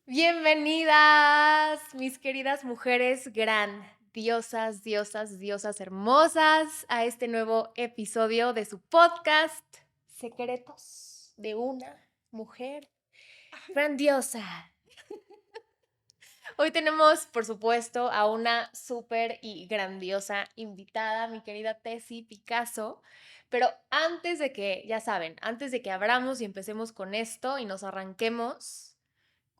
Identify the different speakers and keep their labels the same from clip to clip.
Speaker 1: Bienvenidas, mis queridas mujeres grandiosas, diosas hermosas, a este nuevo episodio de su podcast Secretos de una mujer grandiosa. Hoy tenemos, por supuesto, a una súper y grandiosa invitada, mi querida Tessie Picasso. Pero antes de que, ya saben, antes de que abramos y empecemos con esto y nos arranquemos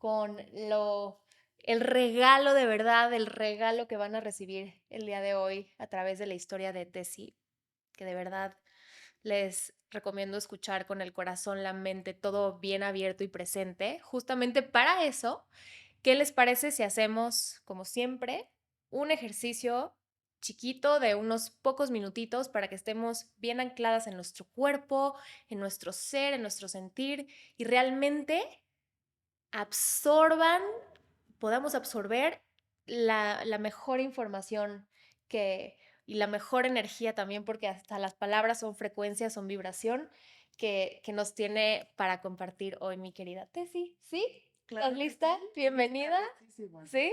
Speaker 1: con el regalo de verdad, el regalo que van a recibir el día de hoy a través de la historia de Tessie, que de verdad les recomiendo escuchar con el corazón, la mente, todo bien abierto y presente. Justamente para eso, ¿qué les parece si hacemos, como siempre, un ejercicio chiquito de unos pocos minutitos para que estemos bien ancladas en nuestro cuerpo, en nuestro ser, en nuestro sentir y realmente absorban, podamos absorber la mejor información que, y la mejor energía también, porque hasta las palabras son frecuencias, son vibración, que nos tiene para compartir hoy mi querida Tessie. ¿Sí?
Speaker 2: Claro
Speaker 1: ¿Estás
Speaker 2: que
Speaker 1: lista?
Speaker 2: sí,
Speaker 1: Bienvenida.
Speaker 2: listísima.
Speaker 1: ¿Sí?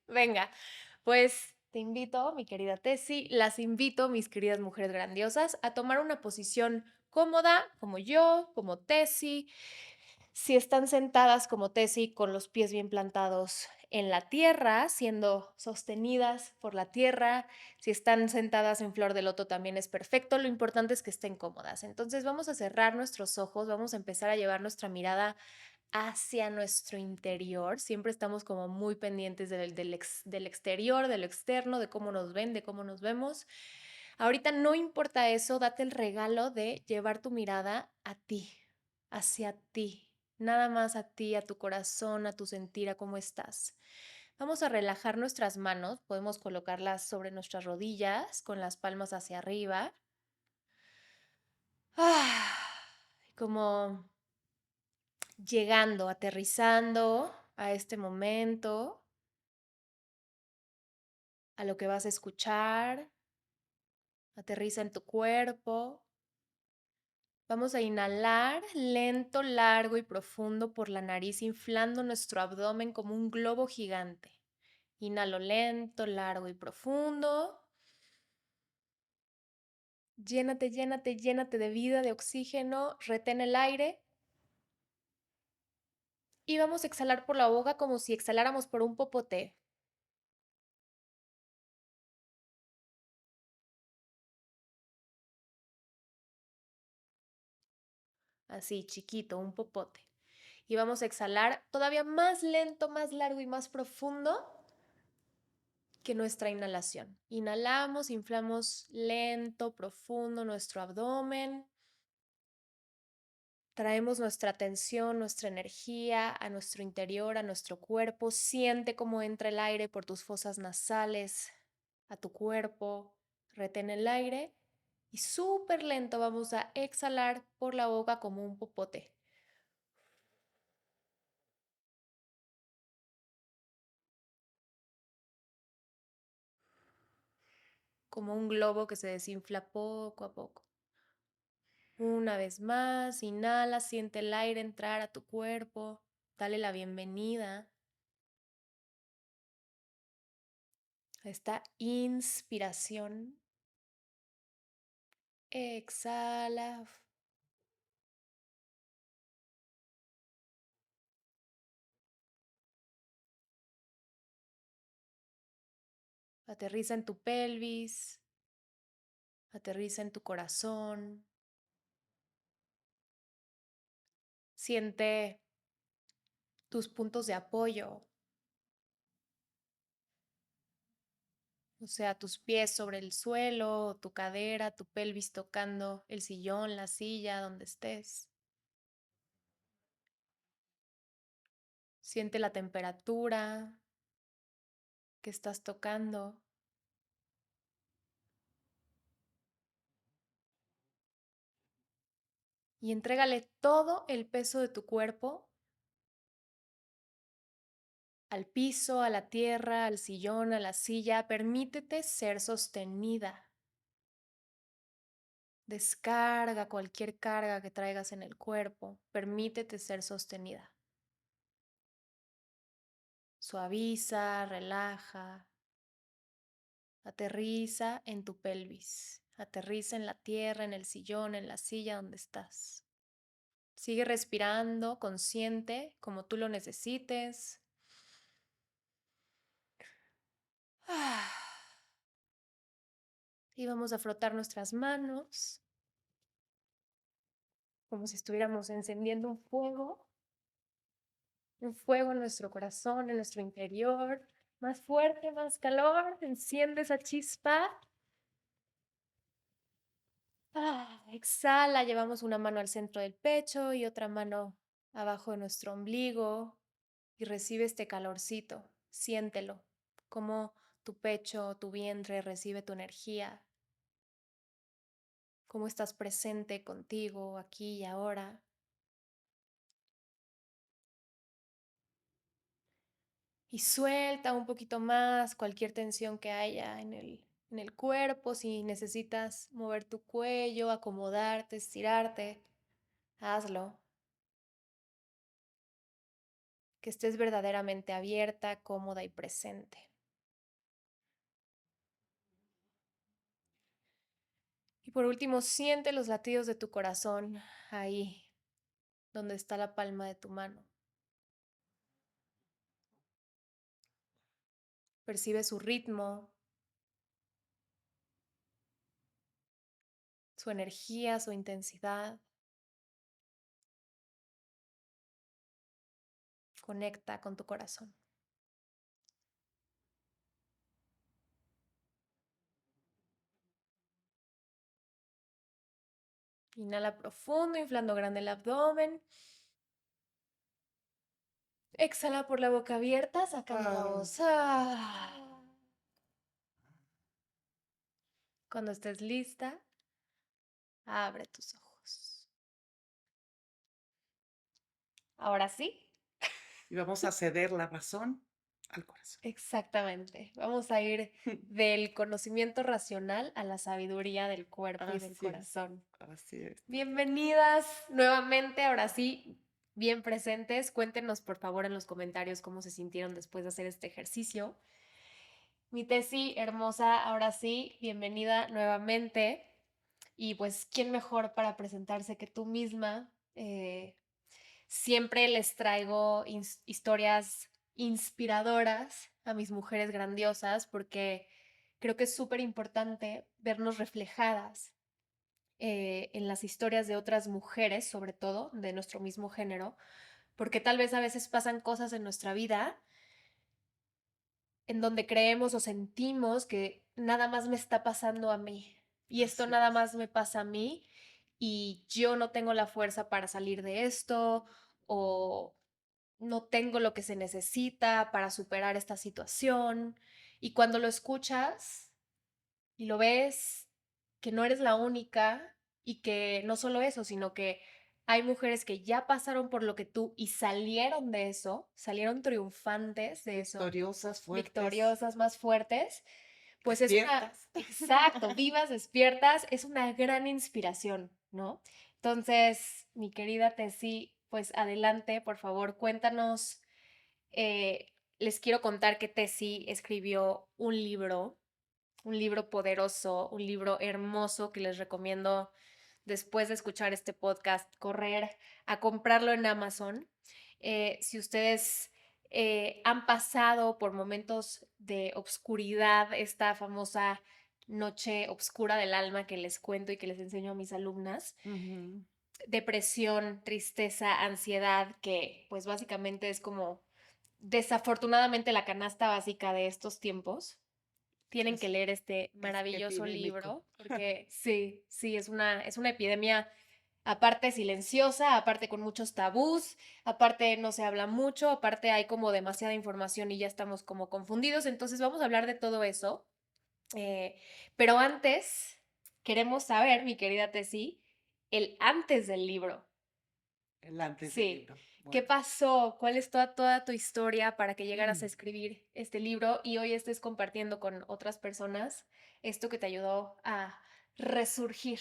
Speaker 1: Venga, pues te invito, mi querida Tessie, las invito, mis queridas mujeres grandiosas, a tomar una posición cómoda, como yo, como Tessie. Si están sentadas como Tessie con los pies bien plantados en la tierra, siendo sostenidas por la tierra, si están sentadas en flor de loto también es perfecto, lo importante es que estén cómodas. Entonces vamos a cerrar nuestros ojos, vamos a empezar a llevar nuestra mirada hacia nuestro interior. Siempre estamos como muy pendientes del exterior, de lo externo, de cómo nos ven, de cómo nos vemos. Ahorita no importa eso, date el regalo de llevar tu mirada a ti, hacia ti, nada más a ti, a tu corazón, a tu sentir, a cómo estás. Vamos a relajar nuestras manos, podemos colocarlas sobre nuestras rodillas con las palmas hacia arriba. Como llegando, aterrizando a este momento, a lo que vas a escuchar. Aterriza en tu cuerpo. Vamos a inhalar lento, largo y profundo por la nariz, inflando nuestro abdomen como un globo gigante. Inhalo lento, largo y profundo. Llénate, llénate, llénate de vida, de oxígeno. Retén el aire. Y vamos a exhalar por la boca como si exhaláramos por un popote. Así, chiquito, un popote. Y vamos a exhalar todavía más lento, más largo y más profundo que nuestra inhalación. Inhalamos, inflamos lento, profundo nuestro abdomen. Traemos nuestra atención, nuestra energía a nuestro interior, a nuestro cuerpo. Siente cómo entra el aire por tus fosas nasales a tu cuerpo. Retén el aire y súper lento vamos a exhalar por la boca como un popote. Como un globo que se desinfla poco a poco. Una vez más, inhala, siente el aire entrar a tu cuerpo, dale la bienvenida a esta inspiración. Exhala, aterriza en tu pelvis, aterriza en tu corazón, siente tus puntos de apoyo, o sea, tus pies sobre el suelo, tu cadera, tu pelvis tocando el sillón, la silla, donde estés. Siente la temperatura que estás tocando y entrégale todo el peso de tu cuerpo al piso, a la tierra, al sillón, a la silla. Permítete ser sostenida. Descarga cualquier carga que traigas en el cuerpo. Permítete ser sostenida. Suaviza, relaja, aterriza en tu pelvis, aterriza en la tierra, en el sillón, en la silla donde estás. Sigue respirando consciente como tú lo necesites. Y vamos a frotar nuestras manos como si estuviéramos encendiendo un fuego en nuestro corazón, en nuestro interior. Más fuerte, más calor, enciende esa chispa. Exhala, llevamos una mano al centro del pecho y otra mano abajo de nuestro ombligo y recibe este calorcito. Siéntelo, como tu pecho, tu vientre recibe tu energía, cómo estás presente contigo aquí y ahora. Y suelta un poquito más cualquier tensión que haya en el cuerpo. Si necesitas mover tu cuello, acomodarte, estirarte, hazlo. Que estés verdaderamente abierta, cómoda y presente. Y por último, siente los latidos de tu corazón ahí, donde está la palma de tu mano. Percibe su ritmo, su energía, su intensidad. Conecta con tu corazón. Inhala profundo, inflando grande el abdomen. Exhala por la boca abierta, sacando la voz. Cuando estés lista, abre tus ojos. Ahora sí.
Speaker 2: Y vamos a ceder la razón al corazón.
Speaker 1: Exactamente. Vamos a ir del conocimiento racional a la sabiduría del cuerpo y del corazón.
Speaker 2: Así es.
Speaker 1: Bienvenidas nuevamente, ahora sí, bien presentes. Cuéntenos por favor en los comentarios cómo se sintieron después de hacer este ejercicio. Mi Tessy hermosa, ahora sí, bienvenida nuevamente. Y pues, ¿quién mejor para presentarse que tú misma? Siempre les traigo historias inspiradoras a mis mujeres grandiosas porque creo que es súper importante vernos reflejadas en las historias de otras mujeres, sobre todo de nuestro mismo género, porque tal vez a veces pasan cosas en nuestra vida en donde creemos o sentimos que nada más me está pasando a mí y esto nada más me pasa a mí y yo no tengo la fuerza para salir de esto o no tengo lo que se necesita para superar esta situación. Y cuando lo escuchas y lo ves, que no eres la única y que no solo eso, sino que hay mujeres que ya pasaron por lo que tú y salieron de eso, salieron triunfantes de eso,
Speaker 2: Victoriosas, fuertes.
Speaker 1: Victoriosas, más fuertes, pues
Speaker 2: despiertas.
Speaker 1: es una, exacto, vivas, despiertas, es una gran inspiración, ¿no? Entonces, mi querida Tessy, pues adelante, por favor, cuéntanos. Les quiero contar que Tessy escribió un libro poderoso, un libro hermoso que les recomiendo después de escuchar este podcast, correr a comprarlo en Amazon. Si ustedes han pasado por momentos de obscuridad, esta famosa noche oscura del alma que les cuento y que les enseño a mis alumnas, depresión, tristeza, ansiedad, que pues básicamente es como desafortunadamente la canasta básica de estos tiempos. Tienen que leer este maravilloso libro porque sí, es una epidemia aparte silenciosa, aparte con muchos tabús, aparte no se habla mucho, aparte hay como demasiada información y ya estamos como confundidos. Entonces vamos a hablar de todo eso. Pero antes, queremos saber, mi querida Tessy, el antes del libro.
Speaker 2: El antes del
Speaker 1: Sí.
Speaker 2: libro.
Speaker 1: ¿Qué
Speaker 2: Bueno.
Speaker 1: pasó? ¿Cuál es toda tu historia para que llegaras a escribir este libro y hoy estés compartiendo con otras personas esto que te ayudó a resurgir?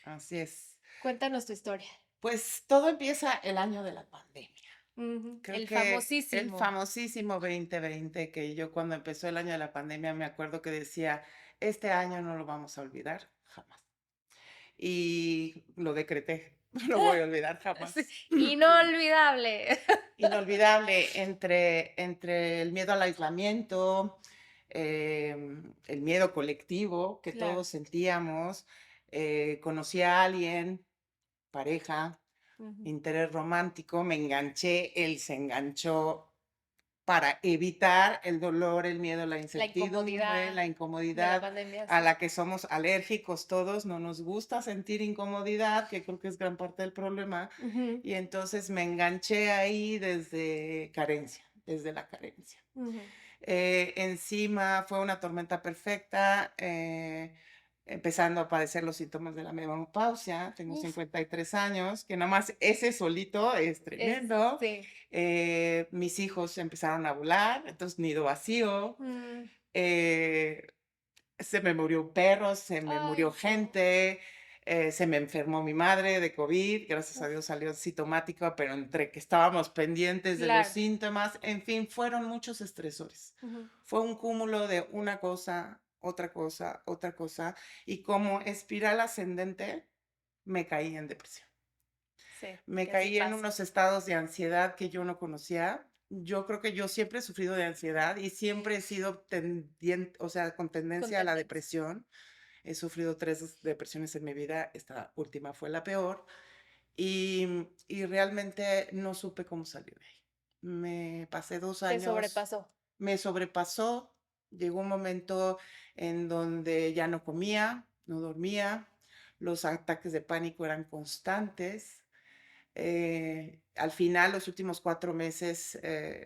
Speaker 2: Así es.
Speaker 1: Cuéntanos tu historia.
Speaker 2: Pues todo empieza el año de la pandemia.
Speaker 1: Ujú.
Speaker 2: Creo
Speaker 1: El
Speaker 2: que el
Speaker 1: famosísimo.
Speaker 2: famosísimo 2020, que yo cuando empezó el año de la pandemia me acuerdo que decía, este año no lo vamos a olvidar jamás. Y lo decreté, no lo voy a olvidar
Speaker 1: Sí,
Speaker 2: jamás.
Speaker 1: inolvidable.
Speaker 2: Inolvidable entre el miedo al aislamiento, el miedo colectivo que
Speaker 1: Claro.
Speaker 2: todos sentíamos. Conocí a alguien, pareja,
Speaker 1: Ujú.
Speaker 2: interés romántico, me enganché, él se enganchó para evitar el dolor, el miedo, la
Speaker 1: La
Speaker 2: incertidumbre,
Speaker 1: incomodidad
Speaker 2: la
Speaker 1: de la
Speaker 2: incomodidad
Speaker 1: pandemia,
Speaker 2: a
Speaker 1: sí.
Speaker 2: la que somos alérgicos todos, no nos gusta sentir incomodidad, que creo que es gran parte del problema,
Speaker 1: Ujú,
Speaker 2: y entonces me enganché ahí desde carencia, desde la carencia.
Speaker 1: ujú.
Speaker 2: Encima fue una tormenta perfecta, empezando a padecer los síntomas de la menopausia. Tengo
Speaker 1: Uf,
Speaker 2: 53 años, que nada más ese solito es tremendo.
Speaker 1: sí.
Speaker 2: Mis hijos empezaron a volar, entonces nido vacío.
Speaker 1: Mm.
Speaker 2: eh, Se me murió un perro, se me murió
Speaker 1: Ay, no.
Speaker 2: gente, se me enfermó mi madre de COVID, gracias a
Speaker 1: Uf,
Speaker 2: Dios salió sintomática, pero entre que estábamos pendientes de los
Speaker 1: claro.
Speaker 2: síntomas, en fin, fueron muchos estresores.
Speaker 1: Ujú.
Speaker 2: Fue un cúmulo de una cosa, otra cosa, y como espiral ascendente me caí en depresión.
Speaker 1: Sí,
Speaker 2: Me
Speaker 1: y así
Speaker 2: caí en
Speaker 1: pasa.
Speaker 2: unos estados de ansiedad que yo no conocía. Yo creo que yo siempre he sufrido de ansiedad y siempre he sido tendiente, o sea, con
Speaker 1: Con
Speaker 2: tendencia a la
Speaker 1: tendencia.
Speaker 2: depresión. He sufrido 3 depresiones en mi vida, esta última fue la peor, y realmente no supe cómo salir de ahí. Me pasé 2
Speaker 1: Te
Speaker 2: años,
Speaker 1: sobrepasó.
Speaker 2: me sobrepasó, llegó un momento en donde ya no comía, no dormía, los ataques de pánico eran constantes. Al final, los últimos 4 meses,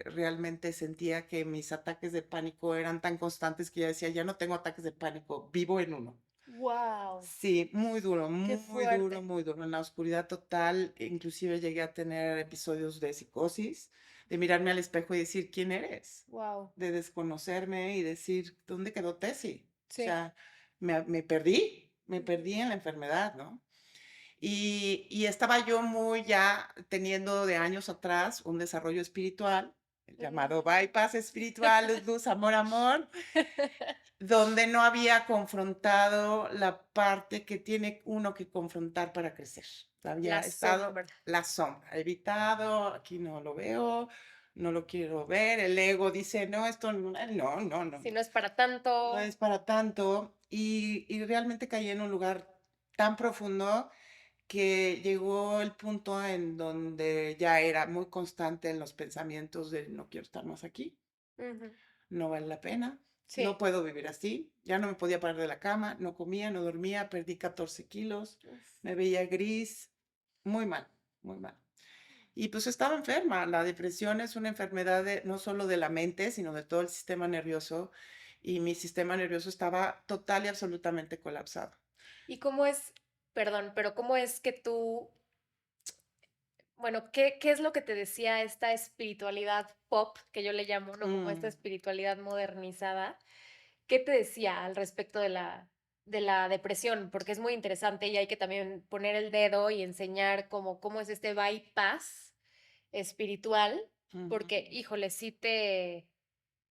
Speaker 2: realmente sentía que mis ataques de pánico eran tan constantes que ya decía: "Ya no tengo ataques de pánico, vivo en uno".
Speaker 1: Wow,
Speaker 2: Sí, muy duro,
Speaker 1: qué
Speaker 2: muy duro,
Speaker 1: fuerte.
Speaker 2: muy duro, en la oscuridad total, inclusive llegué a tener episodios de psicosis, de mirarme al espejo y decir: "¿Quién eres?",
Speaker 1: Wow.
Speaker 2: de desconocerme y decir: "¿Dónde quedó Tessie?". O
Speaker 1: Sí.
Speaker 2: sea, me
Speaker 1: Ujú.
Speaker 2: perdí en la enfermedad, ¿no? Y estaba yo muy ya teniendo de años atrás un desarrollo espiritual, el llamado
Speaker 1: Mm.
Speaker 2: bypass espiritual, luz, luz, amor, amor, donde no había confrontado la parte que tiene uno que confrontar para crecer. Había
Speaker 1: La
Speaker 2: estado
Speaker 1: sombra.
Speaker 2: la sombra, evitado, aquí no lo veo, no lo quiero ver, el ego dice, no, esto no,
Speaker 1: Si no es para
Speaker 2: no
Speaker 1: tanto.
Speaker 2: es para tanto. Y realmente caí en un lugar tan profundo que llegó el punto en donde ya era muy constante en los pensamientos de no quiero estar más aquí,
Speaker 1: Ujú.
Speaker 2: no vale la pena, no
Speaker 1: Sí.
Speaker 2: puedo vivir así, ya no me podía parar de la cama, no comía, no dormía, perdí 14 kilos,
Speaker 1: Uf.
Speaker 2: me veía gris, muy mal, muy mal. Y pues estaba enferma, la depresión es una enfermedad no solo de la mente, sino de todo el sistema nervioso, y mi sistema nervioso estaba total y absolutamente colapsado.
Speaker 1: ¿Y cómo es, perdón, pero cómo es que tú, bueno, qué es lo que te decía esta espiritualidad pop, que yo le llamo, ¿no? Como esta
Speaker 2: Mm,
Speaker 1: espiritualidad modernizada? ¿Qué te decía al respecto de la depresión? Porque es muy interesante y hay que también poner el dedo y enseñar cómo es este bypass espiritual,
Speaker 2: ujú.
Speaker 1: porque, híjole, sí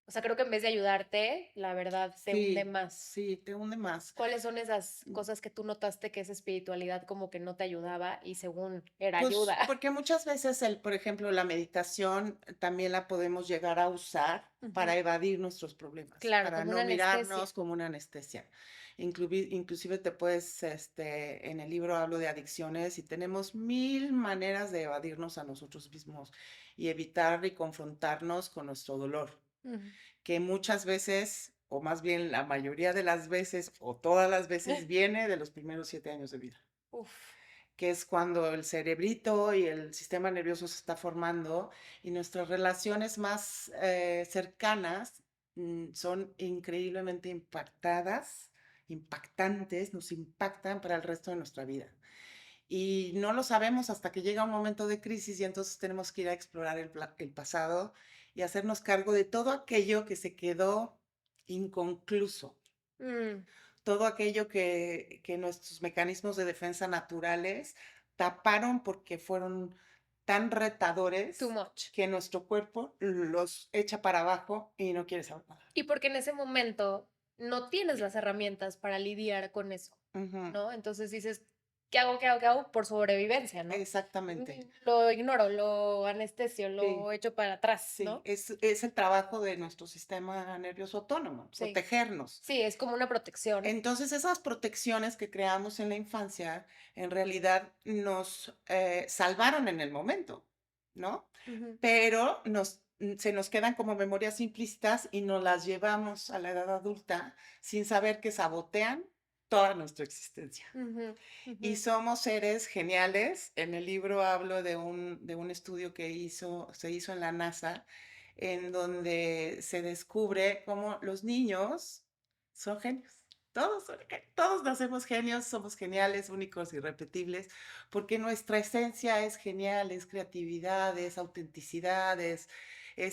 Speaker 1: o sea, creo que en vez de ayudarte, la verdad te hunde
Speaker 2: Sí,
Speaker 1: más.
Speaker 2: sí, te hunde más.
Speaker 1: ¿Cuáles son esas
Speaker 2: Mm,
Speaker 1: cosas que tú notaste que esa espiritualidad como que no te ayudaba y según era
Speaker 2: pues,
Speaker 1: ayuda?
Speaker 2: porque muchas veces por ejemplo, la meditación también la podemos llegar a usar
Speaker 1: Ujú.
Speaker 2: para evadir nuestros problemas,
Speaker 1: Claro,
Speaker 2: para
Speaker 1: como
Speaker 2: no
Speaker 1: una anestesia.
Speaker 2: mirarnos como una anestesia. Inclusive te puedes, en el libro hablo de adicciones y tenemos 1000 maneras de evadirnos a nosotros mismos y evitar y confrontarnos con nuestro dolor,
Speaker 1: Ujú.
Speaker 2: que muchas veces, o más bien la mayoría de las veces, o todas las veces, viene de los primeros 7 años de vida,
Speaker 1: Uf.
Speaker 2: que es cuando el cerebrito y el sistema nervioso se está formando y nuestras relaciones más cercanas son increíblemente impactantes, nos impactan para el resto de nuestra vida. Y no lo sabemos hasta que llega un momento de crisis y entonces tenemos que ir a explorar el pasado y hacernos cargo de todo aquello que se quedó inconcluso,
Speaker 1: Mm,
Speaker 2: todo aquello que nuestros mecanismos de defensa naturales taparon porque fueron tan
Speaker 1: Too
Speaker 2: retadores
Speaker 1: much.
Speaker 2: que nuestro cuerpo los echa para abajo y no quiere saber nada.
Speaker 1: Y porque en ese momento no tienes las herramientas para lidiar con eso,
Speaker 2: Ujú,
Speaker 1: ¿no? Entonces dices, ¿qué hago? ¿Qué hago? ¿Qué hago? Por sobrevivencia, ¿no?
Speaker 2: exactamente.
Speaker 1: Lo ignoro, lo anestesio,
Speaker 2: Sí,
Speaker 1: lo echo para atrás,
Speaker 2: sí,
Speaker 1: ¿no?
Speaker 2: es el trabajo de nuestro sistema nervioso autónomo,
Speaker 1: Sí.
Speaker 2: protegernos.
Speaker 1: Sí, es como una protección.
Speaker 2: Entonces, esas protecciones que creamos en la infancia, en realidad nos salvaron en el momento, ¿no?
Speaker 1: Ujú,
Speaker 2: Pero se nos quedan como memorias implícitas y nos las llevamos a la edad adulta sin saber que sabotean toda nuestra existencia.
Speaker 1: ujú,
Speaker 2: Y
Speaker 1: ujú.
Speaker 2: somos seres geniales. En el libro hablo de un estudio que se hizo en la NASA, en donde se descubre cómo los niños son genios. Todos nacemos genios, somos geniales, únicos, irrepetibles, porque nuestra esencia es genial, es creatividad, es autenticidad, es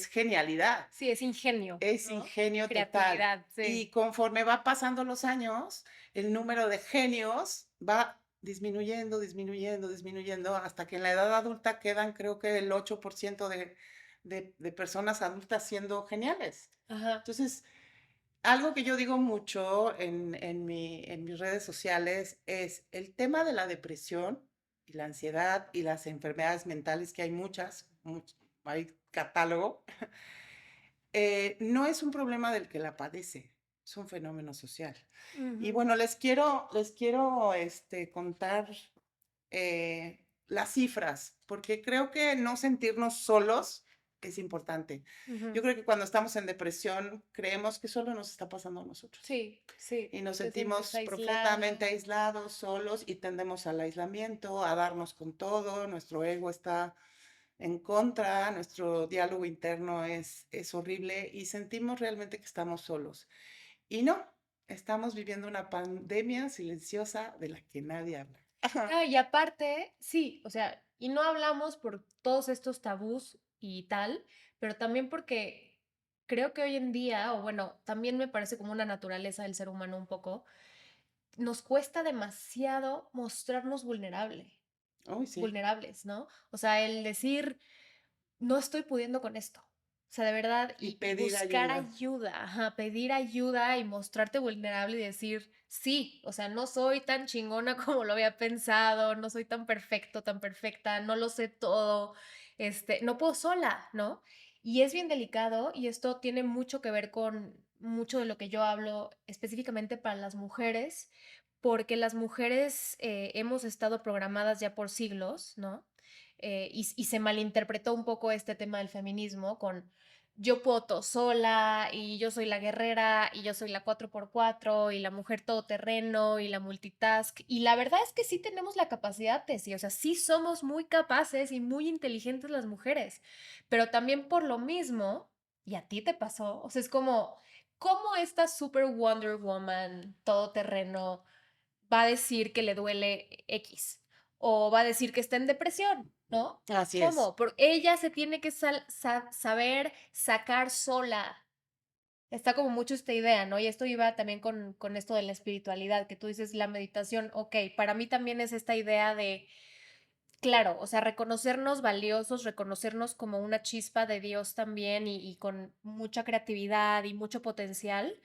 Speaker 2: genialidad,
Speaker 1: Sí, es ingenio,
Speaker 2: es
Speaker 1: ¿no?
Speaker 2: ingenio total.
Speaker 1: Creatividad, sí.
Speaker 2: Y conforme va pasando los años, el número de genios va disminuyendo, disminuyendo, disminuyendo, hasta que en la edad adulta quedan, creo que el 8% de personas adultas siendo geniales.
Speaker 1: Ajá.
Speaker 2: Entonces, algo que yo digo mucho en mis redes sociales es el tema de la depresión y la ansiedad y las enfermedades mentales, que hay muchas, hay catálogo, no es un problema del que la padece, es un fenómeno social. Y
Speaker 1: Ujú,
Speaker 2: bueno, les quiero contar las cifras, porque creo que no sentirnos solos es importante.
Speaker 1: ujú.
Speaker 2: Yo creo que cuando estamos en depresión creemos que solo nos está pasando a nosotros
Speaker 1: Sí, sí.
Speaker 2: y nos
Speaker 1: Te sientes
Speaker 2: sentimos profundamente
Speaker 1: aislada.
Speaker 2: aislados, solos y tendemos al aislamiento, a darnos con todo, nuestro ego está en contra, nuestro diálogo interno es horrible y sentimos realmente que estamos solos. Y no, estamos viviendo una pandemia silenciosa de la que nadie habla.
Speaker 1: No, y aparte, sí, o sea, y no hablamos por todos estos tabús y tal, pero también porque creo que hoy en día, o bueno, también me parece como una naturaleza del ser humano un poco, nos cuesta demasiado mostrarnos
Speaker 2: Uy, sí.
Speaker 1: vulnerables, ¿no? O sea, el decir, no estoy pudiendo con esto. O sea, de verdad,
Speaker 2: Y
Speaker 1: y
Speaker 2: pedir
Speaker 1: buscar
Speaker 2: ayuda.
Speaker 1: ayuda, ajá, pedir ayuda y mostrarte vulnerable y decir, sí, o sea, no soy tan chingona como lo había pensado, no soy tan perfecto, tan perfecta, no lo sé todo, no puedo sola, ¿no? Y es bien delicado y esto tiene mucho que ver con mucho de lo que yo hablo específicamente para las mujeres, porque las mujeres hemos estado programadas ya por siglos, ¿no? Y se malinterpretó un poco este tema del feminismo con yo puedo todo sola y yo soy la guerrera y yo soy la 4x4 y la mujer todoterreno y la multitask. Y la verdad es que sí tenemos la capacidad, Tessie, o sea, sí somos muy capaces y muy inteligentes las mujeres, pero también por lo mismo, y a ti te pasó, o sea, es como, ¿cómo esta super Wonder Woman todoterreno va a decir que le duele X o va a decir que está en depresión, ¿no?
Speaker 2: Así es.
Speaker 1: ¿Cómo? Porque ella se tiene que saber sacar sola. Está como mucho esta idea, ¿no? Y esto iba también con esto de la espiritualidad, que tú dices la meditación, ok, para mí también es esta idea de claro, o sea, reconocernos valiosos, reconocernos como una chispa de Dios también y con mucha creatividad y mucho potencial.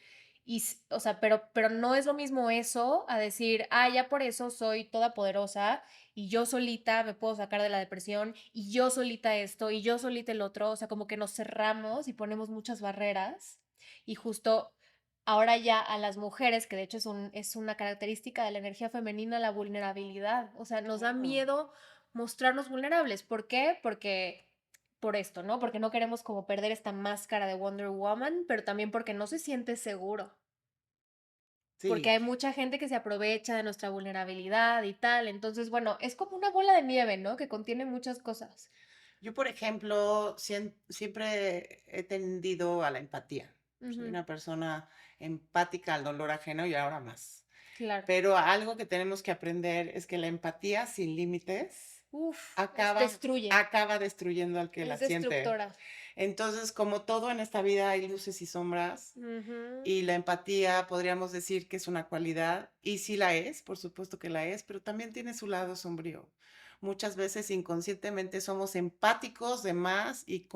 Speaker 1: O sea, pero no es lo mismo eso a decir, ah, ya por eso soy toda poderosa y yo solita me puedo sacar de la depresión y yo solita esto y yo solita el otro. O sea, como que nos cerramos y ponemos muchas barreras y justo ahora ya a las mujeres, que de hecho es una característica de la energía femenina, la vulnerabilidad. O sea, nos da
Speaker 2: Claro.
Speaker 1: miedo mostrarnos vulnerables. ¿Por qué? Porque por esto, ¿no? Porque no queremos como perder esta máscara de Wonder Woman, pero también porque no se siente seguro. Porque
Speaker 2: Sí.
Speaker 1: hay mucha gente que se aprovecha de nuestra vulnerabilidad y tal. Entonces, bueno, es como una bola de nieve, ¿no? Que contiene muchas cosas.
Speaker 2: Yo, por ejemplo, siempre he tendido a la empatía. Soy
Speaker 1: Ujú,
Speaker 2: una persona empática al dolor ajeno y ahora más.
Speaker 1: claro.
Speaker 2: Pero algo que tenemos que aprender es que la empatía sin límites
Speaker 1: Uf,
Speaker 2: acaba,
Speaker 1: destruye.
Speaker 2: acaba destruyendo al que la
Speaker 1: Es
Speaker 2: siente.
Speaker 1: destructora.
Speaker 2: Entonces, como todo en esta vida hay luces y sombras,
Speaker 1: Ujú,
Speaker 2: y la empatía podríamos decir que es una cualidad, y sí la es, por supuesto que la es, pero también tiene su lado sombrío, muchas veces inconscientemente somos empáticos de más y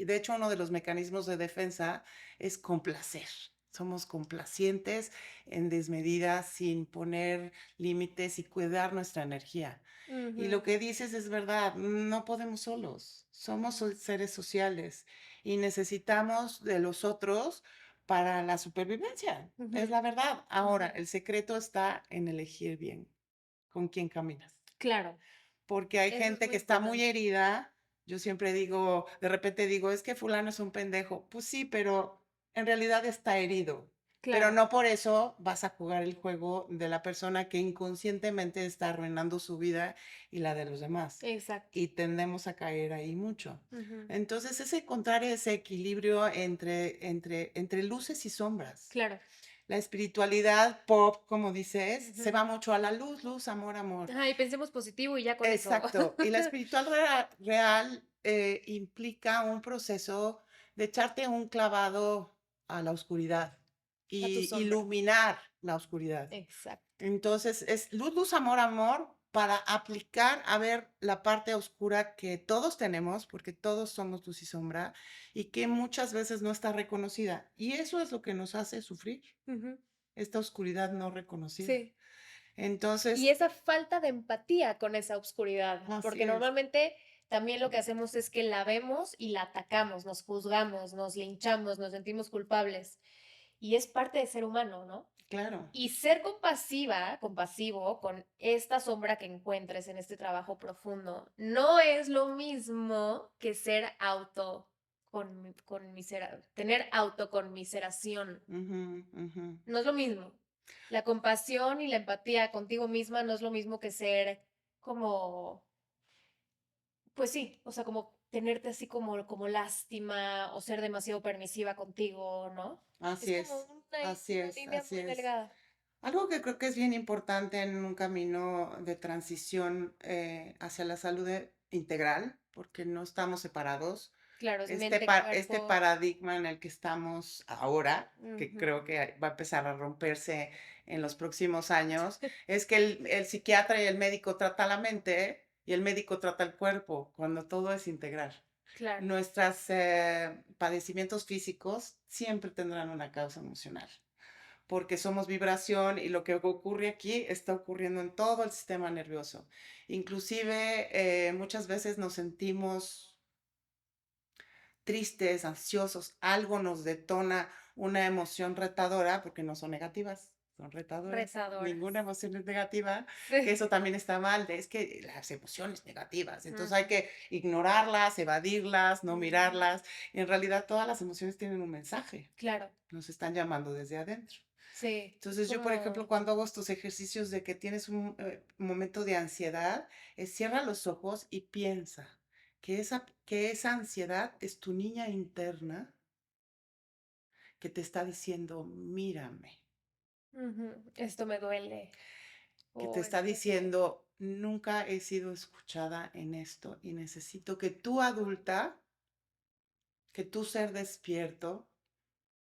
Speaker 2: de hecho uno de los mecanismos de defensa es complacer. Somos complacientes en desmedida sin poner límites y cuidar nuestra energía. Y lo
Speaker 1: Ujú.
Speaker 2: que dices es verdad, no podemos solos, somos seres sociales y necesitamos de los otros para la supervivencia, es
Speaker 1: Ujú.
Speaker 2: la verdad. Ahora,
Speaker 1: Ujú.
Speaker 2: el secreto está en elegir bien con quién caminas,
Speaker 1: Claro,
Speaker 2: porque hay
Speaker 1: eso es
Speaker 2: gente
Speaker 1: muy
Speaker 2: que está muy
Speaker 1: importante.
Speaker 2: herida. Yo siempre digo, de repente digo, es que fulano es un pendejo. Pues sí, pero en realidad está herido. Pero
Speaker 1: Claro,
Speaker 2: no por eso vas a jugar el juego de la persona que inconscientemente está arruinando su vida y la de los demás.
Speaker 1: exacto.
Speaker 2: Y tendemos a caer ahí mucho.
Speaker 1: Ujú.
Speaker 2: Entonces es encontrar ese equilibrio entre luces y sombras.
Speaker 1: Claro.
Speaker 2: La espiritualidad pop, como dices, se
Speaker 1: Ujú.
Speaker 2: va mucho a la luz, luz, amor, amor.
Speaker 1: Ajá, y pensemos positivo y ya con eso.
Speaker 2: Exacto. Y la espiritual real implica un proceso de echarte un clavado a la oscuridad
Speaker 1: A tu
Speaker 2: y
Speaker 1: sombra.
Speaker 2: iluminar la oscuridad.
Speaker 1: Exacto.
Speaker 2: Entonces es luz, luz, amor, amor para aplicar a ver la parte oscura que todos tenemos, porque todos somos luz y sombra, y que muchas veces no está reconocida. Y eso es lo que nos hace sufrir,
Speaker 1: Ujú.
Speaker 2: esta oscuridad no reconocida.
Speaker 1: Sí. Y
Speaker 2: Entonces,
Speaker 1: esa falta de empatía con esa oscuridad,
Speaker 2: así
Speaker 1: porque
Speaker 2: es.
Speaker 1: normalmente también lo que hacemos es que la vemos y la atacamos, nos juzgamos, nos linchamos, nos sentimos culpables. Y es parte de ser humano, ¿no?
Speaker 2: Claro.
Speaker 1: Y ser compasiva, compasivo con esta sombra que encuentres en este trabajo profundo, no es lo mismo que ser tener autoconmiseración.
Speaker 2: Ujú, ujú.
Speaker 1: No es lo mismo. La compasión y la empatía contigo misma no es lo mismo que ser como, pues sí, o sea, como tenerte así como lástima o ser demasiado permisiva contigo, ¿no? Es
Speaker 2: Así
Speaker 1: como
Speaker 2: es, así
Speaker 1: una
Speaker 2: es,
Speaker 1: línea
Speaker 2: así
Speaker 1: muy
Speaker 2: es.
Speaker 1: delgada.
Speaker 2: Algo que creo que es bien importante en un camino de transición hacia la salud integral, porque no estamos separados.
Speaker 1: Claro, es
Speaker 2: Este,
Speaker 1: mente,
Speaker 2: este
Speaker 1: cuerpo.
Speaker 2: paradigma en el que estamos ahora, que
Speaker 1: Ujú.
Speaker 2: creo que va a empezar a romperse en los próximos años, es que el psiquiatra y el médico trata la mente y el médico trata el cuerpo, cuando todo es integral.
Speaker 1: Claro,
Speaker 2: Nuestros padecimientos físicos siempre tendrán una causa emocional, porque somos vibración y lo que ocurre aquí está ocurriendo en todo el sistema nervioso. Inclusive muchas veces nos sentimos tristes, ansiosos, algo nos detona una emoción retadora, porque no son negativas, son retadoras. Ninguna
Speaker 1: retadoras.
Speaker 2: emoción es negativa, que
Speaker 1: Sí.
Speaker 2: eso también está mal, es que las emociones negativas, entonces hay
Speaker 1: Ujú.
Speaker 2: que ignorarlas, evadirlas, no
Speaker 1: Ujú.
Speaker 2: mirarlas. Y en realidad todas las emociones tienen un mensaje,
Speaker 1: Claro,
Speaker 2: nos están llamando desde adentro.
Speaker 1: sí, es
Speaker 2: Entonces yo, por ejemplo,
Speaker 1: como,
Speaker 2: cuando hago estos ejercicios de que tienes un momento de ansiedad, cierra los ojos y piensa que esa ansiedad es tu niña interna que te está diciendo, mírame,
Speaker 1: ujú, esto me duele,
Speaker 2: que te
Speaker 1: o
Speaker 2: está
Speaker 1: esto,
Speaker 2: diciendo, nunca he sido escuchada en esto y necesito que tú adulta, que tú ser despierto,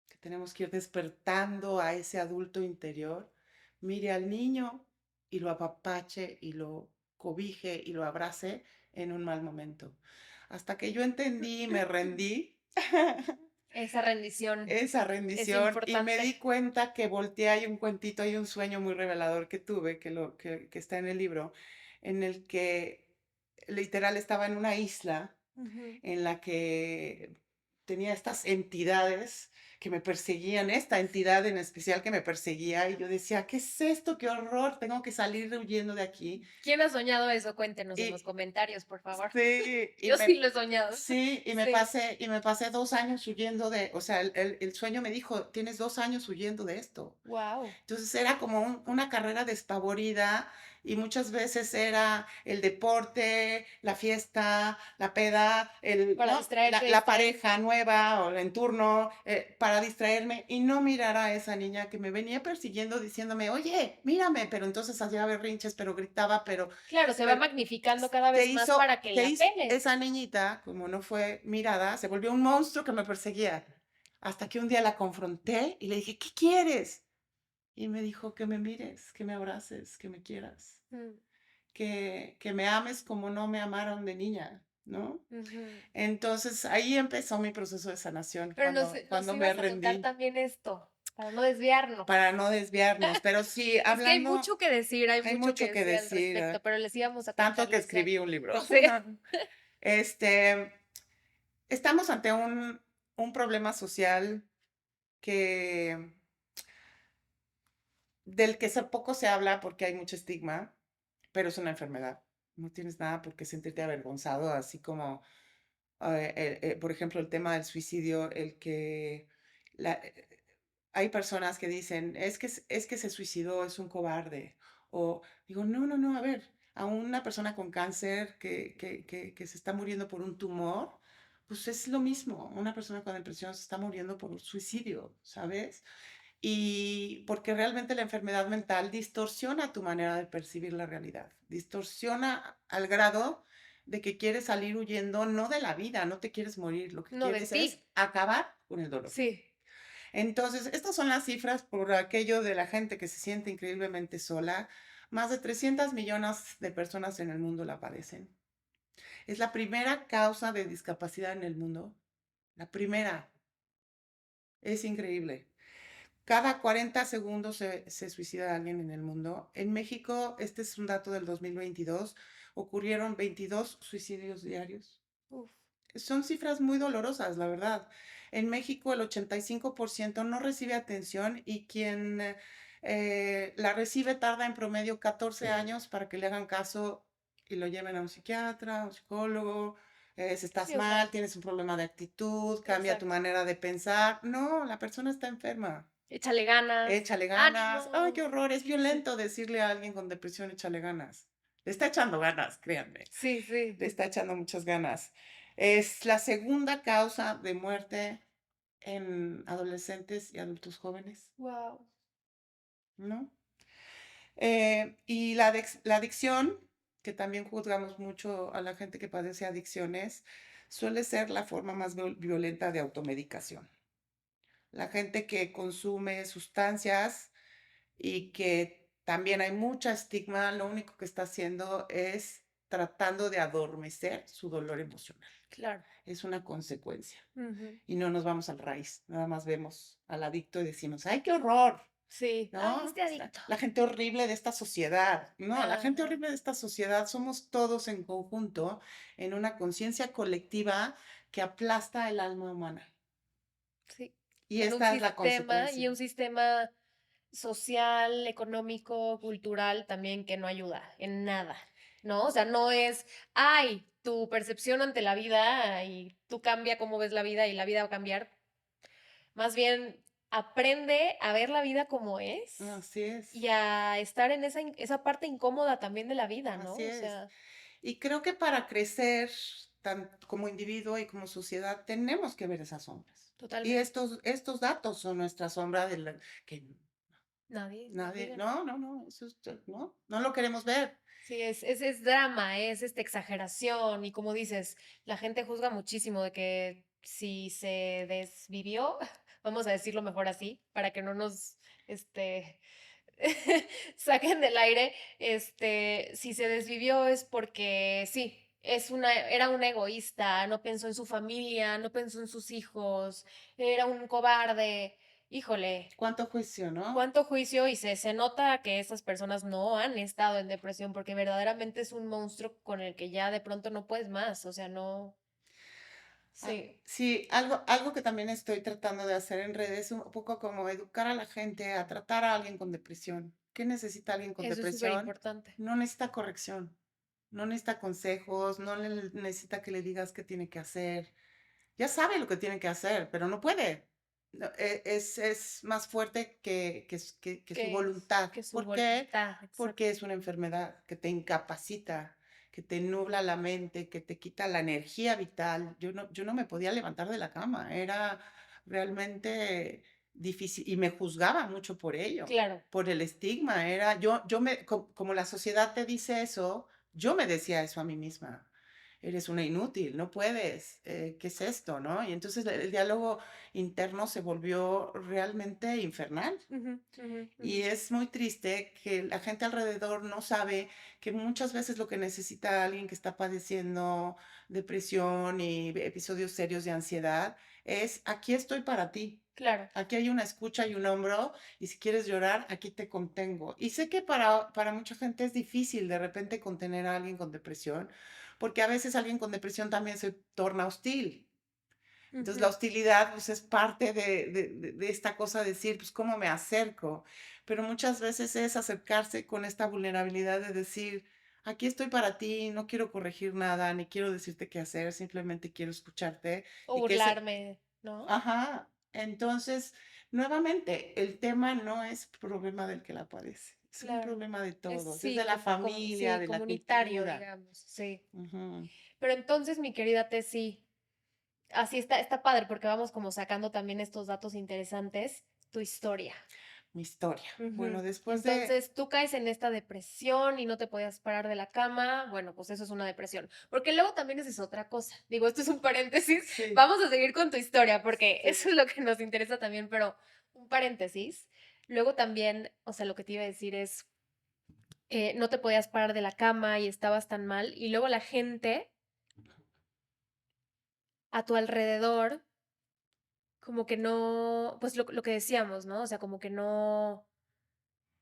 Speaker 2: que tenemos que ir despertando a ese adulto interior, mire al niño y lo apapache y lo cobije y lo abrace en un mal momento. Hasta que yo entendí y me rendí
Speaker 1: esa rendición
Speaker 2: esa
Speaker 1: es
Speaker 2: rendición y me
Speaker 1: importante.
Speaker 2: di cuenta que volteé, hay un cuentito, hay un sueño muy revelador que tuve, que está en el libro, en el que literal estaba en una isla
Speaker 1: Ujú.
Speaker 2: en la que tenía estas entidades que me perseguían, esta entidad en especial que me perseguía, y yo decía, ¿qué es esto? ¡Qué horror! Tengo que salir huyendo de aquí.
Speaker 1: ¿Quién ha soñado eso? Cuéntenos en los
Speaker 2: Y
Speaker 1: comentarios, por favor.
Speaker 2: sí,
Speaker 1: Yo sí lo he soñado.
Speaker 2: sí,
Speaker 1: Sí.
Speaker 2: y me pasé 2 años huyendo o sea, el sueño me dijo, tienes 2 años huyendo de esto.
Speaker 1: Wow.
Speaker 2: Entonces era como una carrera despavorida y muchas veces era el deporte, la fiesta, la peda,
Speaker 1: Para
Speaker 2: ¿no?
Speaker 1: distraerte,
Speaker 2: La
Speaker 1: distraerte.
Speaker 2: pareja nueva o en turno para distraerme y no mirar a esa niña que me venía persiguiendo diciéndome, oye, mírame, pero entonces hacía berrinches, pero gritaba,
Speaker 1: Claro, se va
Speaker 2: pero
Speaker 1: magnificando cada vez más para que la
Speaker 2: esa
Speaker 1: peles.
Speaker 2: niñita, como no fue mirada, se volvió un monstruo que me perseguía. Hasta que un día la confronté y le dije, ¿qué quieres? Y me dijo que me mires, que me abraces, que me quieras.
Speaker 1: Mm.
Speaker 2: que me ames como no me amaron de niña, ¿no?
Speaker 1: Ujú.
Speaker 2: Entonces, ahí empezó mi proceso de sanación,
Speaker 1: Pero nos
Speaker 2: cuando me
Speaker 1: ibas a contar
Speaker 2: rendí,
Speaker 1: también esto, para no desviarnos.
Speaker 2: para no desviarnos. Pero sí,
Speaker 1: Es que
Speaker 2: hablando,
Speaker 1: hay
Speaker 2: hay
Speaker 1: mucho que
Speaker 2: mucho que
Speaker 1: decir al
Speaker 2: decir,
Speaker 1: respecto, pero les íbamos a
Speaker 2: tanto
Speaker 1: contar
Speaker 2: que
Speaker 1: la historia.
Speaker 2: escribí un libro.
Speaker 1: Sí.
Speaker 2: Este, estamos ante un problema social que del que poco se habla porque hay mucho estigma, pero es una enfermedad. No tienes nada por qué sentirte avergonzado, así como, por ejemplo, el tema del suicidio, el que la- eh, hay personas que dicen, es que se suicidó, es un cobarde. O digo, no, no, no, a ver, a una persona con cáncer que se está muriendo por un tumor, pues es lo mismo. Una persona con depresión se está muriendo por un suicidio, ¿sabes? Y porque realmente la enfermedad mental distorsiona tu manera de percibir la realidad, distorsiona al grado de que quieres salir huyendo, no de la vida, no te quieres morir, lo que
Speaker 1: No, de
Speaker 2: quieres
Speaker 1: ti.
Speaker 2: es acabar con el dolor.
Speaker 1: Sí.
Speaker 2: Entonces, estas son las cifras por aquello de la gente que se siente increíblemente sola. Más de 300 millones de personas en el mundo la padecen. Es la primera causa de discapacidad en el mundo. La primera. Es increíble. Cada 40 segundos se suicida alguien en el mundo. En México, este es un dato del 2022, ocurrieron 22 suicidios diarios.
Speaker 1: Uf.
Speaker 2: Son cifras muy dolorosas, la verdad. En México, el 85% no recibe atención y quien la recibe tarda en promedio 14 años para que le hagan caso y lo lleven a un psiquiatra, a un psicólogo. Si estás
Speaker 1: Sí, o sea,
Speaker 2: mal, tienes un problema de actitud, cambia tu
Speaker 1: exacto.
Speaker 2: manera de pensar. No, la persona está enferma.
Speaker 1: Échale ganas,
Speaker 2: Échale ganas. Ay, qué
Speaker 1: ánimo.
Speaker 2: horror. Es
Speaker 1: Sí,
Speaker 2: violento decirle a alguien con depresión, échale ganas. Le está echando ganas, créanme.
Speaker 1: sí, sí.
Speaker 2: Le está echando muchas ganas. Es la segunda causa de muerte en adolescentes y adultos jóvenes,
Speaker 1: Wow.
Speaker 2: ¿no? Y la adicción, que también juzgamos mucho a la gente que padece adicciones, suele ser la forma más violenta de automedicación. La gente que consume sustancias y que también hay mucha estigma, lo único que está haciendo es tratando de adormecer su dolor emocional.
Speaker 1: Claro.
Speaker 2: Es una consecuencia.
Speaker 1: Ujú.
Speaker 2: Y no nos vamos al raíz, nada más vemos al adicto y decimos, ¡ay, qué horror!
Speaker 1: Sí. Ay,
Speaker 2: ¿No?
Speaker 1: este adicto.
Speaker 2: La gente horrible de esta sociedad. No, la gente
Speaker 1: Ajá.
Speaker 2: horrible de esta sociedad somos todos en conjunto en una conciencia colectiva que aplasta el alma humana.
Speaker 1: Sí.
Speaker 2: Y esta es la
Speaker 1: Y
Speaker 2: consecuencia.
Speaker 1: un sistema social, económico, cultural también que no ayuda en nada, ¿no? O sea, no es, ay, tu percepción ante la vida y tú cambia cómo ves la vida y la vida va a cambiar. Más bien, aprende a ver la vida como es
Speaker 2: Así
Speaker 1: y
Speaker 2: es,
Speaker 1: a estar en esa parte incómoda también de la vida, ¿no?
Speaker 2: así
Speaker 1: O
Speaker 2: es.
Speaker 1: sea,
Speaker 2: Y creo que para crecer como individuo y como sociedad tenemos que ver esas sombras. Y
Speaker 1: totalmente.
Speaker 2: estos datos son nuestra sombra que
Speaker 1: Nadie
Speaker 2: nadie,
Speaker 1: gana.
Speaker 2: no, no, no, eso no, no lo queremos ver.
Speaker 1: Sí, es drama, es exageración y como dices, la gente juzga muchísimo de que si se desvivió, vamos a decirlo mejor así, para que no nos, este, saquen del aire, si se desvivió es porque sí, era un egoísta, no pensó en su familia, no pensó en sus hijos, era un cobarde, híjole,
Speaker 2: ¿Cuánto juicio, no?
Speaker 1: cuánto juicio y se nota que esas personas no han estado en depresión porque verdaderamente es un monstruo con el que ya de pronto no puedes más, o sea, no, sí,
Speaker 2: Sí, algo que también estoy tratando de hacer en redes, un poco como educar a la gente a tratar a alguien con depresión. ¿Qué necesita alguien con
Speaker 1: eso es súper
Speaker 2: depresión?
Speaker 1: importante.
Speaker 2: No necesita corrección, no necesita consejos, no necesita que le digas qué tiene que hacer. Ya sabe lo que tiene que hacer, pero no puede. No, es más fuerte que su voluntad.
Speaker 1: Que su
Speaker 2: ¿Por qué?
Speaker 1: voluntad,
Speaker 2: Porque
Speaker 1: exacto.
Speaker 2: es una enfermedad que te incapacita, que te nubla la mente, que te quita la energía vital. Yo no me podía levantar de la cama, era realmente difícil y me juzgaba mucho por ello,
Speaker 1: Claro,
Speaker 2: por el estigma. Como la sociedad te dice eso, yo me decía eso a mí misma. eres una inútil, no puedes, ¿qué es esto, no? Y entonces el diálogo interno se volvió realmente infernal.
Speaker 1: Ujú, ujú,
Speaker 2: Y
Speaker 1: ujú.
Speaker 2: es muy triste que la gente alrededor no sabe que muchas veces lo que necesita alguien que está padeciendo depresión y episodios serios de ansiedad es: aquí estoy para ti.
Speaker 1: Claro.
Speaker 2: Aquí hay una escucha y un hombro, y si quieres llorar, aquí te contengo. Y sé que para mucha gente es difícil de repente contener a alguien con depresión, porque a veces alguien con depresión también se torna hostil. Entonces, la
Speaker 1: Ujú.
Speaker 2: hostilidad, pues, es parte de esta cosa de decir, pues, ¿cómo me acerco? Pero muchas veces es acercarse con esta vulnerabilidad de decir: aquí estoy para ti, no quiero corregir nada, ni quiero decirte qué hacer, simplemente quiero escucharte
Speaker 1: O
Speaker 2: y que ese
Speaker 1: burlarme, ¿no?
Speaker 2: ajá. Entonces, nuevamente, el tema no es problema del que la padece, es un
Speaker 1: Claro.
Speaker 2: problema de
Speaker 1: Es
Speaker 2: todos, es
Speaker 1: sí,
Speaker 2: de la familia,
Speaker 1: sí,
Speaker 2: de la
Speaker 1: comunitario,
Speaker 2: cultura.
Speaker 1: digamos, sí.
Speaker 2: Ujú.
Speaker 1: Pero entonces, mi querida Tessy, así está padre porque vamos como sacando también estos datos interesantes, tu historia.
Speaker 2: Mi historia. Bueno,
Speaker 1: Ujú.
Speaker 2: después de
Speaker 1: Entonces, tú caes en esta depresión y no te podías parar de la cama. Bueno, pues eso es una depresión. Porque luego también esa es otra cosa. Digo, esto es un paréntesis.
Speaker 2: sí,
Speaker 1: Vamos a seguir con tu historia porque eso
Speaker 2: sí.
Speaker 1: es lo que nos interesa también, pero un paréntesis. Luego también, o sea, lo que te iba a decir es, no te podías parar de la cama y estabas tan mal. Y luego la gente a tu alrededor, como que no, pues lo que decíamos, ¿no? O sea, como que no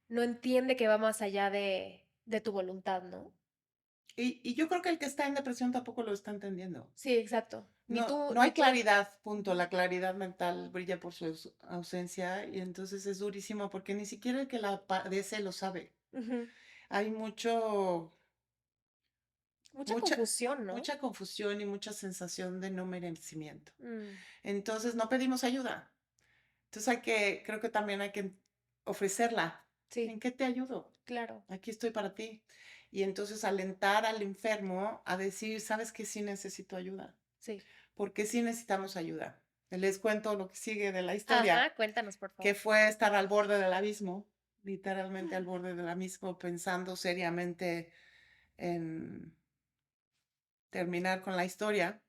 Speaker 1: entiende que va más allá de tu voluntad, ¿no?
Speaker 2: Y yo creo que el que está en depresión tampoco lo está entendiendo.
Speaker 1: Sí, exacto.
Speaker 2: No
Speaker 1: Ni
Speaker 2: hay
Speaker 1: tú.
Speaker 2: claridad, punto. La claridad mental brilla por su ausencia, y entonces es durísimo porque ni siquiera el que la padece lo sabe.
Speaker 1: Ujú.
Speaker 2: Hay
Speaker 1: Mucha
Speaker 2: mucha,
Speaker 1: confusión, ¿no?
Speaker 2: mucha confusión y mucha sensación de no merecimiento.
Speaker 1: Mm,
Speaker 2: Entonces no pedimos ayuda. Entonces creo que también hay que ofrecerla. ¿En
Speaker 1: sí,
Speaker 2: qué te ayudo?
Speaker 1: claro.
Speaker 2: Aquí estoy para ti. Y entonces alentar al enfermo a decir: sabes que sí necesito ayuda,
Speaker 1: Sí.
Speaker 2: porque sí necesitamos ayuda. Les cuento lo que sigue de la historia,
Speaker 1: Ajá, cuéntanos, por
Speaker 2: que
Speaker 1: favor.
Speaker 2: fue estar al borde del abismo, literalmente al borde del abismo, pensando seriamente en terminar con la historia.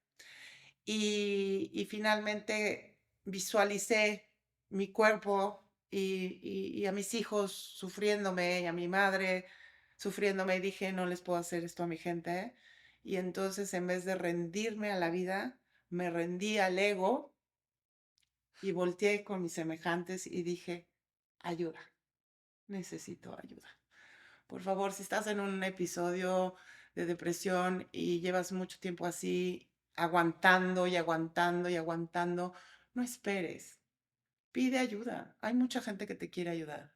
Speaker 2: Y finalmente visualicé mi cuerpo y a mis hijos sufriéndome y a mi madre sufriéndome, y dije: no les puedo hacer esto a mi gente. Y entonces, en vez de rendirme a la vida, me rendí al ego y volteé con mis semejantes y dije: ayuda, necesito ayuda. Por favor, si estás en un episodio de depresión y llevas mucho tiempo así, aguantando y aguantando y aguantando, no esperes. Pide ayuda. Hay mucha gente que te quiere ayudar.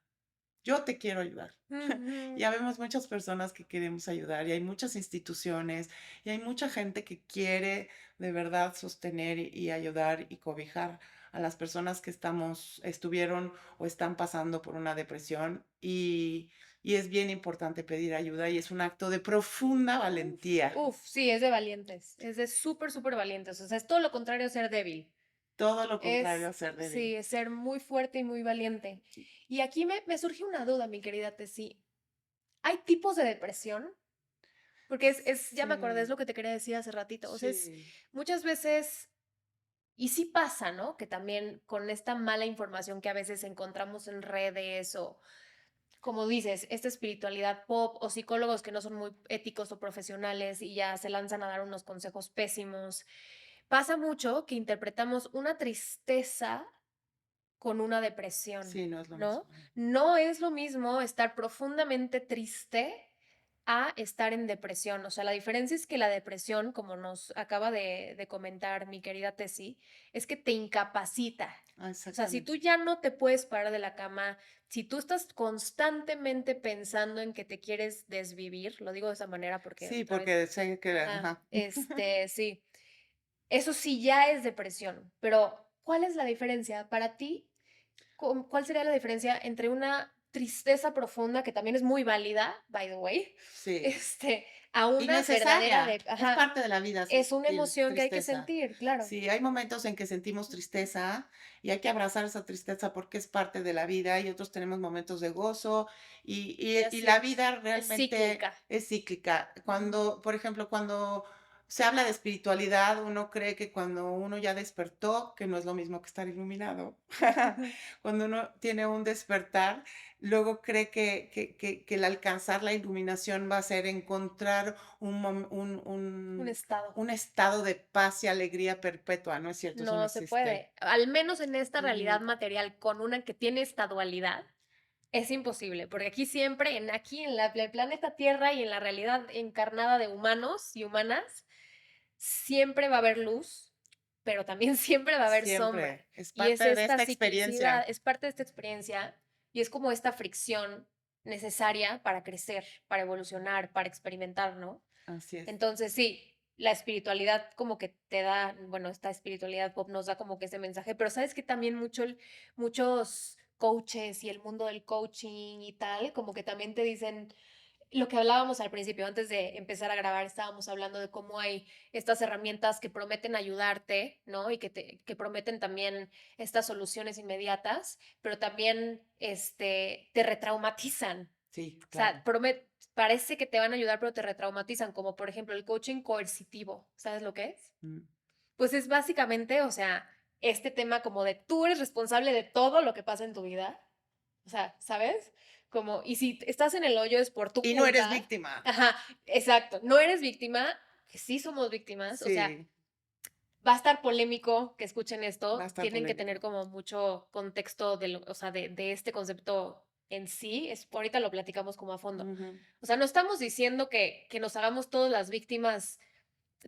Speaker 2: Yo te quiero ayudar.
Speaker 1: Ujú.
Speaker 2: Ya vemos muchas personas que queremos ayudar, y hay muchas instituciones y hay mucha gente que quiere de verdad sostener y ayudar y cobijar a las personas que estuvieron o están pasando por una depresión, y es bien importante pedir ayuda, y es un acto de profunda
Speaker 1: Uf,
Speaker 2: valentía.
Speaker 1: uf, sí, es de valientes. Es de súper, súper valientes. O sea, es todo lo contrario a ser débil.
Speaker 2: Todo lo contrario
Speaker 1: Es,
Speaker 2: a ser débil.
Speaker 1: sí, es ser muy fuerte y muy valiente. Y aquí me surge una duda, mi querida Tessy. ¿Hay tipos de depresión? Porque ya me acordé, es
Speaker 2: Sí,
Speaker 1: lo que te quería decir hace ratito. O sea,
Speaker 2: sí,
Speaker 1: muchas veces, y sí pasa, ¿no? Que también con esta mala información que a veces encontramos en redes o, como dices, esta espiritualidad pop o psicólogos que no son muy éticos o profesionales y ya se lanzan a dar unos consejos pésimos. Pasa mucho que interpretamos una tristeza con una depresión,
Speaker 2: sí, no es lo
Speaker 1: ¿no?
Speaker 2: mismo.
Speaker 1: No es lo mismo estar profundamente triste a estar en depresión. O sea, la diferencia es que la depresión, como nos acaba de comentar mi querida Tessie, es que te incapacita.
Speaker 2: Ah,
Speaker 1: O sea, si tú
Speaker 2: exactamente.
Speaker 1: ya no te puedes parar de la cama, si tú estás constantemente pensando en que te quieres desvivir, lo digo de esa manera porque
Speaker 2: Sí,
Speaker 1: otra vez,
Speaker 2: porque sé que,
Speaker 1: ajá,
Speaker 2: ajá.
Speaker 1: sí, eso sí ya es depresión, pero ¿cuál es la diferencia para ti? ¿Cuál sería la diferencia entre una tristeza profunda, que también es muy válida, by the way,
Speaker 2: Sí.
Speaker 1: este, a
Speaker 2: Y
Speaker 1: una verdadera
Speaker 2: necesaria, es
Speaker 1: ajá,
Speaker 2: parte de la vida
Speaker 1: es una
Speaker 2: sentir
Speaker 1: emoción que hay que
Speaker 2: tristeza.
Speaker 1: sentir, claro.
Speaker 2: Sí, hay momentos en que sentimos tristeza y hay que abrazar esa tristeza porque es parte de la vida, y otros tenemos momentos de gozo, y
Speaker 1: Y así
Speaker 2: la
Speaker 1: es.
Speaker 2: vida
Speaker 1: Es
Speaker 2: realmente
Speaker 1: cíclica.
Speaker 2: es cíclica.
Speaker 1: Ujú.
Speaker 2: Por ejemplo, cuando se habla de espiritualidad, uno cree que cuando uno ya despertó, que no es lo mismo que estar iluminado,
Speaker 1: Ujú.
Speaker 2: cuando uno tiene un despertar, luego cree que el alcanzar la iluminación va a ser encontrar
Speaker 1: Un estado.
Speaker 2: un estado de paz y alegría perpetua. No es cierto, eso no
Speaker 1: No se
Speaker 2: existe.
Speaker 1: puede. Al menos en esta realidad
Speaker 2: Ujú.
Speaker 1: material con una que tiene esta dualidad, es imposible, porque aquí siempre, aquí en el planeta Tierra y en la realidad encarnada de humanos y humanas, siempre va a haber luz, pero también siempre va a haber sombra.
Speaker 2: Siempre, es
Speaker 1: Y es
Speaker 2: parte de
Speaker 1: esta
Speaker 2: esta
Speaker 1: ciclicidad,
Speaker 2: experiencia.
Speaker 1: es parte de esta experiencia y es como esta fricción necesaria para crecer, para evolucionar, para experimentar, ¿no?
Speaker 2: Así es.
Speaker 1: Entonces, sí, la espiritualidad como que te da, bueno, esta espiritualidad pop nos da como que ese mensaje, pero sabes que también muchos coaches y el mundo del coaching y tal, como que también te dicen lo que hablábamos al principio, antes de empezar a grabar, estábamos hablando de cómo hay estas herramientas que prometen ayudarte, ¿no? Y que prometen también estas soluciones inmediatas, pero también te retraumatizan.
Speaker 2: Sí,
Speaker 1: O sea,
Speaker 2: claro.
Speaker 1: parece que te van a ayudar, pero te retraumatizan, como por ejemplo el coaching coercitivo. ¿Sabes lo que es?
Speaker 2: Mm.
Speaker 1: Pues es básicamente, o sea, este tema como de tú eres responsable de todo lo que pasa en tu vida. O sea, ¿sabes? Como, y si estás en el hoyo es por tu
Speaker 2: Y no eres
Speaker 1: culpa.
Speaker 2: víctima.
Speaker 1: Ajá, exacto. No eres víctima, que sí somos víctimas. O sea,
Speaker 2: Sí,
Speaker 1: va a estar polémico que escuchen
Speaker 2: va a
Speaker 1: esto.
Speaker 2: estar
Speaker 1: Tienen que tener
Speaker 2: polémico.
Speaker 1: como mucho contexto o sea, de este concepto en sí. Ahorita lo platicamos como a fondo.
Speaker 2: Ujú.
Speaker 1: O sea, no estamos diciendo que nos hagamos todas las víctimas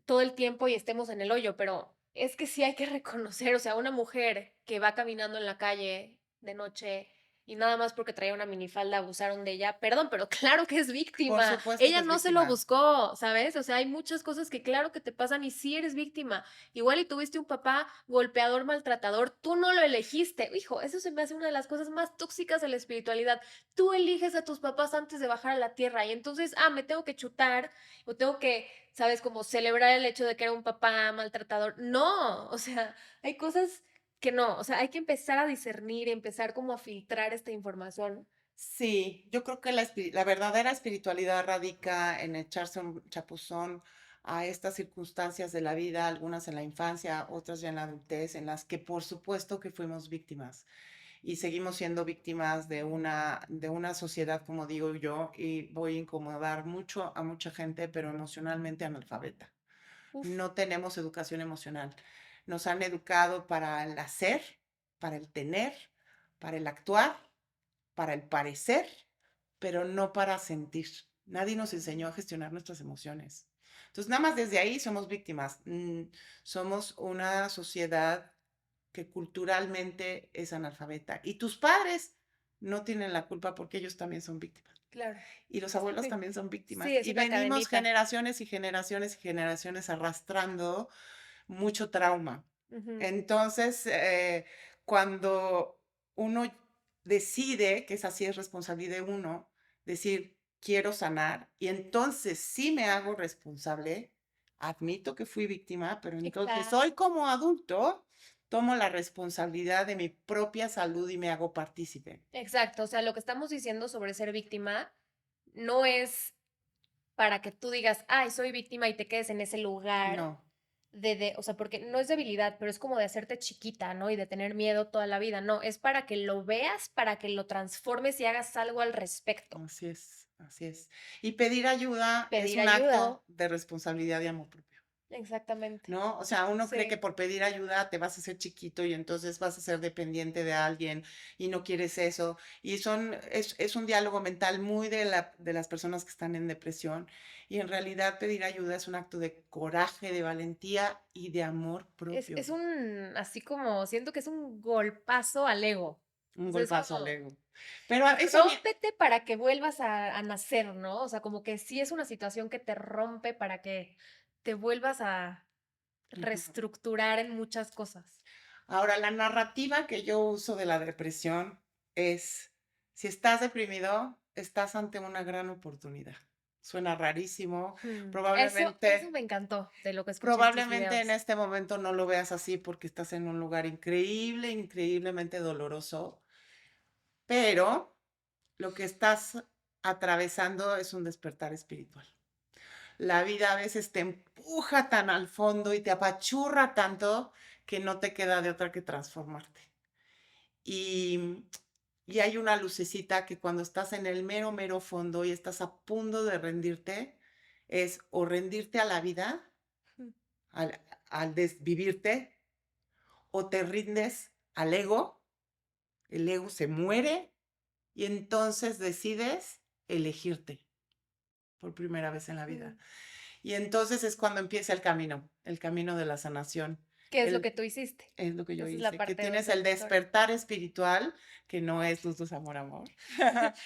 Speaker 1: todo el tiempo y estemos en el hoyo, pero es que sí hay que reconocer, o sea, una mujer que va caminando en la calle de noche y nada más porque traía una minifalda abusaron de ella, perdón, pero claro que es
Speaker 2: Por
Speaker 1: víctima.
Speaker 2: supuesto que
Speaker 1: Ella
Speaker 2: es
Speaker 1: no se lo
Speaker 2: víctima.
Speaker 1: buscó, ¿sabes? O sea, hay muchas cosas que claro que te pasan y sí eres víctima. Igual y tuviste un papá golpeador, maltratador, tú no lo elegiste. Hijo, eso se me hace una de las cosas más tóxicas de la espiritualidad. Tú eliges a tus papás antes de bajar a la tierra y entonces, me tengo que chutar o tengo que, ¿sabes? Como celebrar el hecho de que era un papá maltratador. No, o sea, hay cosas que no, o sea, hay que empezar a discernir, empezar como a filtrar esta información.
Speaker 2: Sí, yo creo que la verdadera espiritualidad radica en echarse un chapuzón a estas circunstancias de la vida, algunas en la infancia, otras ya en la adultez, en las que por supuesto que fuimos víctimas y seguimos siendo víctimas de una sociedad, como digo yo, y voy a incomodar mucho a mucha gente, pero emocionalmente analfabeta.
Speaker 1: Uf,
Speaker 2: No tenemos educación emocional. Nos han educado para el hacer, para el tener, para el actuar, para el parecer, pero no para sentir. Nadie nos enseñó a gestionar nuestras emociones. Entonces, nada más desde ahí somos víctimas. Somos una sociedad que culturalmente es analfabeta. Y tus padres no tienen la culpa porque ellos también son víctimas.
Speaker 1: claro.
Speaker 2: Y los abuelos
Speaker 1: Sí,
Speaker 2: también son
Speaker 1: sí,
Speaker 2: víctimas.
Speaker 1: es
Speaker 2: Y
Speaker 1: una
Speaker 2: venimos
Speaker 1: cadenita.
Speaker 2: generaciones y generaciones y generaciones arrastrando mucho trauma.
Speaker 1: Ujú.
Speaker 2: Entonces, cuando uno decide, que esa sí es responsabilidad de uno, decir, quiero sanar, y entonces sí me hago responsable, admito que fui víctima, pero entonces hoy
Speaker 1: Exacto.
Speaker 2: como adulto tomo la responsabilidad de mi propia salud y me hago partícipe.
Speaker 1: Exacto. O sea, lo que estamos diciendo sobre ser víctima no es para que tú digas, ay, soy víctima y te quedes en ese lugar
Speaker 2: No,
Speaker 1: o sea, porque no es debilidad, pero es como de hacerte chiquita, ¿no? Y de tener miedo toda la vida. No, es para que lo veas, para que lo transformes y hagas algo al respecto.
Speaker 2: así es, así es. Y pedir ayuda es
Speaker 1: Pedir
Speaker 2: un
Speaker 1: ayuda.
Speaker 2: acto de responsabilidad y amor propio.
Speaker 1: Exactamente.
Speaker 2: ¿No? O sea, uno cree que
Speaker 1: Sí.
Speaker 2: por pedir ayuda te vas a hacer chiquito y entonces vas a ser dependiente de alguien y no quieres eso. Y es un diálogo mental muy de las personas que están en depresión. Y en realidad pedir ayuda es un acto de coraje, de valentía y de amor propio.
Speaker 1: Es así como, siento que es un golpazo al ego.
Speaker 2: Un
Speaker 1: O sea, es
Speaker 2: golpazo al
Speaker 1: como,
Speaker 2: ego. Pero eso bien.
Speaker 1: rómpete para que vuelvas a nacer, ¿no? O sea, como que sí es una situación que te rompe para que te vuelvas a reestructurar en muchas cosas.
Speaker 2: Ahora, la narrativa que yo uso de la depresión es, si estás deprimido, estás ante una gran oportunidad. Suena rarísimo,
Speaker 1: Eso
Speaker 2: probablemente,
Speaker 1: me encantó de lo que escuché en tus
Speaker 2: probablemente en
Speaker 1: videos.
Speaker 2: este momento no lo veas así porque estás en un lugar increíble, increíblemente doloroso, pero lo que estás atravesando es un despertar espiritual. la vida a veces te empuja tan al fondo y te apachurra tanto que no te queda de otra que transformarte. Y, y hay una lucecita que cuando estás en el mero, mero fondo y estás a punto de rendirte, es o rendirte a la vida,
Speaker 1: Mm,
Speaker 2: al, al desvivirte, o te rindes al ego, el ego se muere y entonces decides elegirte por primera vez en la vida.
Speaker 1: mm.
Speaker 2: Y entonces es cuando empieza el camino de la sanación.
Speaker 1: ¿Qué es lo
Speaker 2: El,
Speaker 1: que tú hiciste?
Speaker 2: es lo que yo
Speaker 1: Esa es la
Speaker 2: hice, que
Speaker 1: parte 2
Speaker 2: tienes
Speaker 1: de
Speaker 2: el
Speaker 1: la historia.
Speaker 2: despertar espiritual, que no es luz, luz, amor, amor.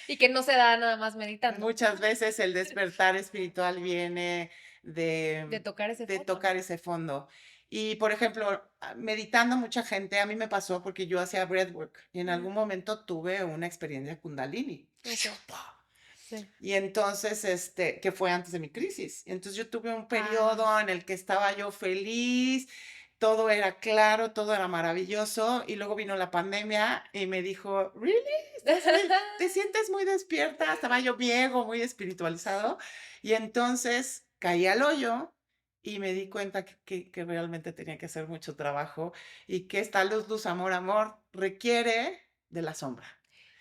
Speaker 1: Y que no se da nada más meditando,
Speaker 2: Muchas veces el despertar espiritual viene
Speaker 1: de tocar ese
Speaker 2: de
Speaker 1: fondo.
Speaker 2: tocar ese fondo. Y, por ejemplo, meditando mucha gente, a mí me pasó porque yo hacía breathwork y en
Speaker 1: Ujú.
Speaker 2: algún momento tuve una experiencia kundalini.
Speaker 1: Ok, sí.
Speaker 2: Y entonces, que fue antes de mi crisis. Y entonces yo tuve un
Speaker 1: Ah,
Speaker 2: periodo en el que estaba yo feliz, todo era claro, todo era maravilloso. Y luego vino la pandemia y me dijo, ¿really? ¿Te sientes muy despierta? Estaba yo viejo, muy espiritualizado. Y entonces caí al hoyo y me di cuenta que realmente tenía que hacer mucho trabajo y que esta luz, luz, amor, amor requiere de la sombra.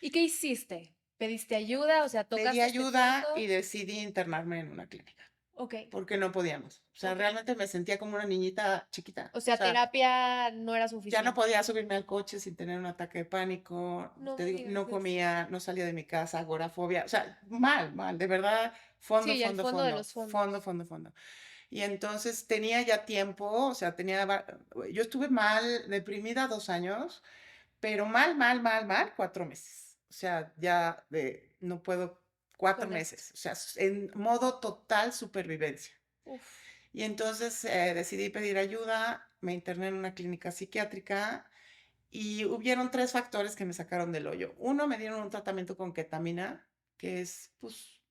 Speaker 1: ¿Y qué hiciste? ¿Pediste ayuda? O sea,
Speaker 2: Pedí
Speaker 1: ¿tocaste este
Speaker 2: ayuda y
Speaker 1: fondo?
Speaker 2: decidí internarme en una clínica,
Speaker 1: Ok,
Speaker 2: porque no podíamos. O sea,
Speaker 1: ok.
Speaker 2: realmente me sentía como una niñita chiquita.
Speaker 1: O
Speaker 2: O
Speaker 1: sea,
Speaker 2: sea,
Speaker 1: terapia no era
Speaker 2: ya no
Speaker 1: suficiente.
Speaker 2: podía subirme al coche sin tener un ataque de pánico.
Speaker 1: No
Speaker 2: Te
Speaker 1: me
Speaker 2: digo,
Speaker 1: digas
Speaker 2: no
Speaker 1: eso.
Speaker 2: comía, no salía de mi casa, agorafobia. O sea, mal, mal, de verdad, fondo,
Speaker 1: Sí, el
Speaker 2: fondo,
Speaker 1: fondo de
Speaker 2: fondo,
Speaker 1: los
Speaker 2: fondo,
Speaker 1: fondos.
Speaker 2: fondo, fondo. Y entonces tenía ya tiempo, o sea, yo estuve mal, deprimida 2 años, pero mal, mal, mal, mal, 4 meses. O sea, ya no puedo, cuatro
Speaker 1: Con esto.
Speaker 2: meses. O sea, en modo total supervivencia.
Speaker 1: Uf.
Speaker 2: Y entonces decidí pedir ayuda, me interné en una clínica psiquiátrica y hubieron 3 factores que me sacaron del hoyo. Uno, me dieron un tratamiento con ketamina, que es, pues,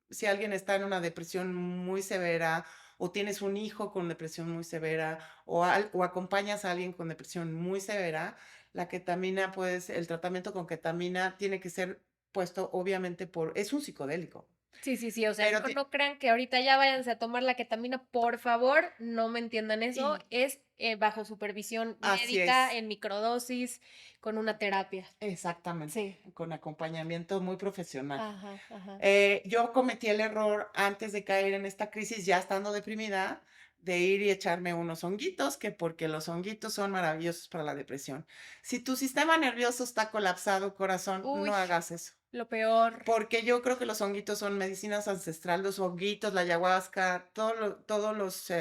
Speaker 2: si alguien está en una depresión muy severa o tienes un hijo con depresión muy severa o acompañas a alguien con depresión muy severa, la ketamina, pues el tratamiento con ketamina tiene que ser puesto obviamente es un psicodélico,
Speaker 1: Sí, sí, sí, o sea,
Speaker 2: pero
Speaker 1: no, no crean que ahorita ya váyanse a tomar la ketamina, por favor, no me entiendan eso,
Speaker 2: y
Speaker 1: es bajo supervisión
Speaker 2: así
Speaker 1: médica,
Speaker 2: es,
Speaker 1: en microdosis, con una terapia.
Speaker 2: exactamente,
Speaker 1: Sí,
Speaker 2: con acompañamiento muy profesional.
Speaker 1: ajá, ajá.
Speaker 2: Yo cometí el error antes de caer en esta crisis, ya estando deprimida, de ir y echarme unos honguitos, que porque los honguitos son maravillosos para la depresión. Si tu sistema nervioso está colapsado, corazón,
Speaker 1: Uy,
Speaker 2: no hagas eso.
Speaker 1: lo peor,
Speaker 2: Porque yo creo que los honguitos son medicinas ancestrales, los honguitos, la ayahuasca, todos los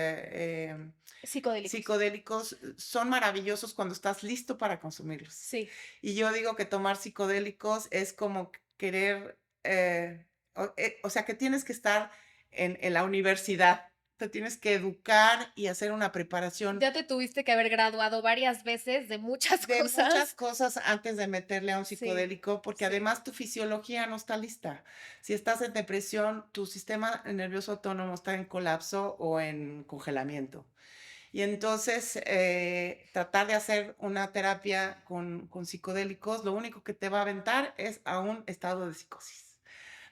Speaker 1: psicodélicos.
Speaker 2: psicodélicos son maravillosos cuando estás listo para consumirlos.
Speaker 1: Sí,
Speaker 2: Y yo digo que tomar psicodélicos es como querer, o sea, que tienes que estar en la universidad, te tienes que educar y hacer una preparación
Speaker 1: ya te tuviste que haber graduado varias veces de muchas
Speaker 2: de muchas
Speaker 1: cosas.
Speaker 2: cosas antes de meterle a un
Speaker 1: Sí,
Speaker 2: psicodélico, porque
Speaker 1: sí.
Speaker 2: además tu fisiología no está lista. Si estás en depresión, tu sistema nervioso autónomo está en colapso o en congelamiento. Y entonces, tratar de hacer una terapia con psicodélicos, lo único que te va a aventar es a un estado de psicosis.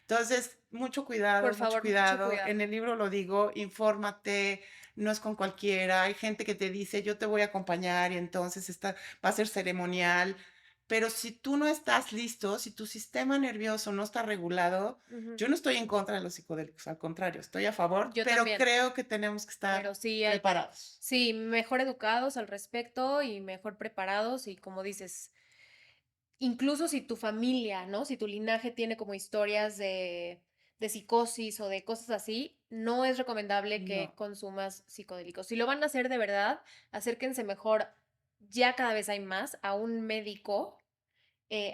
Speaker 2: Entonces, mucho
Speaker 1: Por
Speaker 2: cuidado, mucho
Speaker 1: favor, mucho
Speaker 2: cuidado.
Speaker 1: cuidado.
Speaker 2: En el libro lo digo, infórmate, no es con cualquiera. Hay gente que te dice, yo te voy a acompañar y entonces va a ser ceremonial. Pero si tú no estás listo, si tu sistema nervioso no está regulado,
Speaker 1: Ujú.
Speaker 2: yo no estoy en contra de los psicodélicos, al contrario, estoy a favor,
Speaker 1: Yo
Speaker 2: pero
Speaker 1: también,
Speaker 2: creo que tenemos que
Speaker 1: pero
Speaker 2: estar
Speaker 1: sí hay,
Speaker 2: preparados.
Speaker 1: sí, mejor educados al respecto y mejor preparados y como dices, incluso si tu familia, ¿no? Si tu linaje tiene como historias de psicosis o de cosas así, no es recomendable que
Speaker 2: No.
Speaker 1: consumas psicodélicos. Si lo van a hacer de verdad, acérquense mejor, ya cada vez hay más, a un médico,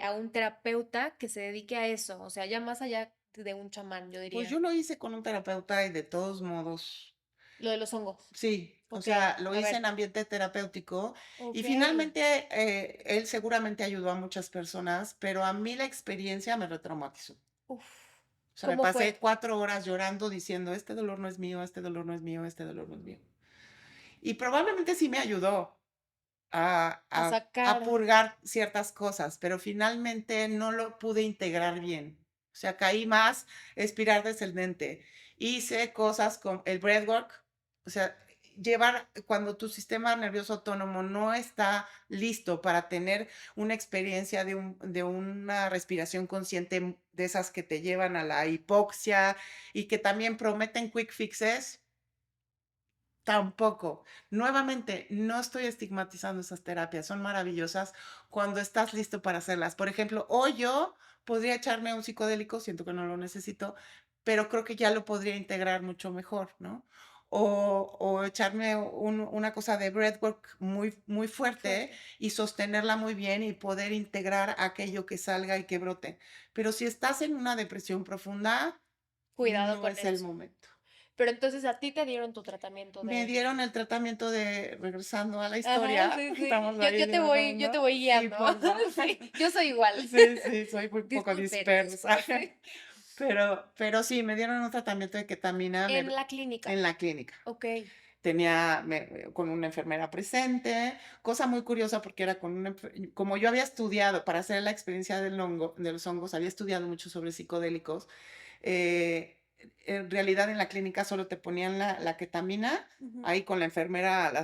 Speaker 1: a un terapeuta que se dedique a eso, o sea, ya más allá de un chamán, yo
Speaker 2: Pues
Speaker 1: diría.
Speaker 2: yo lo hice con un terapeuta y de todos modos,
Speaker 1: Lo de los hongos.
Speaker 2: sí, o
Speaker 1: Ok,
Speaker 2: sea, lo
Speaker 1: a
Speaker 2: hice
Speaker 1: ver.
Speaker 2: en ambiente terapéutico y
Speaker 1: Ok.
Speaker 2: finalmente él seguramente ayudó a muchas personas, pero a mí la experiencia me retraumatizó.
Speaker 1: Uf.
Speaker 2: O sea, me
Speaker 1: ¿Cómo
Speaker 2: pasé
Speaker 1: fue?
Speaker 2: 4 horas llorando diciendo, este dolor no es mío, este dolor no es mío, este dolor no es mío. Y probablemente sí me ayudó
Speaker 1: A
Speaker 2: a
Speaker 1: sacar.
Speaker 2: purgar ciertas cosas, pero finalmente no lo pude integrar bien. O sea, caí más espiral descendente. Hice cosas con el breathwork, o sea, cuando tu sistema nervioso autónomo no está listo para tener una experiencia de una respiración consciente de esas que te llevan a la hipoxia y que también prometen quick fixes, tampoco. Nuevamente, no estoy estigmatizando esas terapias, son maravillosas cuando estás listo para hacerlas. Por ejemplo, hoy yo podría echarme un psicodélico, siento que no lo necesito, pero creo que ya lo podría integrar mucho mejor, ¿no? O echarme una cosa de breathwork muy fuerte
Speaker 1: Fuerte.
Speaker 2: y sostenerla muy bien y poder integrar aquello que salga y que brote. Pero si estás en una depresión profunda,
Speaker 1: Cuidado
Speaker 2: no
Speaker 1: con
Speaker 2: es el
Speaker 1: eso.
Speaker 2: momento.
Speaker 1: Pero entonces a ti te dieron tu tratamiento
Speaker 2: Me
Speaker 1: de
Speaker 2: dieron el tratamiento de, regresando a la
Speaker 1: ajá,
Speaker 2: historia,
Speaker 1: sí, sí.
Speaker 2: estamos ahí
Speaker 1: Yo te
Speaker 2: divagando.
Speaker 1: voy
Speaker 2: Sí,
Speaker 1: guiando.
Speaker 2: porfa.
Speaker 1: Sí, yo soy igual.
Speaker 2: Sí, sí, soy muy poco
Speaker 1: Disculpen,
Speaker 2: dispersa.
Speaker 1: sí.
Speaker 2: Pero sí, me dieron un tratamiento de ketamina
Speaker 1: En la clínica.
Speaker 2: en la clínica.
Speaker 1: Okey.
Speaker 2: Con una enfermera presente, cosa muy curiosa porque era como yo había estudiado para hacer la experiencia de los hongos, había estudiado mucho sobre psicodélicos. eh, en realidad en la clínica solo te ponían la ketamina,
Speaker 1: Ujú.
Speaker 2: ahí con las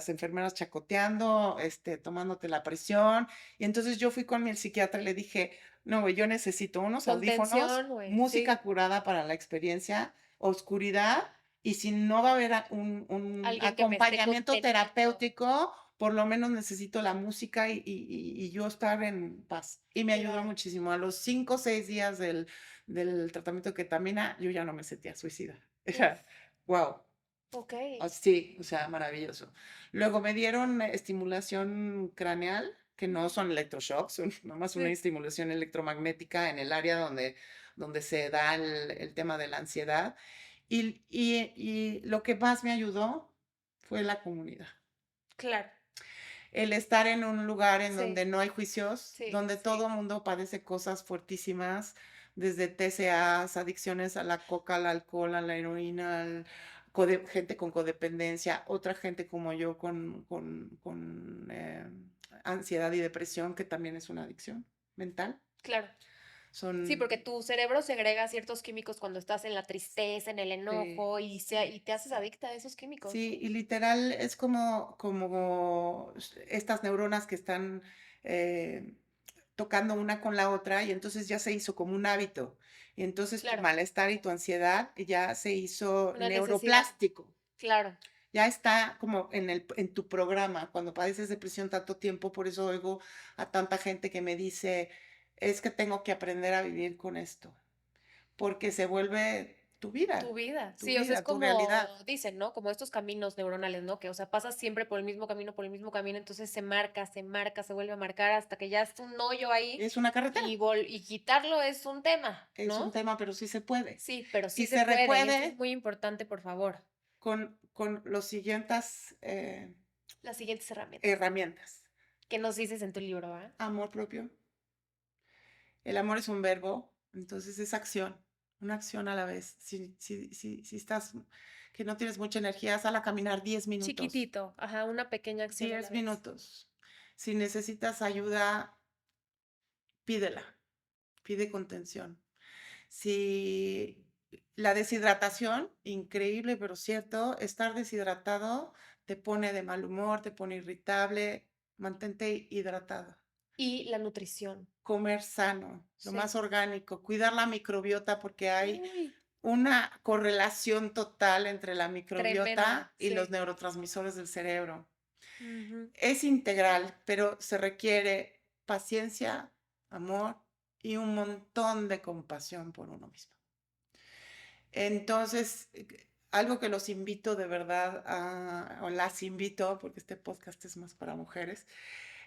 Speaker 2: enfermeras chacoteando, tomándote la presión. Y entonces yo fui con mi psiquiatra y le dije, no, güey, yo necesito unos audífonos,
Speaker 1: Contención, güey,
Speaker 2: música
Speaker 1: sí.
Speaker 2: curada para la experiencia, oscuridad, y si no va a haber un
Speaker 1: Alguien que me esté
Speaker 2: acompañamiento
Speaker 1: conteniendo.
Speaker 2: terapéutico, por lo menos necesito la música y yo estar en paz. Y me ayudó
Speaker 1: Claro.
Speaker 2: muchísimo. A los 5 o 6 días del tratamiento de ketamina, yo ya no me sentía suicida.
Speaker 1: Uf,
Speaker 2: Wow.
Speaker 1: okey.
Speaker 2: Sí, o sea, maravilloso. Luego me dieron estimulación craneal, que no
Speaker 1: Ujú.
Speaker 2: son electroshocks, son nomás una
Speaker 1: Sí,
Speaker 2: estimulación electromagnética en el área donde se da el tema de la ansiedad. Y lo que más me ayudó fue la comunidad.
Speaker 1: claro.
Speaker 2: El estar en un lugar en
Speaker 1: Sí,
Speaker 2: donde no hay juicios,
Speaker 1: sí,
Speaker 2: donde todo
Speaker 1: sí.
Speaker 2: el mundo padece cosas fuertísimas, desde TCAs, adicciones a la coca, al alcohol, a la heroína, gente con codependencia, otra gente como yo con ansiedad y depresión, que también es una adicción mental.
Speaker 1: Claro. Sí,
Speaker 2: Son,
Speaker 1: porque tu cerebro segrega ciertos químicos cuando estás en la tristeza, en el
Speaker 2: sí,
Speaker 1: enojo y te haces adicta a esos químicos.
Speaker 2: sí, y literal es como estas neuronas que están eh, tocando una con la otra y entonces ya se hizo como un hábito. Y entonces tu
Speaker 1: Claro,
Speaker 2: malestar y tu ansiedad ya se hizo
Speaker 1: una necesidad.
Speaker 2: neuroplástico.
Speaker 1: Claro.
Speaker 2: Ya está como en tu programa. Cuando padeces depresión tanto tiempo, por eso oigo a tanta gente que me dice, es que tengo que aprender a vivir con esto, porque se vuelve
Speaker 1: Tu vida. Sí, o sea, es
Speaker 2: tu
Speaker 1: como
Speaker 2: realidad.
Speaker 1: dicen, ¿no? Como estos caminos neuronales, ¿no? Que, o sea, pasas siempre por el mismo camino, entonces se marca, se vuelve a marcar hasta que ya es un hoyo ahí
Speaker 2: Es una carretera.
Speaker 1: y quitarlo es un tema,
Speaker 2: Es un
Speaker 1: ¿no?
Speaker 2: tema, pero sí se puede.
Speaker 1: Sí, pero sí
Speaker 2: Y
Speaker 1: se
Speaker 2: se
Speaker 1: puede, y eso es
Speaker 2: puede
Speaker 1: muy importante, por favor.
Speaker 2: con los siguientes
Speaker 1: Las siguientes herramientas.
Speaker 2: herramientas.
Speaker 1: ¿Qué nos dices en tu libro, ah?
Speaker 2: Amor propio. El amor es un verbo, entonces es acción, una acción a la vez. Si estás, que no tienes mucha energía, sal a caminar 10 minutos.
Speaker 1: Chiquitito, ajá, una pequeña acción a la
Speaker 2: 10
Speaker 1: vez.
Speaker 2: minutos. Si necesitas ayuda, pídela, pide contención. Si la deshidratación, increíble pero cierto, estar deshidratado te pone de mal humor, te pone irritable, mantente hidratado.
Speaker 1: Y la nutrición.
Speaker 2: Comer sano, lo
Speaker 1: Sí.
Speaker 2: más orgánico, cuidar la microbiota porque hay
Speaker 1: Uy,
Speaker 2: una correlación total entre la
Speaker 1: tremenda,
Speaker 2: microbiota y los
Speaker 1: sí.
Speaker 2: neurotransmisores del cerebro.
Speaker 1: Ujú.
Speaker 2: Es integral, pero se requiere paciencia, amor y un montón de compasión por uno mismo. Entonces, algo que los invito de verdad o las invito, porque este podcast es más para mujeres,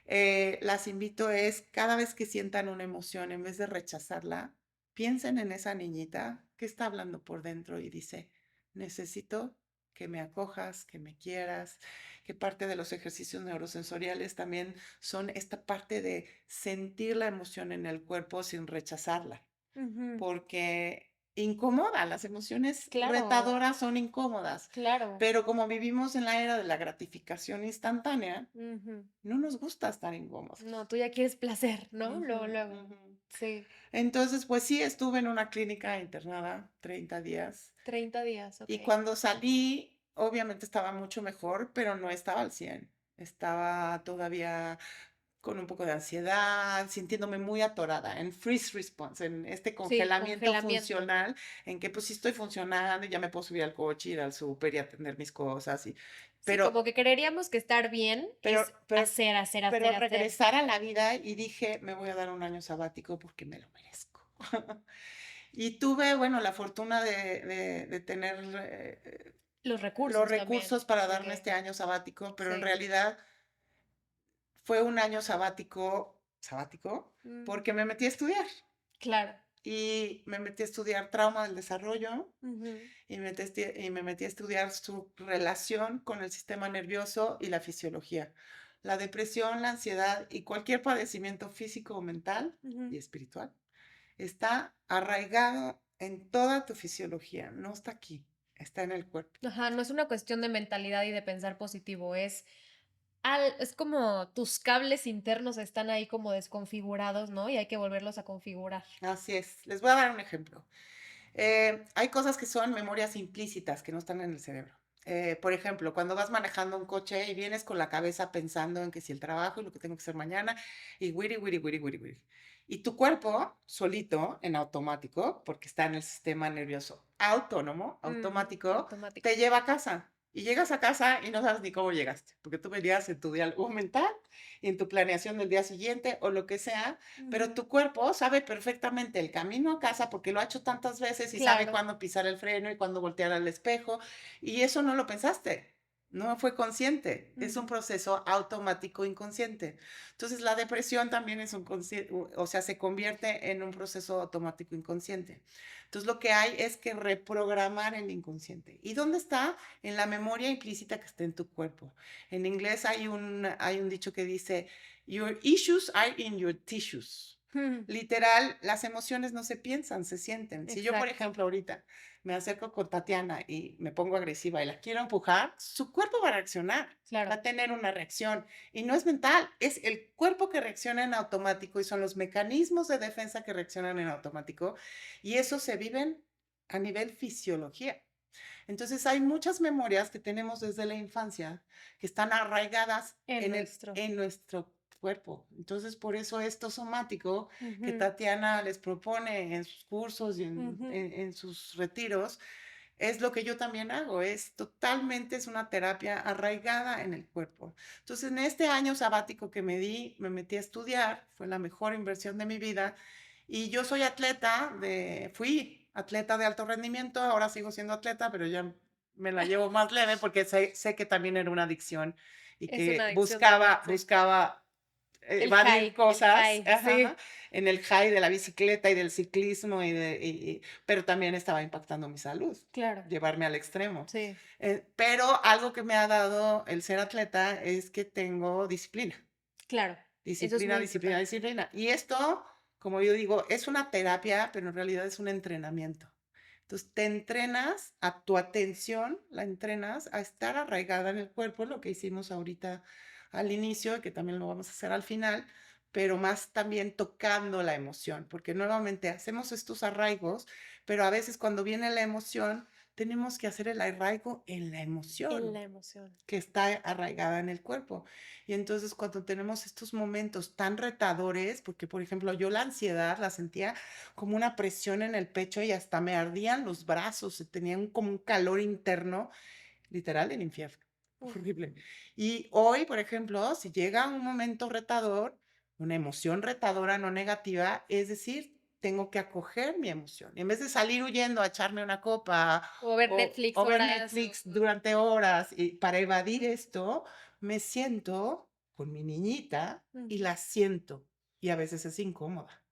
Speaker 2: las invito es cada vez que sientan una emoción, en vez de rechazarla, piensen en esa niñita que está hablando por dentro y dice, necesito que me acojas, que me quieras, que parte de los ejercicios neurosensoriales también son esta parte de sentir la emoción en el cuerpo sin rechazarla,
Speaker 1: Ujú.
Speaker 2: porque incomoda, las emociones
Speaker 1: Claro,
Speaker 2: retadoras son incómodas,
Speaker 1: claro.
Speaker 2: pero como vivimos en la era de la gratificación instantánea,
Speaker 1: Ujú.
Speaker 2: no nos gusta estar incómodos.
Speaker 1: No, tú ya quieres placer, ¿no?
Speaker 2: Ujú,
Speaker 1: Luego, luego.
Speaker 2: ujú.
Speaker 1: Sí,
Speaker 2: Entonces, pues sí, estuve en una clínica internada 30 días
Speaker 1: 30 días,
Speaker 2: y
Speaker 1: okey.
Speaker 2: cuando salí, obviamente estaba mucho mejor, pero no estaba al 100. Estaba todavía con un poco de ansiedad, sintiéndome muy atorada en freeze response, en este
Speaker 1: Sí,
Speaker 2: congelamiento
Speaker 1: congelamiento.
Speaker 2: funcional, en que pues sí estoy funcionando y ya me puedo subir al coche, ir al súper y atender mis cosas,
Speaker 1: Sí,
Speaker 2: pero,
Speaker 1: como que creeríamos que estar bien
Speaker 2: pero,
Speaker 1: es
Speaker 2: pero,
Speaker 1: hacer, hacer,
Speaker 2: pero
Speaker 1: hacer, hacer.
Speaker 2: regresar a la vida y dije, me voy a dar un año sabático porque me lo merezco. Y tuve, bueno, la fortuna de tener
Speaker 1: Los
Speaker 2: los
Speaker 1: recursos también.
Speaker 2: recursos para darme
Speaker 1: Okey,
Speaker 2: este año sabático, pero en
Speaker 1: sí,
Speaker 2: realidad fue un año sabático,
Speaker 1: mm,
Speaker 2: porque me metí a estudiar.
Speaker 1: claro.
Speaker 2: Y me metí a estudiar trauma del desarrollo
Speaker 1: Ujú,
Speaker 2: y me metí a estudiar su relación con el sistema nervioso y la fisiología. La depresión, la ansiedad y cualquier padecimiento físico o mental
Speaker 1: ujú.
Speaker 2: y espiritual está arraigado en toda tu fisiología, no está aquí, está en el cuerpo.
Speaker 1: Ajá, no es una cuestión de mentalidad y de pensar positivo, es como tus cables internos están ahí como desconfigurados, ¿no? Y hay que volverlos a configurar.
Speaker 2: Así es. Les voy a dar un ejemplo. Hay cosas que son memorias implícitas que no están en el cerebro. Por ejemplo, cuando vas manejando un coche y vienes con la cabeza pensando en que si el trabajo y lo que tengo que hacer mañana y wiri, wiri, wiri, wiri, wiri. Y tu cuerpo solito, en automático, porque está en el sistema nervioso autónomo, automático,
Speaker 1: Automático.
Speaker 2: te lleva a casa. Y llegas a casa y no sabes ni cómo llegaste, porque tú venías en tu diálogo mental y en tu planeación del día siguiente o lo que sea, pero
Speaker 1: Ujú.
Speaker 2: tu cuerpo sabe perfectamente el camino a casa porque lo ha hecho tantas veces y sabe
Speaker 1: Claro.
Speaker 2: cuándo pisar el freno y cuándo voltear al espejo. Y eso no lo pensaste, no fue consciente, es un
Speaker 1: Ujú.
Speaker 2: proceso automático inconsciente. Entonces la depresión también es o sea, se convierte en un proceso automático inconsciente. Entonces lo que hay es que reprogramar el inconsciente. ¿Y dónde está? En la memoria implícita que está en tu cuerpo. En inglés hay un dicho que dice, Your issues are in your tissues.
Speaker 1: Ujú.
Speaker 2: Literal, las emociones no se piensan, se sienten. Si yo, por
Speaker 1: Exacto,
Speaker 2: ejemplo, ahorita me acerco con Tatiana y me pongo agresiva y la quiero empujar, su cuerpo va a reaccionar, va
Speaker 1: claro.
Speaker 2: a tener una reacción. Y no es mental, es el cuerpo que reacciona en automático y son los mecanismos de defensa que reaccionan en automático. Y eso se viven a nivel fisiología. Entonces hay muchas memorias que tenemos desde la infancia que están arraigadas
Speaker 1: En nuestro.
Speaker 2: en nuestro cuerpo. Entonces por eso esto somático que
Speaker 1: Ujú,
Speaker 2: Tatiana les propone en sus cursos y
Speaker 1: ujú.
Speaker 2: en sus retiros, es lo que yo también hago, es una terapia arraigada en el cuerpo. Entonces, en este año sabático que me di, me metí a estudiar, fue la mejor inversión de mi vida y yo soy fui atleta de alto rendimiento, ahora sigo siendo atleta, pero ya me la llevo más leve porque sé que también era una adicción y
Speaker 1: Es una
Speaker 2: que
Speaker 1: adicción también, sí.
Speaker 2: buscaba evadir
Speaker 1: El
Speaker 2: cosas,
Speaker 1: high,
Speaker 2: ajá,
Speaker 1: sí,
Speaker 2: en el high de la bicicleta y del ciclismo, pero también estaba impactando mi salud,
Speaker 1: claro,
Speaker 2: llevarme al extremo.
Speaker 1: sí,
Speaker 2: Pero algo que me ha dado el ser atleta es que tengo disciplina,
Speaker 1: claro. Eso es
Speaker 2: disciplina,
Speaker 1: muy
Speaker 2: disciplina,
Speaker 1: importante.
Speaker 2: disciplina. Y esto, como yo digo, es una terapia, pero en realidad es un entrenamiento. Entonces, te entrenas a tu atención, la entrenas a estar arraigada en el cuerpo, lo que hicimos ahorita al inicio, que también lo vamos a hacer al final, pero más también tocando la emoción, porque nuevamente hacemos estos arraigos, pero a veces cuando viene la emoción, tenemos que hacer el arraigo en la
Speaker 1: En
Speaker 2: emoción
Speaker 1: la emoción.
Speaker 2: que está arraigada en el cuerpo. Y entonces cuando tenemos estos momentos tan retadores, porque por ejemplo yo la ansiedad la sentía como una presión en el pecho y hasta me ardían los brazos, se tenían como un calor interno, literal el infierno,
Speaker 1: Uf,
Speaker 2: horrible. Y hoy, por ejemplo, si llega un momento retador, una emoción retadora no negativa, es decir, tengo que acoger mi emoción. Y en vez de salir huyendo a echarme una copa
Speaker 1: o ver Netflix
Speaker 2: o ver
Speaker 1: horas, o
Speaker 2: Netflix durante horas y para evadir esto, me siento con mi niñita y
Speaker 1: ujú,
Speaker 2: la siento. Y a veces es incómoda.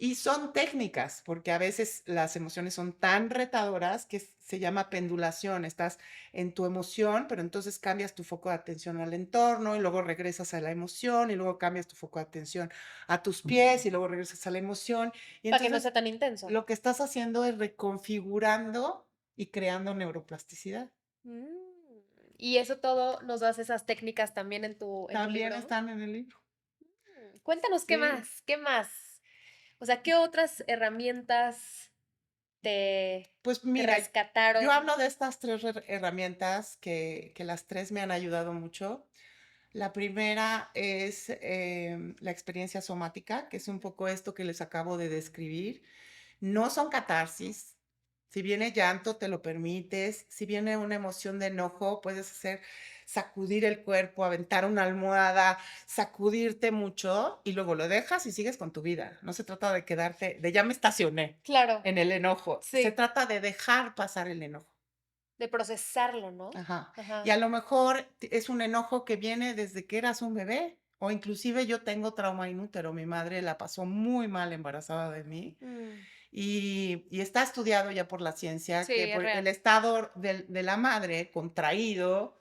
Speaker 2: Y son técnicas, porque a veces las emociones son tan retadoras que se llama pendulación. Estás en tu emoción, pero entonces cambias tu foco de atención al entorno y luego regresas a la emoción y luego cambias tu foco de atención a tus pies y luego regresas a la emoción. Y
Speaker 1: Para que no
Speaker 2: entonces
Speaker 1: sea tan intenso.
Speaker 2: lo que estás haciendo es reconfigurando y creando neuroplasticidad.
Speaker 1: Mm, y eso todo nos das esas técnicas también en tu
Speaker 2: También
Speaker 1: libro.
Speaker 2: están en el libro.
Speaker 1: Cuéntanos qué
Speaker 2: Sí.
Speaker 1: más, qué más. O sea, ¿qué otras herramientas te,
Speaker 2: Pues
Speaker 1: te
Speaker 2: mira, yo
Speaker 1: rescataron?
Speaker 2: hablo de estas tres herramientas que las tres me han ayudado mucho. La primera es la experiencia somática, que es un poco esto que les acabo de describir. No son catarsis. Si viene llanto, te lo permites. Si viene una emoción de enojo, puedes hacer sacudir el cuerpo, aventar una almohada, sacudirte mucho y luego lo dejas y sigues con tu vida. No se trata de quedarte, de ya me estacioné
Speaker 1: Claro,
Speaker 2: en el enojo. Se
Speaker 1: sí,
Speaker 2: trata de dejar pasar el enojo.
Speaker 1: de procesarlo, ¿no?
Speaker 2: Ajá. Y
Speaker 1: Ajá.
Speaker 2: a lo mejor es un enojo que viene desde que eras un bebé. O inclusive yo tengo trauma inútero. Mi madre la pasó muy mal embarazada de mí.
Speaker 1: Mm,
Speaker 2: Y está estudiado ya por la ciencia
Speaker 1: sí,
Speaker 2: que
Speaker 1: es
Speaker 2: el
Speaker 1: real.
Speaker 2: estado de la madre contraído,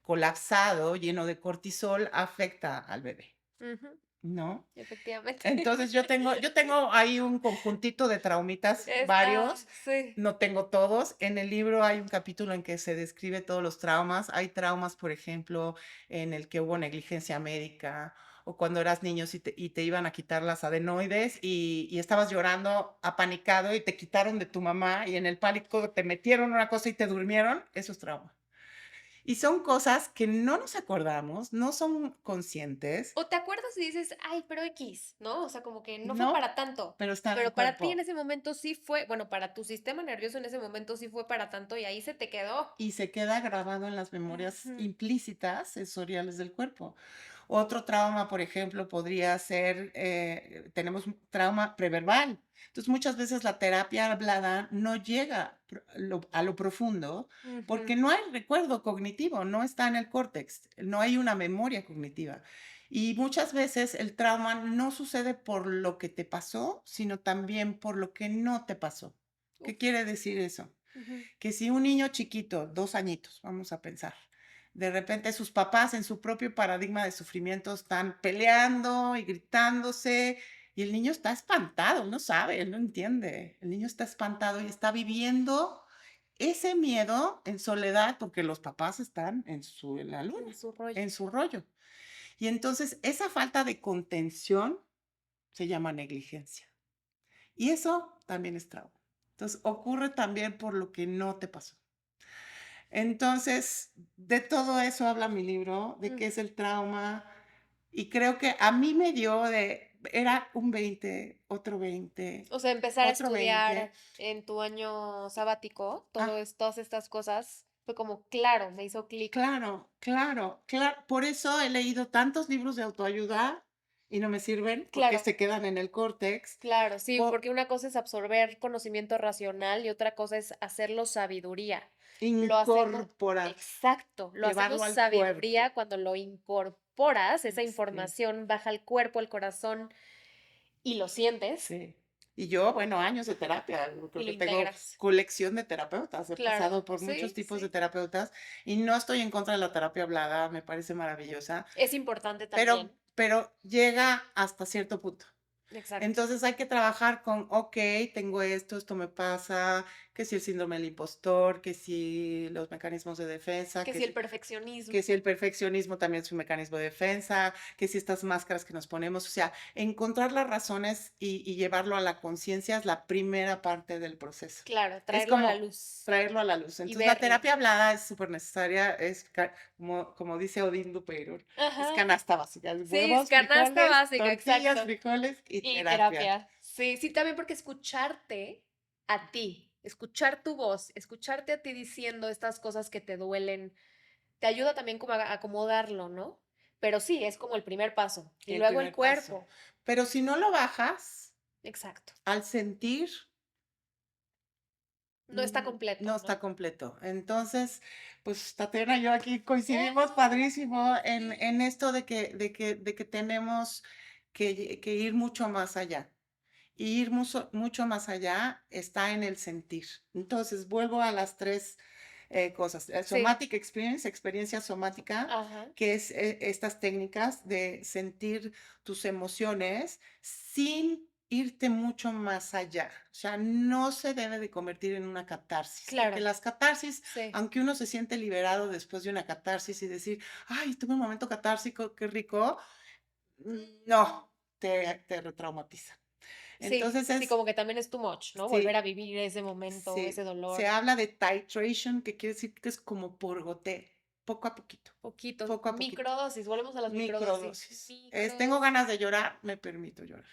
Speaker 2: colapsado, lleno de cortisol, afecta al bebé,
Speaker 1: Ujú,
Speaker 2: ¿no?
Speaker 1: efectivamente.
Speaker 2: Entonces yo tengo ahí un conjuntito de traumitas,
Speaker 1: Está,
Speaker 2: varios,
Speaker 1: sí.
Speaker 2: no tengo todos. En el libro hay un capítulo en que se describe todos los traumas. Hay traumas, por ejemplo, en el que hubo negligencia médica o cuando eras niño y te iban a quitar las adenoides y estabas llorando apanicado y te quitaron de tu mamá y en el pánico te metieron una cosa y te durmieron. Eso es trauma. Y son cosas que no nos acordamos, no son conscientes,
Speaker 1: O te acuerdas y dices, ay, pero X, ¿no? O sea, como que no fue
Speaker 2: no,
Speaker 1: para tanto.
Speaker 2: pero está en el
Speaker 1: Pero para ti en
Speaker 2: cuerpo.
Speaker 1: ese momento sí fue, bueno, para tu sistema nervioso en ese momento sí fue para tanto y ahí se te quedó.
Speaker 2: Y se queda grabado en las memorias
Speaker 1: Ujú.
Speaker 2: implícitas sensoriales del cuerpo. Otro trauma, por ejemplo, podría ser, tenemos un trauma preverbal. Entonces, muchas veces la terapia hablada no llega a lo profundo porque
Speaker 1: Ujú.
Speaker 2: no hay recuerdo cognitivo, no está en el córtex, no hay una memoria cognitiva. Y muchas veces el trauma no sucede por lo que te pasó, sino también por lo que no te pasó. ¿Qué
Speaker 1: Uf.
Speaker 2: quiere decir eso?
Speaker 1: Ujú.
Speaker 2: Que si un niño chiquito, 2 añitos, vamos a pensar, de repente sus papás en su propio paradigma de sufrimiento están peleando y gritándose y el niño está espantado, no sabe, él no entiende. El niño está espantado y está viviendo ese miedo en soledad porque los papás están en la
Speaker 1: En
Speaker 2: luna,
Speaker 1: su rollo.
Speaker 2: en su rollo. Y entonces esa falta de contención se llama negligencia. Y eso también es trauma. Entonces ocurre también por lo que no te pasó. Entonces, de todo eso habla mi libro, de qué es
Speaker 1: Ujú.
Speaker 2: el trauma. Y creo que a mí me dio era un 20, otro 20,
Speaker 1: O sea, empezar a
Speaker 2: otro 20.
Speaker 1: estudiar en tu año sabático,
Speaker 2: Ah,
Speaker 1: todas estas cosas, fue como, claro, me hizo clic.
Speaker 2: claro, claro, claro. Por eso he leído tantos libros de autoayuda y no me sirven porque
Speaker 1: Claro,
Speaker 2: se quedan en el córtex.
Speaker 1: claro, sí,
Speaker 2: Po-
Speaker 1: porque una cosa es absorber conocimiento racional y otra cosa es hacerlo sabiduría. Lo hacemos,
Speaker 2: Incorporar,
Speaker 1: exacto, lo hacemos
Speaker 2: llevarlo al cuerpo.
Speaker 1: sabiduría cuando lo incorporas, esa
Speaker 2: Sí.
Speaker 1: información baja al cuerpo, al corazón y lo sientes
Speaker 2: Sí. Y yo, bueno, años de terapia, yo
Speaker 1: y
Speaker 2: creo
Speaker 1: lo
Speaker 2: que tengo
Speaker 1: integras.
Speaker 2: colección de terapeutas, he
Speaker 1: Claro,
Speaker 2: pasado por muchos
Speaker 1: sí,
Speaker 2: tipos de
Speaker 1: sí.
Speaker 2: terapeutas y no estoy en contra de la terapia hablada, me parece maravillosa,
Speaker 1: Es importante
Speaker 2: pero,
Speaker 1: también.
Speaker 2: pero llega hasta cierto punto.
Speaker 1: Exacto.
Speaker 2: Entonces hay que trabajar con, ok, tengo esto me pasa, que si el síndrome del impostor, que si los mecanismos de defensa,
Speaker 1: Que si el perfeccionismo.
Speaker 2: que si el perfeccionismo también es un mecanismo de defensa, que si estas máscaras que nos ponemos, o sea, encontrar las razones y llevarlo a la conciencia es la primera parte del proceso.
Speaker 1: Claro,
Speaker 2: Es
Speaker 1: traerlo a la
Speaker 2: como
Speaker 1: luz
Speaker 2: traerlo a la luz.
Speaker 1: y
Speaker 2: Entonces la
Speaker 1: verlo.
Speaker 2: terapia hablada es súper necesaria, como dice Odín Dupeirón, es
Speaker 1: Ajá.
Speaker 2: canasta básica, es
Speaker 1: Sí, es
Speaker 2: huevos,
Speaker 1: canasta
Speaker 2: frijoles,
Speaker 1: básica,
Speaker 2: tortillas,
Speaker 1: exacto.
Speaker 2: frijoles y
Speaker 1: Y
Speaker 2: terapia.
Speaker 1: terapia. Sí, sí, también porque escucharte a ti, escuchar tu voz, escucharte a ti diciendo estas cosas que te duelen, te ayuda también como a acomodarlo, ¿no? Pero sí, es como el primer paso. Y
Speaker 2: El
Speaker 1: luego el
Speaker 2: primer paso.
Speaker 1: cuerpo.
Speaker 2: Pero si no lo bajas,
Speaker 1: Exacto.
Speaker 2: al sentir
Speaker 1: No está
Speaker 2: no
Speaker 1: completo,
Speaker 2: está
Speaker 1: ¿no?
Speaker 2: completo. Entonces, pues Tatiana y yo aquí coincidimos
Speaker 1: ¡Ah!
Speaker 2: padrísimo
Speaker 1: Sí.
Speaker 2: en esto de que tenemos que ir mucho más allá. y ir mucho más allá está en el sentir. Entonces, vuelvo a las tres cosas.
Speaker 1: Sí.
Speaker 2: Somatic experience, experiencia somática,
Speaker 1: Ajá.
Speaker 2: que es estas técnicas de sentir tus emociones sin irte mucho más allá. O sea, no se debe de convertir en una catarsis, porque
Speaker 1: Claro.
Speaker 2: las catarsis,
Speaker 1: Sí.
Speaker 2: aunque uno se siente liberado después de una catarsis y decir, ay, tuve un momento catársico, qué rico, no, te retraumatiza.
Speaker 1: Sí,
Speaker 2: Entonces
Speaker 1: sí, como que también es too much, ¿no? Volver
Speaker 2: sí,
Speaker 1: a vivir ese momento, ese
Speaker 2: sí, se
Speaker 1: dolor.
Speaker 2: habla de titration, que quiere decir que es como por goteo, poco a poquito,
Speaker 1: Poquito,
Speaker 2: poco a poquito,
Speaker 1: microdosis, volvemos a las microdosis.
Speaker 2: microdosis. Tengo
Speaker 1: Microdosis.
Speaker 2: ganas de llorar, me permito llorar.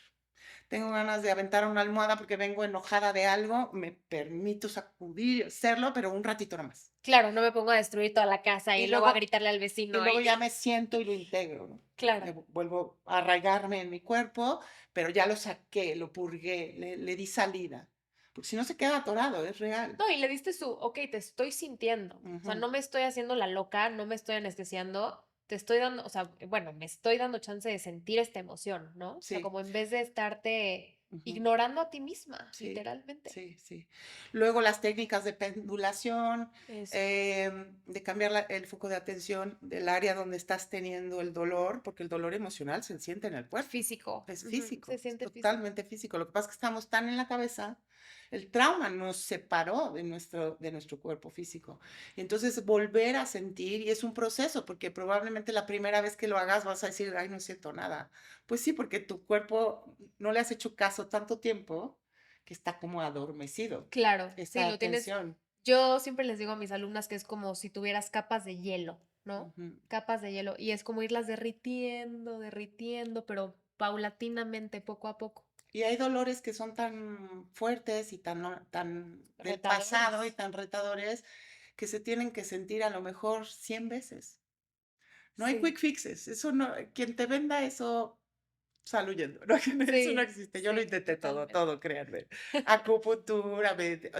Speaker 2: Tengo ganas de aventar una almohada porque vengo enojada de algo, me permito sacudir, hacerlo, pero un ratito nomás.
Speaker 1: Claro, no me pongo a destruir toda la casa
Speaker 2: Y
Speaker 1: y luego a
Speaker 2: luego,
Speaker 1: gritarle al
Speaker 2: y
Speaker 1: vecino
Speaker 2: luego
Speaker 1: y
Speaker 2: ya me siento y lo integro, ¿no?
Speaker 1: claro.
Speaker 2: Vuelvo a arraigarme en mi cuerpo, pero ya lo saqué, lo purgué, le di salida. Porque si no se queda atorado, es real.
Speaker 1: No, y le diste su, ok, te estoy sintiendo. O sea,
Speaker 2: Ujú.
Speaker 1: no me estoy haciendo la loca, no me estoy anestesiando, te estoy dando, o sea, bueno, me estoy dando chance de sentir esta emoción, ¿no? O sea,
Speaker 2: Sí.
Speaker 1: como en vez de estarte
Speaker 2: Ujú.
Speaker 1: ignorando a ti misma,
Speaker 2: Sí,
Speaker 1: literalmente.
Speaker 2: sí, sí. Luego las técnicas de pendulación,
Speaker 1: Eso.
Speaker 2: de cambiar el foco de atención del área donde estás teniendo el dolor, porque el dolor emocional se siente en el cuerpo,
Speaker 1: Físico.
Speaker 2: es
Speaker 1: Ujú, se
Speaker 2: físico, es
Speaker 1: siente físico.
Speaker 2: totalmente físico. Lo que pasa es que estamos tan en la cabeza, el trauma nos separó de nuestro cuerpo físico. Y entonces volver a sentir, y es un proceso, porque probablemente la primera vez que lo hagas vas a decir, ay, no siento nada. Pues sí, porque tu cuerpo no le has hecho caso tanto tiempo que está como adormecido,
Speaker 1: Claro, sí,
Speaker 2: esa
Speaker 1: lo tienes.
Speaker 2: atención.
Speaker 1: Yo siempre les digo a mis alumnas que es como si tuvieras capas de hielo, ¿no?
Speaker 2: Ujú.
Speaker 1: Capas de hielo. Y es como irlas derritiendo, derritiendo, pero paulatinamente, poco a poco.
Speaker 2: Y hay dolores que son tan fuertes y tan del pasado y
Speaker 1: Retadores.
Speaker 2: tan retadores que se tienen que sentir a lo mejor 100 veces. No hay
Speaker 1: Sí,
Speaker 2: quick fixes, eso no, quien te venda eso, sal huyendo, ¿no? Eso no
Speaker 1: sí,
Speaker 2: existe, yo lo
Speaker 1: sí,
Speaker 2: intenté todo,
Speaker 1: totalmente.
Speaker 2: todo, créanme. Acupuntura,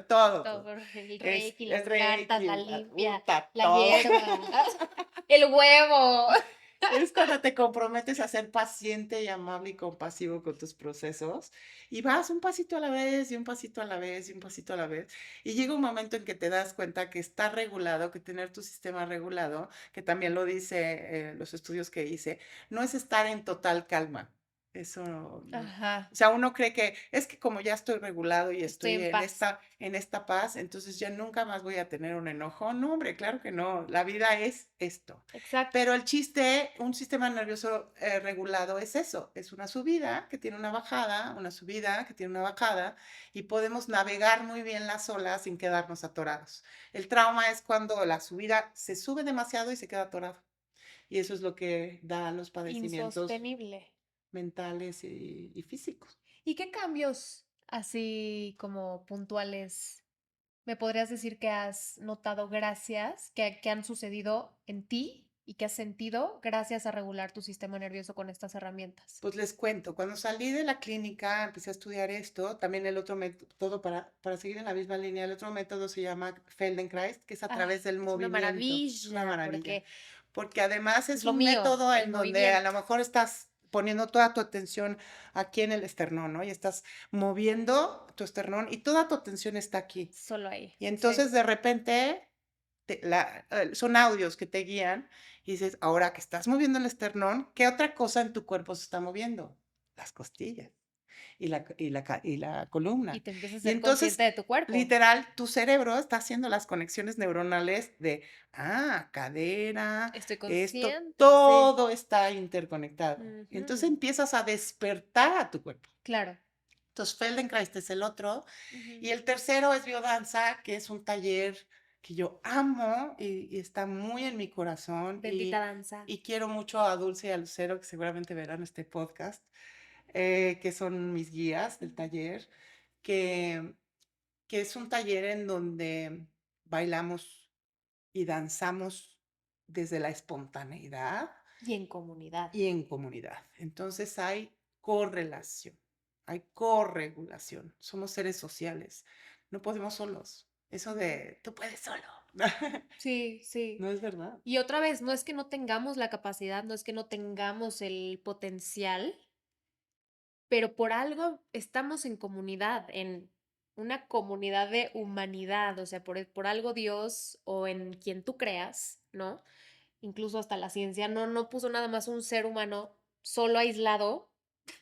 Speaker 2: todo, todo.
Speaker 1: Todo, el
Speaker 2: Es
Speaker 1: reiki,
Speaker 2: el
Speaker 1: las cartas, la
Speaker 2: reiki,
Speaker 1: limpia, la
Speaker 2: todo.
Speaker 1: hierba, el huevo.
Speaker 2: Es cuando te comprometes a ser paciente y amable y compasivo con tus procesos y vas un pasito a la vez y un pasito a la vez y un pasito a la vez. Y llega un momento en que te das cuenta que está regulado, que tener tu sistema regulado, que también lo dice los estudios que hice, no es estar en total calma. Eso no.
Speaker 1: Ajá,
Speaker 2: O sea, uno cree que es que como ya estoy regulado y
Speaker 1: estoy
Speaker 2: estoy
Speaker 1: en
Speaker 2: en
Speaker 1: paz.
Speaker 2: esta paz, entonces ya nunca más voy a tener un enojo. No, hombre, claro que no. La vida es esto.
Speaker 1: Exacto.
Speaker 2: Pero el chiste, un sistema nervioso regulado es eso, es una subida que tiene una bajada, una subida que tiene una bajada, y podemos navegar muy bien las olas sin quedarnos atorados. El trauma es cuando la subida se sube demasiado y se queda atorado. Y eso es lo que da los padecimientos
Speaker 1: Insostenible.
Speaker 2: mentales y físicos.
Speaker 1: ¿Y qué cambios así como puntuales me podrías decir que has notado gracias, que han sucedido en ti y que has sentido gracias a regular tu sistema nervioso con estas herramientas?
Speaker 2: Pues les cuento, cuando salí de la clínica, empecé a estudiar esto, también el otro método, para seguir en la misma línea, el otro método se llama Feldenkrais, que es a
Speaker 1: Ah,
Speaker 2: través del
Speaker 1: es una
Speaker 2: movimiento, es una
Speaker 1: maravilla
Speaker 2: maravilla,
Speaker 1: porque
Speaker 2: porque además
Speaker 1: es
Speaker 2: es
Speaker 1: lo
Speaker 2: un
Speaker 1: mío,
Speaker 2: método
Speaker 1: el
Speaker 2: en donde a lo
Speaker 1: movimiento,
Speaker 2: mejor estás poniendo toda tu atención aquí en el esternón, ¿no? Y estás moviendo tu esternón y toda tu atención está aquí.
Speaker 1: solo ahí.
Speaker 2: Y
Speaker 1: Sí,
Speaker 2: entonces de repente son audios que te guían y dices, ahora que estás moviendo el esternón, ¿qué otra cosa en tu cuerpo se está moviendo? Las costillas y la
Speaker 1: y
Speaker 2: columna.
Speaker 1: te empiezas a
Speaker 2: Y
Speaker 1: ser consciente
Speaker 2: entonces,
Speaker 1: de tu cuerpo.
Speaker 2: literal, tu cerebro está haciendo las conexiones neuronales de, cadera,
Speaker 1: Estoy
Speaker 2: esto,
Speaker 1: consciente, sí.
Speaker 2: todo está interconectado. Y entonces
Speaker 1: Ujú,
Speaker 2: empiezas a despertar a tu cuerpo.
Speaker 1: claro.
Speaker 2: Entonces, Feldenkrais es el otro.
Speaker 1: Ujú.
Speaker 2: Y el tercero es biodanza, que es un taller que yo amo y está muy en mi corazón.
Speaker 1: Bendita
Speaker 2: Y,
Speaker 1: danza.
Speaker 2: y quiero mucho a Dulce y a Lucero, que seguramente verán este podcast, que son mis guías del
Speaker 1: Ujú.
Speaker 2: taller, que, que es un taller en donde bailamos y danzamos desde la espontaneidad
Speaker 1: Y en comunidad.
Speaker 2: y en comunidad. Entonces hay correlación, hay corregulación. Somos seres sociales, no podemos solos. Eso
Speaker 1: Ujú.
Speaker 2: de tú puedes solo.
Speaker 1: Sí, sí.
Speaker 2: No es verdad.
Speaker 1: Y otra vez, no es que no tengamos la capacidad, no es que no tengamos el potencial, pero por algo estamos en comunidad, en una comunidad de humanidad, o sea, por algo Dios o en quien tú creas, ¿no? Incluso hasta la ciencia no puso nada más un ser humano solo aislado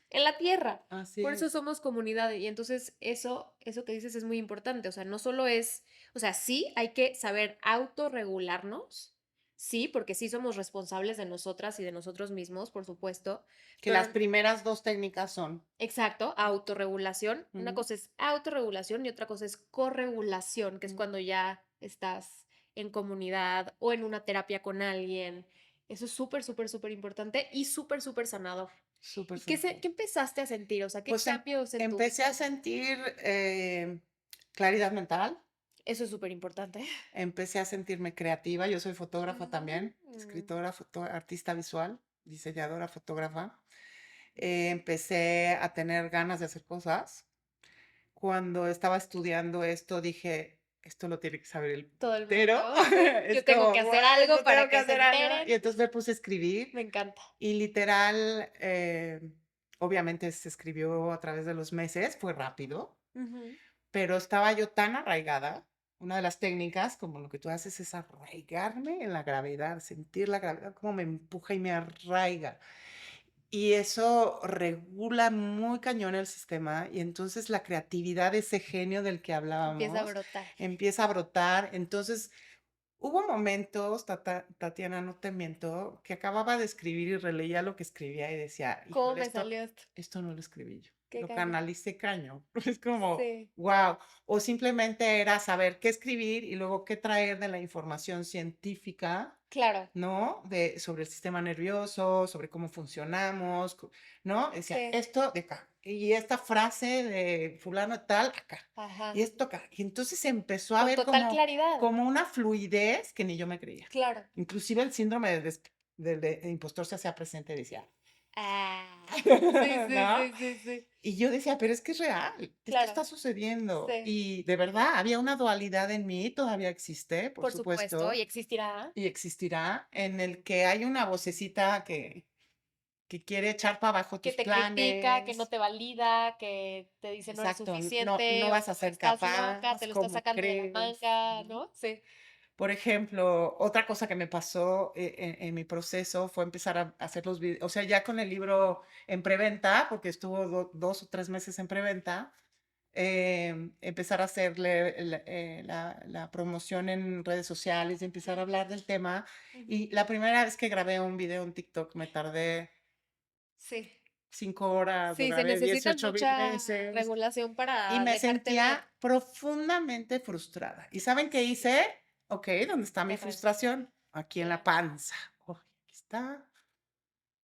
Speaker 1: en la Tierra.
Speaker 2: Así
Speaker 1: Por eso
Speaker 2: es.
Speaker 1: somos comunidad. Y entonces eso que dices es muy importante. O sea, no solo es, o sea, sí hay que saber autorregularnos, sí, porque sí somos responsables de nosotras y de nosotros mismos, por supuesto,
Speaker 2: Que las
Speaker 1: pero
Speaker 2: primeras dos técnicas son.
Speaker 1: exacto, autorregulación. Una
Speaker 2: Ujú,
Speaker 1: cosa es autorregulación y otra cosa es corregulación, que es
Speaker 2: ujú.
Speaker 1: cuando ya estás en comunidad o en una terapia con alguien. Eso es súper, súper, súper importante y súper, súper sanador.
Speaker 2: Súper
Speaker 1: ¿Y qué,
Speaker 2: sanador.
Speaker 1: qué empezaste a sentir? O sea, ¿qué
Speaker 2: Pues
Speaker 1: cambios en tu...
Speaker 2: empecé a sentir claridad mental,
Speaker 1: Eso es súper importante.
Speaker 2: empecé a sentirme creativa. Yo soy fotógrafa también,
Speaker 1: Mm,
Speaker 2: escritora, artista visual, diseñadora, fotógrafa. Empecé a tener ganas de hacer cosas. Cuando estaba estudiando esto, dije, esto lo tiene que saber el mundo
Speaker 1: todo el
Speaker 2: entero.
Speaker 1: mundo, sí. Yo
Speaker 2: Es
Speaker 1: tengo que
Speaker 2: como,
Speaker 1: hacer
Speaker 2: "Guau,
Speaker 1: algo
Speaker 2: yo tengo
Speaker 1: para
Speaker 2: que
Speaker 1: que se
Speaker 2: hacer algo".
Speaker 1: enteren.
Speaker 2: Y entonces me puse a escribir
Speaker 1: Me encanta.
Speaker 2: y literal, obviamente se escribió a través de los meses, fue rápido,
Speaker 1: Ujú.
Speaker 2: pero estaba yo tan arraigada. Una de las técnicas, como lo que tú haces, es arraigarme en la gravedad, sentir la gravedad como me empuja y me arraiga. Y eso regula muy cañón el sistema y entonces la creatividad, ese genio del que
Speaker 1: Empieza a
Speaker 2: hablábamos,
Speaker 1: brotar.
Speaker 2: empieza a brotar. Entonces, hubo momentos, Tatiana, no te miento, que acababa de escribir y releía lo que escribía y decía,
Speaker 1: ¿Cómo
Speaker 2: híjole,
Speaker 1: me salió esto?
Speaker 2: esto no lo escribí yo,
Speaker 1: Qué
Speaker 2: lo
Speaker 1: caño.
Speaker 2: canalicé caño. Es como,
Speaker 1: Sí,
Speaker 2: wow. O simplemente era saber qué escribir y luego qué traer de la información científica,
Speaker 1: claro.
Speaker 2: ¿no? Sobre el sistema nervioso, sobre cómo funcionamos, ¿no? Decía,
Speaker 1: Sí.
Speaker 2: esto de acá, y esta frase de fulano tal acá, y
Speaker 1: Ajá.
Speaker 2: esto acá. Y entonces empezó a
Speaker 1: Con
Speaker 2: ver
Speaker 1: total
Speaker 2: como,
Speaker 1: claridad.
Speaker 2: como una fluidez que ni yo me creía.
Speaker 1: Claro.
Speaker 2: Inclusive el síndrome del impostor se hacía presente y decía,
Speaker 1: Ah. Sí, sí,
Speaker 2: ¿no?
Speaker 1: sí, sí, sí.
Speaker 2: Y yo decía, pero es que es real, esto
Speaker 1: Claro.
Speaker 2: está sucediendo.
Speaker 1: Sí.
Speaker 2: Y de verdad, había una dualidad en mí, todavía existe, por
Speaker 1: Por supuesto. Y
Speaker 2: supuesto,
Speaker 1: existirá.
Speaker 2: y existirá, en el que hay una vocecita que quiere echar para abajo
Speaker 1: Que
Speaker 2: tus
Speaker 1: te critica, que no
Speaker 2: planes.
Speaker 1: te valida, que te dice no eres
Speaker 2: Exacto, no, no
Speaker 1: suficiente
Speaker 2: vas
Speaker 1: o
Speaker 2: a ser
Speaker 1: estás loca,
Speaker 2: capaz,
Speaker 1: te lo estás
Speaker 2: ¿cómo
Speaker 1: sacando de la
Speaker 2: crees?
Speaker 1: manga,
Speaker 2: ¿No?
Speaker 1: ¿no? Sí.
Speaker 2: Por ejemplo, otra cosa que me pasó en mi proceso fue empezar a hacer los videos, o sea, ya con el libro en preventa, porque estuvo 2 o 3 meses en preventa, empezar a hacerle la promoción en redes sociales y empezar a hablar del tema.
Speaker 1: Ujú.
Speaker 2: Y la primera vez que grabé un video en TikTok me tardé
Speaker 1: Sí.
Speaker 2: 5 horas, lo
Speaker 1: Sí, se
Speaker 2: grabé
Speaker 1: necesita
Speaker 2: 18,000
Speaker 1: mucha
Speaker 2: veces
Speaker 1: regulación
Speaker 2: y
Speaker 1: para
Speaker 2: me
Speaker 1: dejarte ver.
Speaker 2: sentía profundamente frustrada. ¿Y saben qué
Speaker 1: Sí,
Speaker 2: hice? Ok, ¿dónde está mi
Speaker 1: cerrar.
Speaker 2: frustración? Aquí en la
Speaker 1: Claro.
Speaker 2: panza. Oh, aquí está.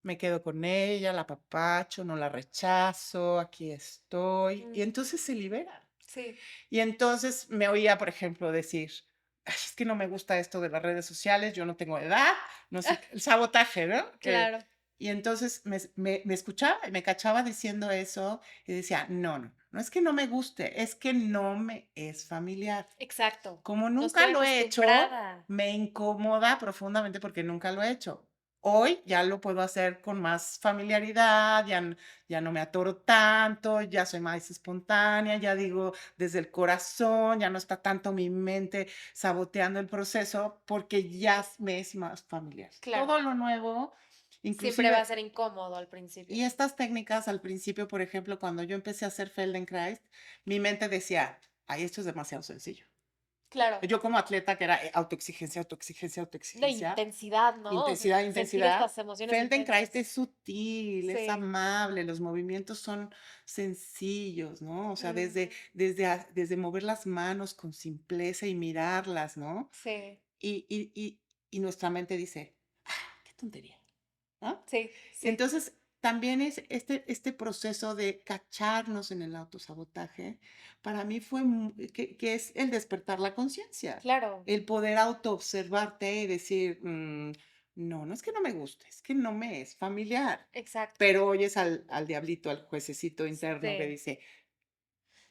Speaker 2: Me quedo con ella, la apapacho, no la rechazo, aquí estoy. Y
Speaker 1: Mm,
Speaker 2: entonces se libera.
Speaker 1: sí,
Speaker 2: Y entonces me oía, por ejemplo, decir, "Ay, es que no me gusta esto de las redes sociales, yo no tengo edad, no sé, el sabotaje, ¿no?
Speaker 1: claro.
Speaker 2: Y entonces me escuchaba y me cachaba diciendo eso y decía, no, no, no es que no me guste, es que no me es familiar.
Speaker 1: Exacto.
Speaker 2: Como
Speaker 1: No
Speaker 2: nunca
Speaker 1: estoy
Speaker 2: lo he hecho,
Speaker 1: acostumbrada.
Speaker 2: me incomoda profundamente porque nunca lo he hecho. Hoy ya lo puedo hacer con más familiaridad, ya, ya no me atoro tanto, ya soy más espontánea, ya digo desde el corazón, ya no está tanto mi mente saboteando el proceso porque ya me es más familiar.
Speaker 1: Claro.
Speaker 2: Todo lo nuevo,
Speaker 1: Siempre va a
Speaker 2: inclusive,
Speaker 1: ser incómodo al principio.
Speaker 2: y estas técnicas al principio, por ejemplo, cuando yo empecé a hacer Feldenkrais, mi mente decía, ay, esto es demasiado sencillo.
Speaker 1: Claro.
Speaker 2: Yo como atleta que era autoexigencia, autoexigencia,
Speaker 1: De
Speaker 2: autoexigencia,
Speaker 1: intensidad, ¿no? O sea,
Speaker 2: intensidad,
Speaker 1: sentir
Speaker 2: intensidad.
Speaker 1: estas emociones
Speaker 2: Feldenkrais
Speaker 1: intensas.
Speaker 2: es sutil, es
Speaker 1: Sí.
Speaker 2: amable, los movimientos son sencillos, ¿no? O sea, desde,
Speaker 1: Ujú.
Speaker 2: desde mover las manos con simpleza y mirarlas, ¿no?
Speaker 1: Sí.
Speaker 2: Y, y nuestra mente dice, ah, qué tontería, ¿no?
Speaker 1: Sí, sí.
Speaker 2: Entonces, también es este proceso de cacharnos en el autosabotaje, para mí fue que es el despertar la conciencia,
Speaker 1: Claro.
Speaker 2: el poder autoobservarte y decir, no, no es que no me guste, es que no me es familiar.
Speaker 1: Exacto.
Speaker 2: Pero oyes al diablito, al juececito interno que
Speaker 1: Sí.
Speaker 2: dice,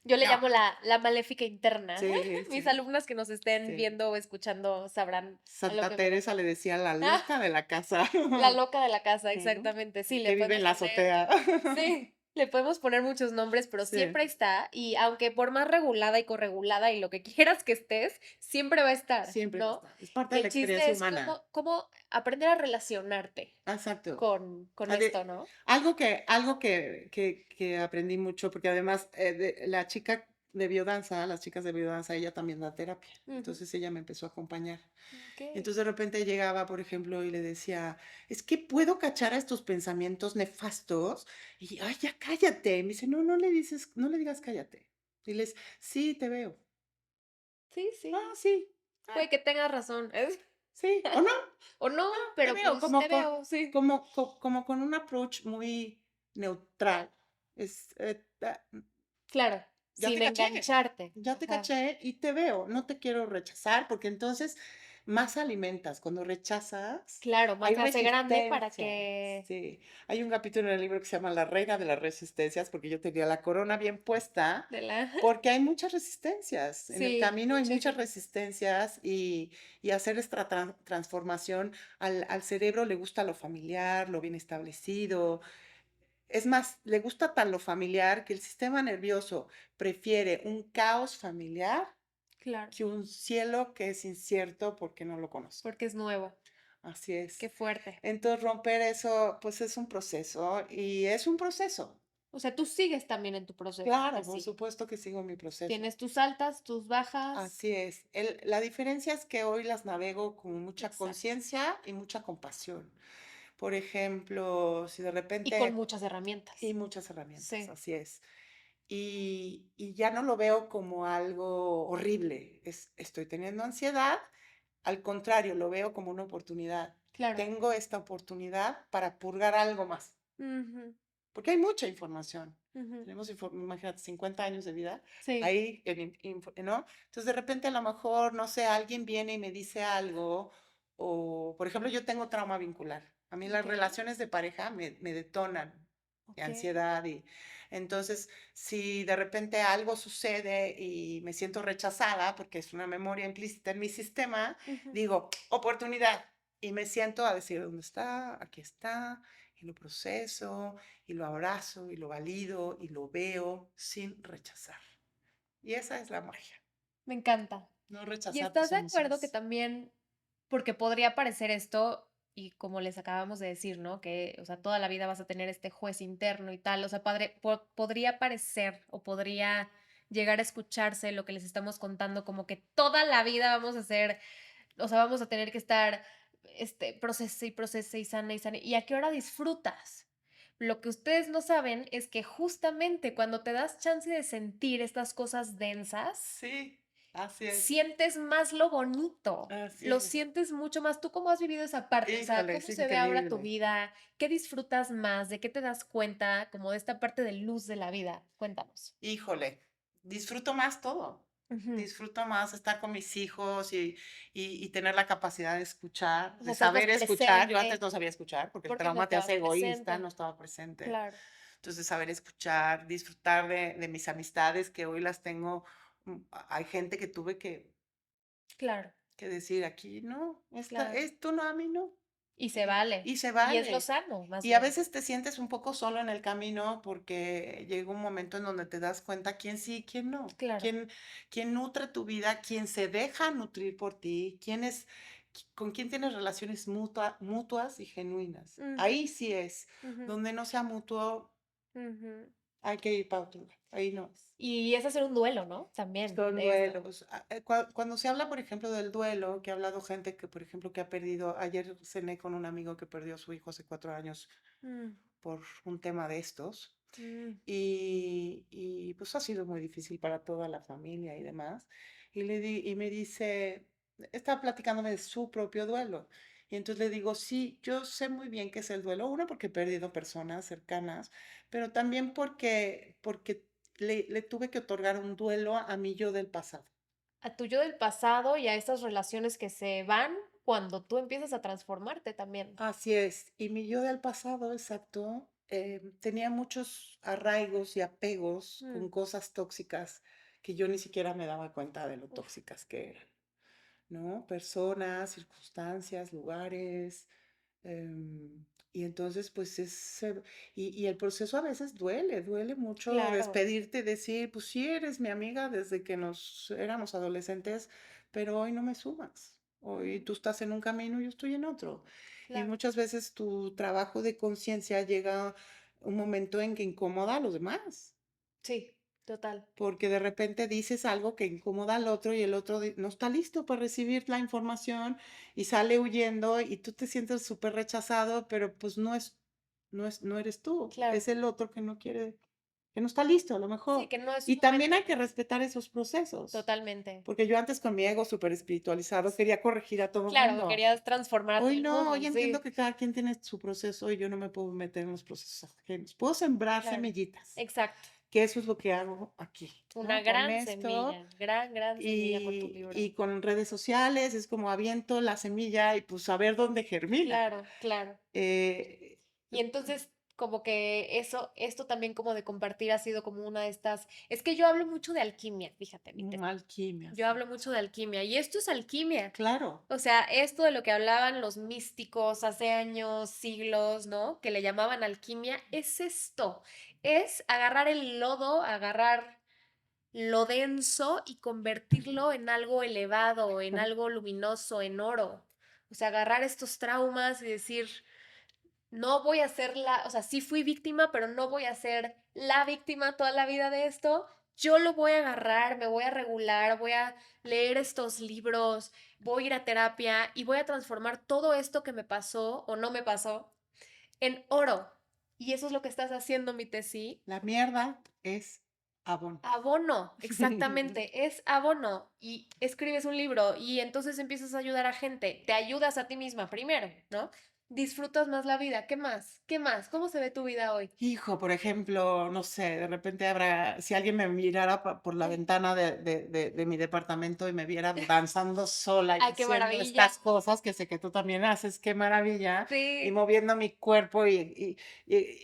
Speaker 1: Yo le
Speaker 2: no,
Speaker 1: llamo la maléfica interna.
Speaker 2: sí,
Speaker 1: Mis
Speaker 2: sí,
Speaker 1: alumnas que nos estén
Speaker 2: sí.
Speaker 1: viendo o escuchando sabrán a lo
Speaker 2: Santa
Speaker 1: que me
Speaker 2: Teresa
Speaker 1: refiero.
Speaker 2: le decía la
Speaker 1: Ah,
Speaker 2: loca de la casa,
Speaker 1: la loca de la casa,
Speaker 2: sí, ¿no?
Speaker 1: exactamente. Sí, le
Speaker 2: Que vive en
Speaker 1: puedes
Speaker 2: la
Speaker 1: poner.
Speaker 2: azotea.
Speaker 1: Sí. Le podemos poner muchos nombres, pero
Speaker 2: Sí,
Speaker 1: siempre está, y aunque por más regulada y corregulada y lo que quieras que estés, siempre va a estar,
Speaker 2: siempre va a
Speaker 1: ¿no?
Speaker 2: estar. Es parte
Speaker 1: Y
Speaker 2: de
Speaker 1: el
Speaker 2: la
Speaker 1: chiste
Speaker 2: experiencia
Speaker 1: es
Speaker 2: humana.
Speaker 1: cómo aprender a relacionarte
Speaker 2: Exacto.
Speaker 1: con
Speaker 2: Ah,
Speaker 1: esto, ¿no?
Speaker 2: algo que aprendí mucho, porque además la chica de biodanza, las chicas de biodanza, ella también da terapia.
Speaker 1: Ujú.
Speaker 2: Entonces ella me empezó a acompañar.
Speaker 1: Okey.
Speaker 2: Entonces de repente llegaba, por ejemplo, y le decía, es que puedo cachar a estos pensamientos nefastos. Y, ay, ya cállate. Y me dice, no, no le digas cállate. Diles, sí, te veo.
Speaker 1: Sí, sí,
Speaker 2: Ah, sí.
Speaker 1: puede
Speaker 2: Ah,
Speaker 1: que tengas razón,
Speaker 2: sí. O no,
Speaker 1: o no,
Speaker 2: te
Speaker 1: pero,
Speaker 2: veo.
Speaker 1: pues, te veo, sí.
Speaker 2: Como con un approach muy neutral. Es,
Speaker 1: Claro,
Speaker 2: ya
Speaker 1: sin
Speaker 2: te caché,
Speaker 1: engancharte.
Speaker 2: ya te
Speaker 1: Ajá.
Speaker 2: caché y te veo, no te quiero rechazar, porque entonces más alimentas. Cuando rechazas,
Speaker 1: Claro, más
Speaker 2: hay
Speaker 1: se hace grande para
Speaker 2: resistencia.
Speaker 1: que
Speaker 2: Sí, hay un capítulo en el libro que se llama La Reina de las Resistencias, porque yo tenía la corona bien puesta,
Speaker 1: de la
Speaker 2: porque hay muchas resistencias. En el
Speaker 1: sí,
Speaker 2: camino hay muchas
Speaker 1: muchísimas.
Speaker 2: resistencias y hacer esta transformación al cerebro le gusta lo familiar, lo bien establecido, es más, le gusta tan lo familiar que el sistema nervioso prefiere un caos familiar
Speaker 1: Claro,
Speaker 2: que un cielo que es incierto porque no lo conoce.
Speaker 1: porque es nuevo.
Speaker 2: Así
Speaker 1: Qué
Speaker 2: es.
Speaker 1: fuerte.
Speaker 2: Entonces, romper eso, pues es un proceso y es un proceso.
Speaker 1: O sea, tú sigues también en tu proceso,
Speaker 2: Claro, por
Speaker 1: así.
Speaker 2: supuesto que sigo mi proceso.
Speaker 1: Tienes tus altas, tus bajas.
Speaker 2: Así es. La diferencia es que hoy las navego con mucha
Speaker 1: Exacto.
Speaker 2: conciencia y mucha compasión. Por ejemplo, si de
Speaker 1: Y con
Speaker 2: repente,
Speaker 1: muchas
Speaker 2: y
Speaker 1: herramientas.
Speaker 2: muchas herramientas,
Speaker 1: Sí.
Speaker 2: así es. Y ya no lo veo como algo horrible. Estoy teniendo ansiedad, al contrario, lo veo como una oportunidad.
Speaker 1: Claro.
Speaker 2: Tengo esta oportunidad para purgar algo más,
Speaker 1: Ujú,
Speaker 2: porque hay mucha información.
Speaker 1: ujú.
Speaker 2: Tenemos, imagínate, 50 años de vida
Speaker 1: Sí.
Speaker 2: ahí, ¿no? Entonces, de repente, a lo mejor, no sé, alguien viene y me dice algo, o, por ejemplo, yo tengo trauma vincular. A mí las
Speaker 1: Okey,
Speaker 2: relaciones de pareja me detonan
Speaker 1: okey.
Speaker 2: ansiedad y entonces si de repente algo sucede y me siento rechazada porque es una memoria implícita en mi sistema,
Speaker 1: Ujú.
Speaker 2: digo, oportunidad y me siento a decir dónde está, aquí está y lo proceso y lo abrazo y lo valido y lo veo sin rechazar. Y esa es la magia,
Speaker 1: Me encanta.
Speaker 2: no
Speaker 1: ¿Y
Speaker 2: rechazar tus
Speaker 1: estás de acuerdo que
Speaker 2: emociones.
Speaker 1: también, porque podría parecer esto, y como les acabamos de decir, ¿no? Que, o sea, toda la vida vas a tener este juez interno y tal, o sea, podría parecer o podría llegar a escucharse lo que les estamos contando, como que toda la vida vamos a hacer, o sea, vamos a tener que estar, procese y sane, ¿y a qué hora disfrutas? Lo que ustedes no saben es que justamente cuando te das chance de sentir estas cosas densas,
Speaker 2: Sí, así es,
Speaker 1: sientes más lo bonito,
Speaker 2: así
Speaker 1: lo
Speaker 2: es.
Speaker 1: sientes mucho más. ¿Tú cómo has vivido esa parte? O sea,
Speaker 2: Híjole,
Speaker 1: ¿cómo
Speaker 2: es
Speaker 1: se ve ahora tu
Speaker 2: increíble.
Speaker 1: vida? ¿Qué disfrutas más? ¿De qué te das cuenta? Como de esta parte de luz de la vida. Cuéntanos.
Speaker 2: Híjole, disfruto más todo.
Speaker 1: Ujú.
Speaker 2: Disfruto más estar con mis hijos y tener la capacidad de escuchar,
Speaker 1: O
Speaker 2: de
Speaker 1: sea, estás más
Speaker 2: saber escuchar. Yo antes
Speaker 1: presente,
Speaker 2: no sabía escuchar porque el
Speaker 1: porque no
Speaker 2: trauma te
Speaker 1: estabas
Speaker 2: hace egoísta, no
Speaker 1: presente.
Speaker 2: estaba presente.
Speaker 1: Claro,
Speaker 2: Entonces, saber escuchar, disfrutar de mis amistades que hoy las tengo. Hay gente que tuve
Speaker 1: claro,
Speaker 2: que decir aquí, no,
Speaker 1: claro.
Speaker 2: tú no, a mí no.
Speaker 1: Y se
Speaker 2: Y,
Speaker 1: vale.
Speaker 2: y se
Speaker 1: Y es lo
Speaker 2: vale.
Speaker 1: sano, más
Speaker 2: Y a
Speaker 1: bien.
Speaker 2: veces te sientes un poco solo en el camino porque llega un momento en donde te das cuenta quién sí y quién no,
Speaker 1: Claro.
Speaker 2: quién nutre tu vida, quién se deja nutrir por ti, con quién tienes relaciones mutuas y genuinas.
Speaker 1: Ujú,
Speaker 2: Ahí sí es,
Speaker 1: ujú,
Speaker 2: donde no sea mutuo,
Speaker 1: ujú.
Speaker 2: hay que ir para otro lado, ahí no es.
Speaker 1: Y es hacer un duelo, ¿no? También
Speaker 2: Son
Speaker 1: de esto.
Speaker 2: duelos. Cuando se habla, por ejemplo, del duelo, que ha hablado gente que, por ejemplo, que ha perdido, ayer cené con un amigo que perdió a su hijo hace 4 años
Speaker 1: Mm,
Speaker 2: por un tema de estos.
Speaker 1: mm,
Speaker 2: Y pues ha sido muy difícil para toda la familia y demás. Y me dice, estaba platicándome de su propio duelo. Y entonces le digo, sí, yo sé muy bien qué es el duelo. Uno, porque he perdido personas cercanas, pero también porque le tuve que otorgar un duelo a mi yo del pasado.
Speaker 1: a tu yo del pasado y a estas relaciones que se van cuando tú empiezas a transformarte también.
Speaker 2: Así es. Y mi yo del pasado, exacto, tenía muchos arraigos y apegos
Speaker 1: Mm,
Speaker 2: con cosas tóxicas que yo ni siquiera me daba cuenta de lo
Speaker 1: uf,
Speaker 2: tóxicas que eran, ¿no? Personas, circunstancias, lugares. Y entonces, pues y el proceso a veces duele mucho
Speaker 1: Claro,
Speaker 2: despedirte, decir, pues sí eres mi amiga desde que nos éramos adolescentes, pero hoy no me sumas. Hoy
Speaker 1: mm,
Speaker 2: tú estás en un camino y yo estoy en otro. Y
Speaker 1: claro.
Speaker 2: muchas veces tu trabajo de conciencia llega un momento en que incomoda a los demás.
Speaker 1: Sí, total.
Speaker 2: Porque de repente dices algo que incomoda al otro y el otro no está listo para recibir la información y sale huyendo y tú te sientes súper rechazado, pero pues no eres tú,
Speaker 1: Claro.
Speaker 2: es el otro que no quiere, que no está listo a lo
Speaker 1: Sí,
Speaker 2: mejor.
Speaker 1: que no es su
Speaker 2: Y también
Speaker 1: momento.
Speaker 2: hay que respetar esos procesos,
Speaker 1: Totalmente.
Speaker 2: porque yo antes con mi ego súper espiritualizado quería corregir a todo el
Speaker 1: Claro,
Speaker 2: mundo.
Speaker 1: querías transformar a todo
Speaker 2: Hoy
Speaker 1: el
Speaker 2: no, hoy
Speaker 1: mundo,
Speaker 2: entiendo
Speaker 1: sí,
Speaker 2: que cada quien tiene su proceso y yo no me puedo meter en los procesos ajenos. Puedo sembrar
Speaker 1: claro.
Speaker 2: semillitas,
Speaker 1: Exacto.
Speaker 2: que eso es lo que hago aquí,
Speaker 1: Una
Speaker 2: ¿no? Con
Speaker 1: gran
Speaker 2: esto
Speaker 1: semilla, gran semilla con tu libro.
Speaker 2: y con redes sociales es como aviento la semilla y pues a ver dónde germina.
Speaker 1: Claro, claro.
Speaker 2: Eh,
Speaker 1: Y entonces, como que esto también como de compartir ha sido como una de estas. Es que yo hablo mucho de alquimia, fíjate, mi Tessy.
Speaker 2: Alquimia,
Speaker 1: Yo
Speaker 2: sí.
Speaker 1: hablo mucho de alquimia y esto es alquimia.
Speaker 2: Claro.
Speaker 1: O sea, esto de lo que hablaban los místicos hace años, siglos, ¿no? Que le llamaban alquimia, es esto. Es agarrar el lodo, agarrar lo denso y convertirlo en algo elevado, en algo luminoso, en oro. O sea, agarrar estos traumas y decir, no voy a ser la, o sea, sí fui víctima, pero no voy a ser la víctima toda la vida de esto. Yo lo voy a agarrar, me voy a regular, voy a leer estos libros, voy a ir a terapia y voy a transformar todo esto que me pasó o no me pasó en oro. Y eso es lo que estás haciendo, mi Tessy.
Speaker 2: La mierda es abono.
Speaker 1: Abono, exactamente, es abono y escribes un libro y entonces empiezas a ayudar a gente, te ayudas a ti misma primero, ¿no? Disfrutas más la vida, ¿qué más? ¿Qué más? ¿Cómo se ve tu vida hoy?
Speaker 2: Hijo, por ejemplo, no sé, de repente habrá, si alguien me mirara por la ventana de mi departamento y me viera danzando sola y
Speaker 1: Ay, qué
Speaker 2: haciendo
Speaker 1: maravilla.
Speaker 2: estas cosas que sé que tú también haces, qué maravilla, y
Speaker 1: Sí,
Speaker 2: moviendo mi cuerpo y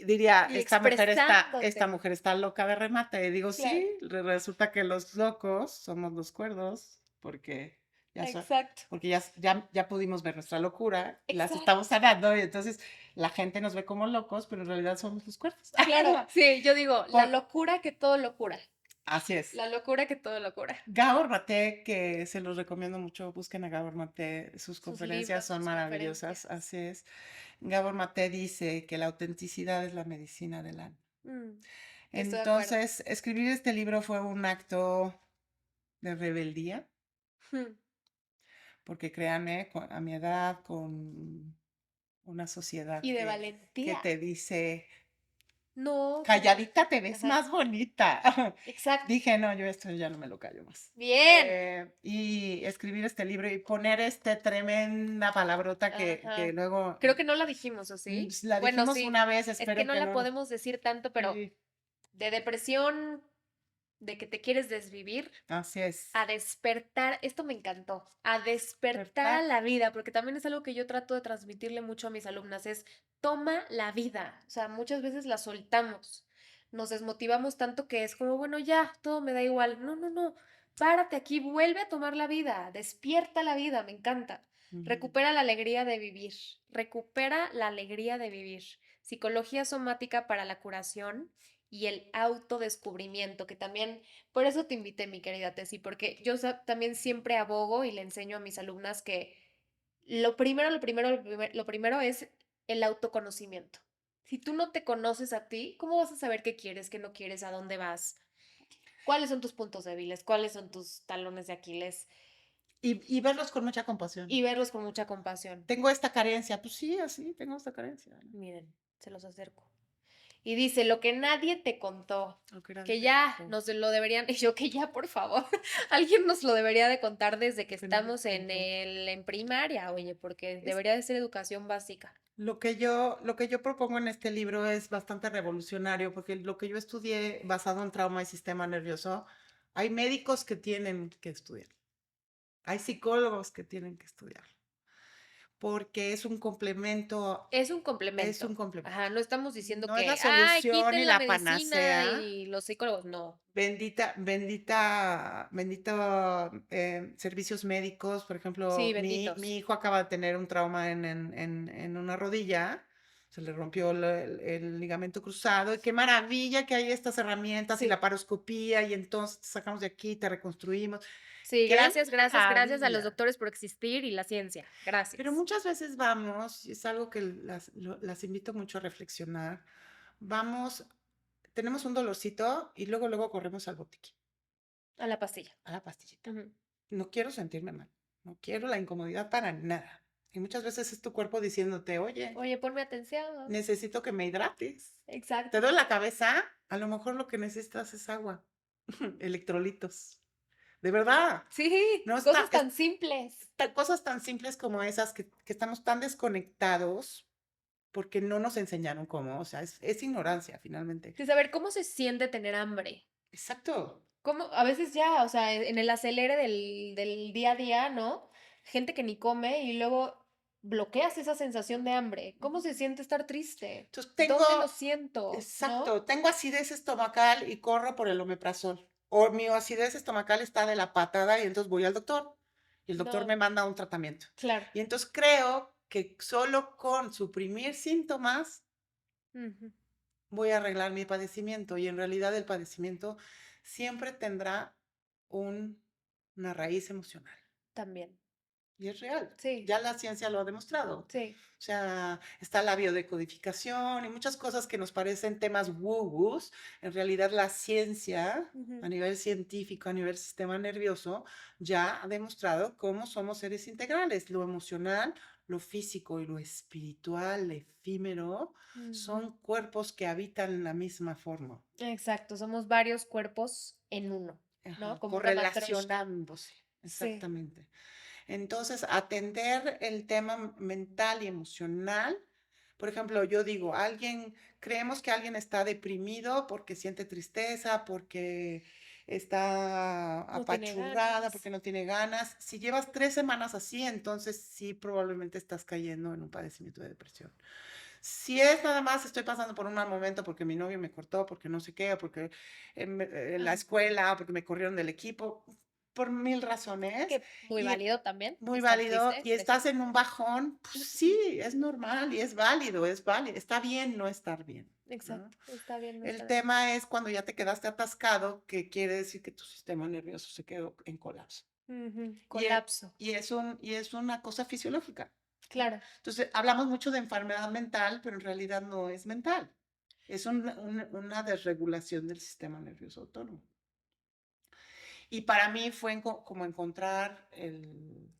Speaker 2: diría,
Speaker 1: y
Speaker 2: esta
Speaker 1: expresándote.
Speaker 2: mujer está loca de remate. Y digo,
Speaker 1: Claro,
Speaker 2: sí, resulta que los locos somos los cuerdos, porque
Speaker 1: exacto,
Speaker 2: porque ya pudimos ver nuestra locura, las estamos
Speaker 1: exacto.
Speaker 2: sanando y entonces la gente nos ve como locos, pero en realidad somos los cuerdos.
Speaker 1: Claro, sí, yo digo, la
Speaker 2: Por-
Speaker 1: locura que todo locura.
Speaker 2: Así es.
Speaker 1: La locura que todo locura.
Speaker 2: Gabor Maté, que se los recomiendo mucho, busquen a Gabor Maté, sus
Speaker 1: Sus
Speaker 2: conferencias
Speaker 1: libros,
Speaker 2: son
Speaker 1: sus
Speaker 2: maravillosas,
Speaker 1: conferencias.
Speaker 2: así es. Gabor Maté dice que la autenticidad es la medicina del alma.
Speaker 1: Mm, estoy de acuerdo.
Speaker 2: Entonces, escribir este libro fue un acto de rebeldía,
Speaker 1: Mm,
Speaker 2: porque créanme, a mi edad, con una sociedad
Speaker 1: y de
Speaker 2: que
Speaker 1: valentía.
Speaker 2: te dice,
Speaker 1: No,
Speaker 2: calladita te ves
Speaker 1: ajá,
Speaker 2: más bonita.
Speaker 1: exacto.
Speaker 2: Dije, no, yo esto ya no me lo callo más.
Speaker 1: Bien.
Speaker 2: Y escribir este libro y poner este tremenda palabrota que
Speaker 1: Ajá.
Speaker 2: luego
Speaker 1: Creo que no la dijimos, ¿o sí?
Speaker 2: la
Speaker 1: Bueno,
Speaker 2: dijimos
Speaker 1: sí.
Speaker 2: una vez,
Speaker 1: Es que
Speaker 2: espero
Speaker 1: no
Speaker 2: que
Speaker 1: la
Speaker 2: no.
Speaker 1: podemos decir tanto, pero
Speaker 2: Sí,
Speaker 1: de depresión, de que te quieres desvivir,
Speaker 2: así es.
Speaker 1: a despertar, esto me encantó, a despertar a
Speaker 2: ¿Verdad?
Speaker 1: la vida, porque también es algo que yo trato de transmitirle mucho a mis alumnas, es toma la vida, o sea, muchas veces la soltamos, nos desmotivamos tanto que es como, bueno, ya, todo me da igual, no, no, no, párate aquí, vuelve a tomar la vida, despierta la vida, me encanta,
Speaker 2: Ujú.
Speaker 1: recupera la alegría de vivir, recupera la alegría de vivir, psicología somática para la curación y el autodescubrimiento, que también por eso te invité, mi querida Tessy, porque yo también siempre abogo y le enseño a mis alumnas que lo primero es el autoconocimiento. Si tú no te conoces a ti, ¿cómo vas a saber qué quieres, qué no quieres, a dónde vas? ¿Cuáles son tus puntos débiles? ¿Cuáles son tus talones de Aquiles?
Speaker 2: Y verlos con mucha compasión.
Speaker 1: Y verlos con mucha compasión.
Speaker 2: Tengo esta carencia, pues sí, así, tengo esta carencia, ¿no?
Speaker 1: Miren, se los acerco. Y dice, lo que nadie te contó,
Speaker 2: Lo que nadie
Speaker 1: que
Speaker 2: te
Speaker 1: ya
Speaker 2: contó,
Speaker 1: nos lo deberían, y yo que ya, por favor, alguien nos lo debería de contar desde que
Speaker 2: lo que nadie
Speaker 1: estamos
Speaker 2: te contó.
Speaker 1: en primaria, oye, porque
Speaker 2: Es
Speaker 1: debería de ser educación básica.
Speaker 2: lo que yo propongo en este libro es bastante revolucionario, porque lo que yo estudié basado en trauma y sistema nervioso, hay médicos que tienen que estudiar, hay psicólogos que tienen que estudiar, porque es un complemento,
Speaker 1: Es un
Speaker 2: es un
Speaker 1: complemento.
Speaker 2: complemento.
Speaker 1: Ajá, no estamos diciendo
Speaker 2: No es la
Speaker 1: que, ay,
Speaker 2: solución ni
Speaker 1: quiten la
Speaker 2: la
Speaker 1: medicina
Speaker 2: panacea.
Speaker 1: y los psicólogos. No.
Speaker 2: Bendita servicios médicos. Por
Speaker 1: Sí,
Speaker 2: ejemplo, mi
Speaker 1: benditos.
Speaker 2: hijo acaba de tener un trauma en una rodilla, se le rompió el ligamento cruzado, y qué maravilla que hay estas herramientas y
Speaker 1: Sí.
Speaker 2: la paroscopía, y entonces te sacamos de aquí, te reconstruimos.
Speaker 1: Sí,
Speaker 2: ¡Qué
Speaker 1: gracias, gracias, gracias a los
Speaker 2: maravilla!
Speaker 1: doctores por existir y la ciencia.
Speaker 2: Pero
Speaker 1: Gracias.
Speaker 2: muchas veces vamos, y es algo que las invito mucho a reflexionar, vamos, tenemos un dolorcito y luego corremos al botiquín,
Speaker 1: A la pastilla.
Speaker 2: a la pastillita.
Speaker 1: Ujú.
Speaker 2: No quiero sentirme mal, no quiero la incomodidad para nada. Y muchas veces es tu cuerpo diciéndote, oye,
Speaker 1: Oye, ponme atención.
Speaker 2: necesito que me hidrates. ¿Te
Speaker 1: Exacto.
Speaker 2: duele la cabeza? A lo mejor lo que necesitas es agua, electrolitos. De verdad,
Speaker 1: Sí,
Speaker 2: no
Speaker 1: cosas tan simples.
Speaker 2: cosas tan simples como esas que estamos tan desconectados porque no nos enseñaron cómo, o sea, es ignorancia finalmente.
Speaker 1: De saber cómo se siente tener hambre.
Speaker 2: Exacto.
Speaker 1: Cómo, a veces ya, o sea, en el acelere del día a día, ¿no? Gente que ni come y luego bloqueas esa sensación de hambre. ¿Cómo
Speaker 2: Ujú.
Speaker 1: se siente estar triste?
Speaker 2: Entonces
Speaker 1: ¿Dónde lo siento? ¿No?
Speaker 2: exacto, tengo acidez estomacal y corro por el omeprazol. O mi acidez estomacal está de la patada y entonces voy al doctor. Y el doctor
Speaker 1: No,
Speaker 2: me manda un tratamiento.
Speaker 1: claro.
Speaker 2: Y entonces creo que solo con suprimir síntomas
Speaker 1: Ujú.
Speaker 2: voy a arreglar mi padecimiento. Y en realidad el padecimiento siempre tendrá una raíz emocional.
Speaker 1: También.
Speaker 2: Y es real.
Speaker 1: Sí,
Speaker 2: Ya la ciencia lo ha demostrado.
Speaker 1: sí.
Speaker 2: O sea, está la biodecodificación y muchas cosas que nos parecen temas woo-woos. En realidad, la ciencia,
Speaker 1: Ujú.
Speaker 2: a nivel científico, a nivel sistema nervioso, ya ha demostrado cómo somos seres integrales. Lo emocional, lo físico y lo espiritual, efímero,
Speaker 1: Ujú.
Speaker 2: son cuerpos que habitan la misma forma.
Speaker 1: Exacto, somos varios cuerpos en uno, ¿no?
Speaker 2: Ajá,
Speaker 1: Como una matryoshka.
Speaker 2: correlacionándose,
Speaker 1: Sí.
Speaker 2: exactamente. Entonces, atender el tema mental y emocional. Por ejemplo, yo digo, creemos que alguien está deprimido porque siente tristeza, porque está
Speaker 1: No tiene
Speaker 2: apachurrada,
Speaker 1: ganas.
Speaker 2: porque no tiene ganas. Si llevas 3 semanas así, entonces sí, probablemente estás cayendo en un padecimiento de depresión. Si es nada más, estoy pasando por un mal momento porque mi novio me cortó, porque no sé qué, o porque en la
Speaker 1: Ajá.
Speaker 2: escuela, o porque me corrieron del equipo, por mil razones,
Speaker 1: Que muy
Speaker 2: y
Speaker 1: válido también,
Speaker 2: muy
Speaker 1: estar
Speaker 2: válido,
Speaker 1: triste,
Speaker 2: y estás
Speaker 1: decir.
Speaker 2: en un bajón, pues sí, es normal y es válido, está bien no estar bien, ¿no?
Speaker 1: Exacto, está bien no
Speaker 2: El
Speaker 1: estar bien.
Speaker 2: tema es cuando ya te quedaste atascado, que quiere decir que tu sistema nervioso se quedó en colapso.
Speaker 1: Ujú.
Speaker 2: Y, e-
Speaker 1: Colapso,
Speaker 2: y es una cosa fisiológica, ¿no?
Speaker 1: claro.
Speaker 2: Entonces, hablamos mucho de enfermedad mental, pero en realidad no es mental. Es una desregulación del sistema nervioso autónomo. Y para mí fue como encontrar el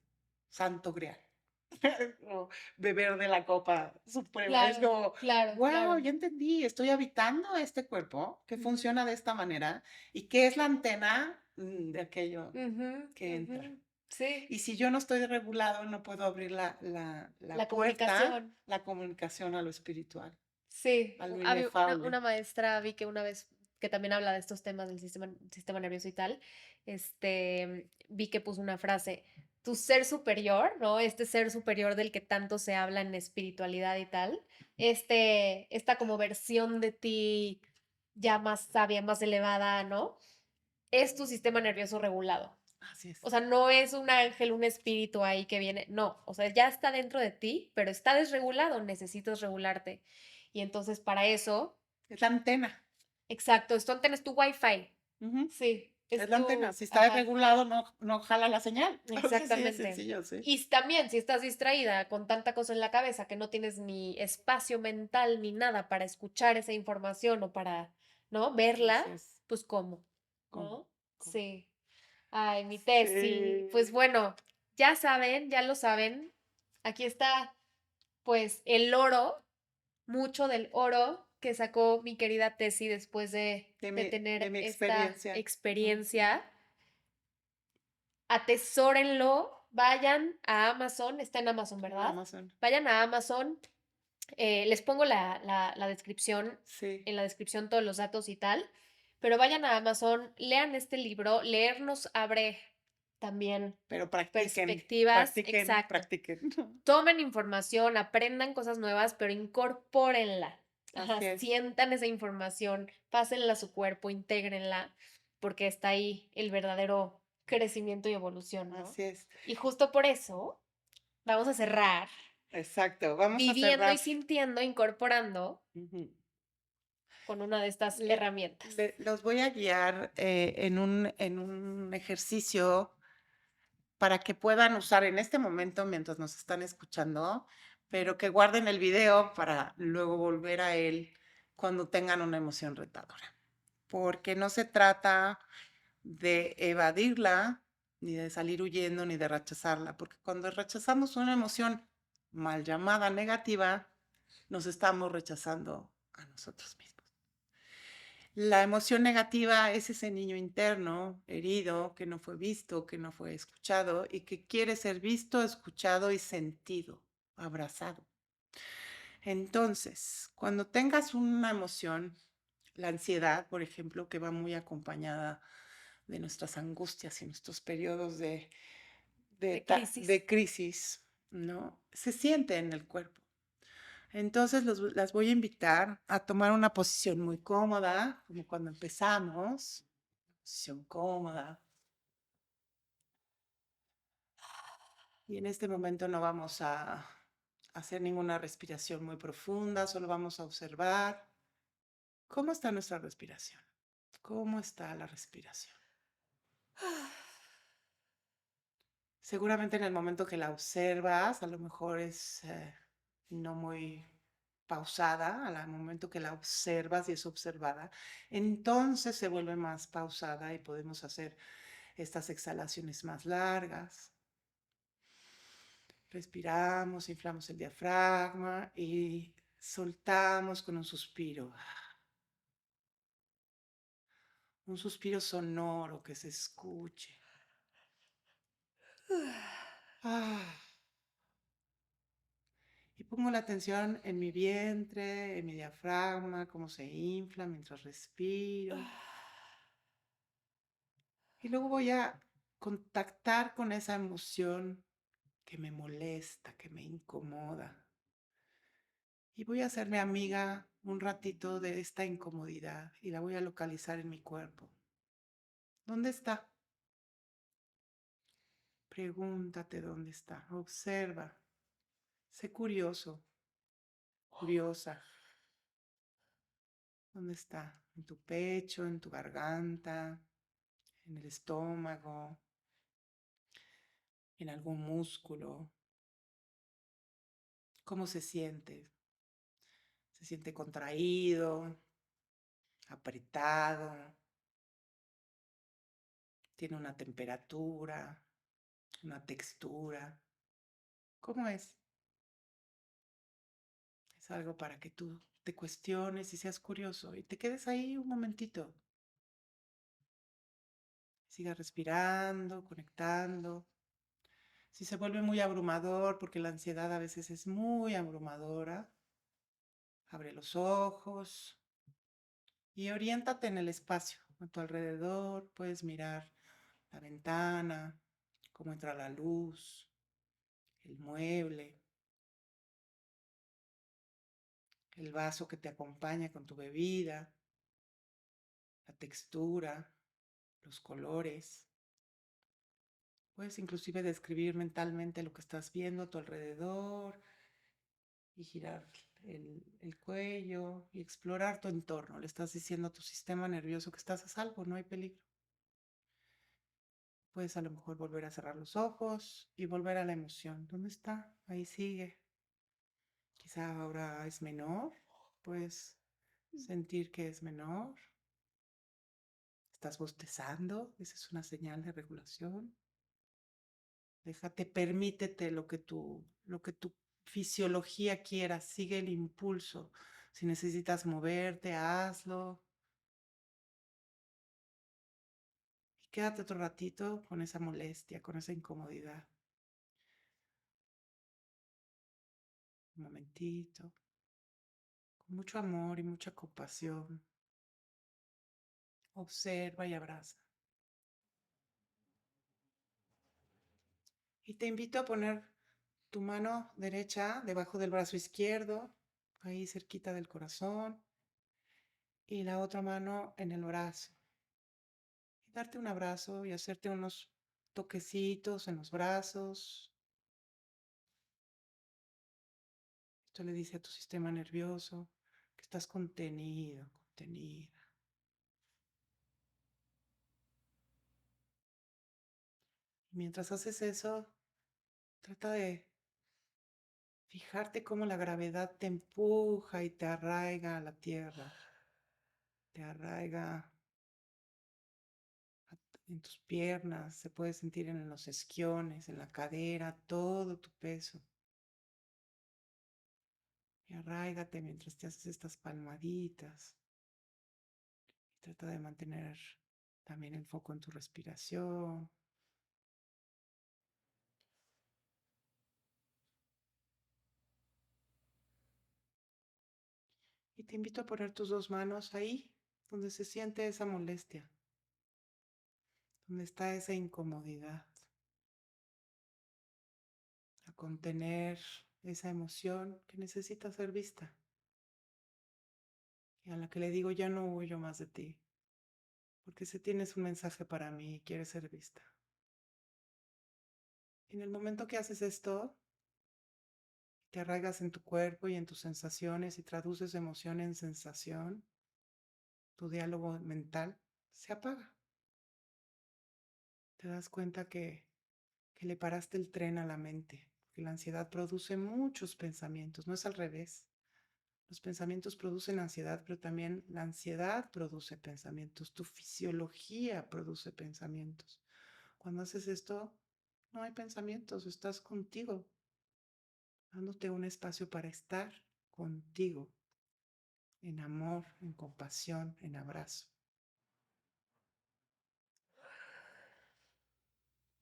Speaker 2: santo grial. O beber de la copa suprema. Es
Speaker 1: Claro,
Speaker 2: como,
Speaker 1: claro,
Speaker 2: wow,
Speaker 1: claro.
Speaker 2: ya entendí, estoy habitando este cuerpo que
Speaker 1: Ujú,
Speaker 2: funciona de esta manera y que es la antena de aquello
Speaker 1: ujú,
Speaker 2: que
Speaker 1: ujú.
Speaker 2: entra.
Speaker 1: Sí,
Speaker 2: Y si yo no estoy regulado, no puedo abrir la
Speaker 1: la
Speaker 2: puerta,
Speaker 1: comunicación.
Speaker 2: la comunicación a lo espiritual,
Speaker 1: Sí,
Speaker 2: a lo
Speaker 1: había una
Speaker 2: inefable.
Speaker 1: maestra, vi que una vez, que también habla de estos temas del sistema nervioso y tal, vi que puso una frase, tu ser superior, ¿no? Este ser superior del que tanto se habla en espiritualidad y tal, esta como versión de ti ya más sabia, más elevada, ¿no? Es tu sistema nervioso regulado.
Speaker 2: Así es.
Speaker 1: O sea, no es un ángel, un espíritu ahí que viene, no, o sea, ya está dentro de ti, pero está desregulado, necesitas regularte. Y entonces para eso,
Speaker 2: Es la antena.
Speaker 1: exacto, es tu antena, es tu wifi.
Speaker 2: Ujú.
Speaker 1: Sí,
Speaker 2: Es
Speaker 1: es
Speaker 2: la antena.
Speaker 1: tu,
Speaker 2: Si está
Speaker 1: ajá,
Speaker 2: desregulado, no jala la señal. Así de
Speaker 1: exactamente.
Speaker 2: sencillo, sí.
Speaker 1: Y también si estás distraída con tanta cosa en la cabeza que no tienes ni espacio mental ni nada para escuchar esa información o para, ¿no? Verla,
Speaker 2: Así es.
Speaker 1: pues ¿cómo?
Speaker 2: ¿Cómo?
Speaker 1: ¿No?
Speaker 2: ¿Cómo?
Speaker 1: Sí. Ay, mi Tessy. Pues
Speaker 2: Sí.
Speaker 1: bueno, ya saben, ya lo saben. Aquí está, pues, el oro, mucho del oro que sacó mi querida Tessy después de
Speaker 2: De
Speaker 1: tener
Speaker 2: mi
Speaker 1: esta
Speaker 2: experiencia. Ujú.
Speaker 1: experiencia. Atesórenlo, vayan a Amazon, está en Amazon,
Speaker 2: En
Speaker 1: ¿verdad?
Speaker 2: Amazon.
Speaker 1: Vayan a Amazon, les pongo la descripción,
Speaker 2: Sí.
Speaker 1: en la descripción todos los datos y tal, pero vayan a Amazon, lean este libro, leer nos abre también
Speaker 2: pero practiquen,
Speaker 1: perspectivas,
Speaker 2: practiquen,
Speaker 1: exacto.
Speaker 2: practiquen.
Speaker 1: Tomen información, aprendan cosas nuevas, pero incorpórenla. Ajá,
Speaker 2: Así es,
Speaker 1: sientan esa información, pásenla a su cuerpo, intégrenla, porque está ahí el verdadero crecimiento y evolución, ¿no?
Speaker 2: así es.
Speaker 1: Y justo por eso vamos a cerrar
Speaker 2: Exacto. Vamos a
Speaker 1: viviendo y
Speaker 2: cerrar.
Speaker 1: sintiendo, incorporando
Speaker 2: Ujú.
Speaker 1: con una de estas herramientas.
Speaker 2: Los voy a guiar en un ejercicio para que puedan usar en este momento mientras nos están escuchando, pero que guarden el video para luego volver a él cuando tengan una emoción retadora. Porque no se trata de evadirla, ni de salir huyendo, ni de rechazarla, porque cuando rechazamos una emoción mal llamada negativa, nos estamos rechazando a nosotros mismos. La emoción negativa es ese niño interno, herido, que no fue visto, que no fue escuchado y que quiere ser visto, escuchado y sentido, abrazado. Entonces, cuando tengas una emoción, la ansiedad, por ejemplo, que va muy acompañada de nuestras angustias y nuestros periodos
Speaker 1: De crisis.
Speaker 2: de crisis, ¿no? Se siente en el cuerpo. Entonces las voy a invitar a tomar una posición muy cómoda, como cuando empezamos, posición cómoda. Y en este momento no vamos a hacer ninguna respiración muy profunda, solo vamos a observar cómo está nuestra respiración, cómo está la respiración. Seguramente en el momento que la observas, a lo mejor es no muy pausada, al momento que la observas y es observada, entonces se vuelve más pausada y podemos hacer estas exhalaciones más largas. Respiramos, inflamos el diafragma y soltamos con un suspiro. Un suspiro sonoro que se escuche. Ah. Y pongo la atención en mi vientre, en mi diafragma, cómo se infla mientras respiro. Y luego voy a contactar con esa emoción que me molesta, que me incomoda. Y voy a hacerme amiga un ratito de esta incomodidad y la voy a localizar en mi cuerpo. ¿Dónde está? Pregúntate dónde está. Observa. Sé curioso, curiosa. ¿Dónde está? ¿En tu pecho, en tu garganta, en el estómago, en algún músculo? ¿Cómo se siente? ¿Se siente contraído, apretado? ¿Tiene una temperatura, una textura? ¿Cómo es? Es algo para que tú te cuestiones y seas curioso y te quedes ahí un momentito. Sigas respirando, conectando. Si se vuelve muy abrumador, porque la ansiedad a veces es muy abrumadora, abre los ojos y oriéntate en el espacio a tu alrededor. Puedes mirar la ventana, cómo entra la luz, el mueble, el vaso que te acompaña con tu bebida, la textura, los colores. Puedes inclusive describir mentalmente lo que estás viendo a tu alrededor y girar el cuello y explorar tu entorno. Le estás diciendo a tu sistema nervioso que estás a salvo, no hay peligro. Puedes a lo mejor volver a cerrar los ojos y volver a la emoción. ¿Dónde está? Ahí sigue. Quizá ahora es menor. Puedes sentir que es menor. Estás bostezando. Esa es una señal de regulación. Déjate, permítete lo que tu fisiología quiera. Sigue el impulso. Si necesitas moverte, hazlo. Y quédate otro ratito con esa molestia, con esa incomodidad. Un momentito. Con mucho amor y mucha compasión. Observa y abraza. Y te invito a poner tu mano derecha debajo del brazo izquierdo, ahí cerquita del corazón, y la otra mano en el brazo. Y darte un abrazo y hacerte unos toquecitos en los brazos. Esto le dice a tu sistema nervioso que estás contenido, contenida. Y mientras haces eso, trata de fijarte cómo la gravedad te empuja y te arraiga a la tierra, te arraiga en tus piernas, se puede sentir en los isquiones, en la cadera, todo tu peso. Y arráigate mientras te haces estas palmaditas. Trata de mantener también el foco en tu respiración. Y te invito a poner tus dos manos ahí, donde se siente esa molestia, donde está esa incomodidad, a contener esa emoción que necesita ser vista y a la que le digo ya no huyo más de ti, porque si tienes un mensaje para mí y quieres ser vista. En el momento que haces esto, te arraigas en tu cuerpo y en tus sensaciones y traduces emoción en sensación, tu diálogo mental se apaga. Te das cuenta que le paraste el tren a la mente, que la ansiedad produce muchos pensamientos, no es al revés. Los pensamientos producen ansiedad, pero también la ansiedad produce pensamientos, tu fisiología produce pensamientos. Cuando haces esto, no hay pensamientos, estás contigo, dándote un espacio para estar contigo, en amor, en compasión, en abrazo.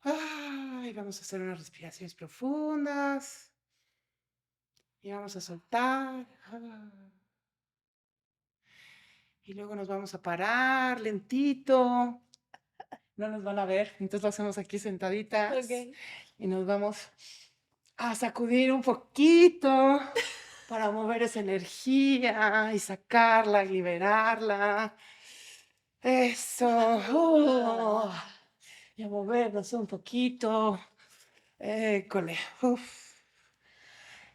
Speaker 2: Ay, vamos a hacer unas respiraciones profundas y vamos a soltar. Y luego nos vamos a parar lentito. No nos van a ver, entonces lo hacemos aquí sentaditas.
Speaker 1: Ok.
Speaker 2: Y nos vamos a sacudir un poquito para mover esa energía y sacarla, liberarla. Eso. Y a movernos un poquito. École.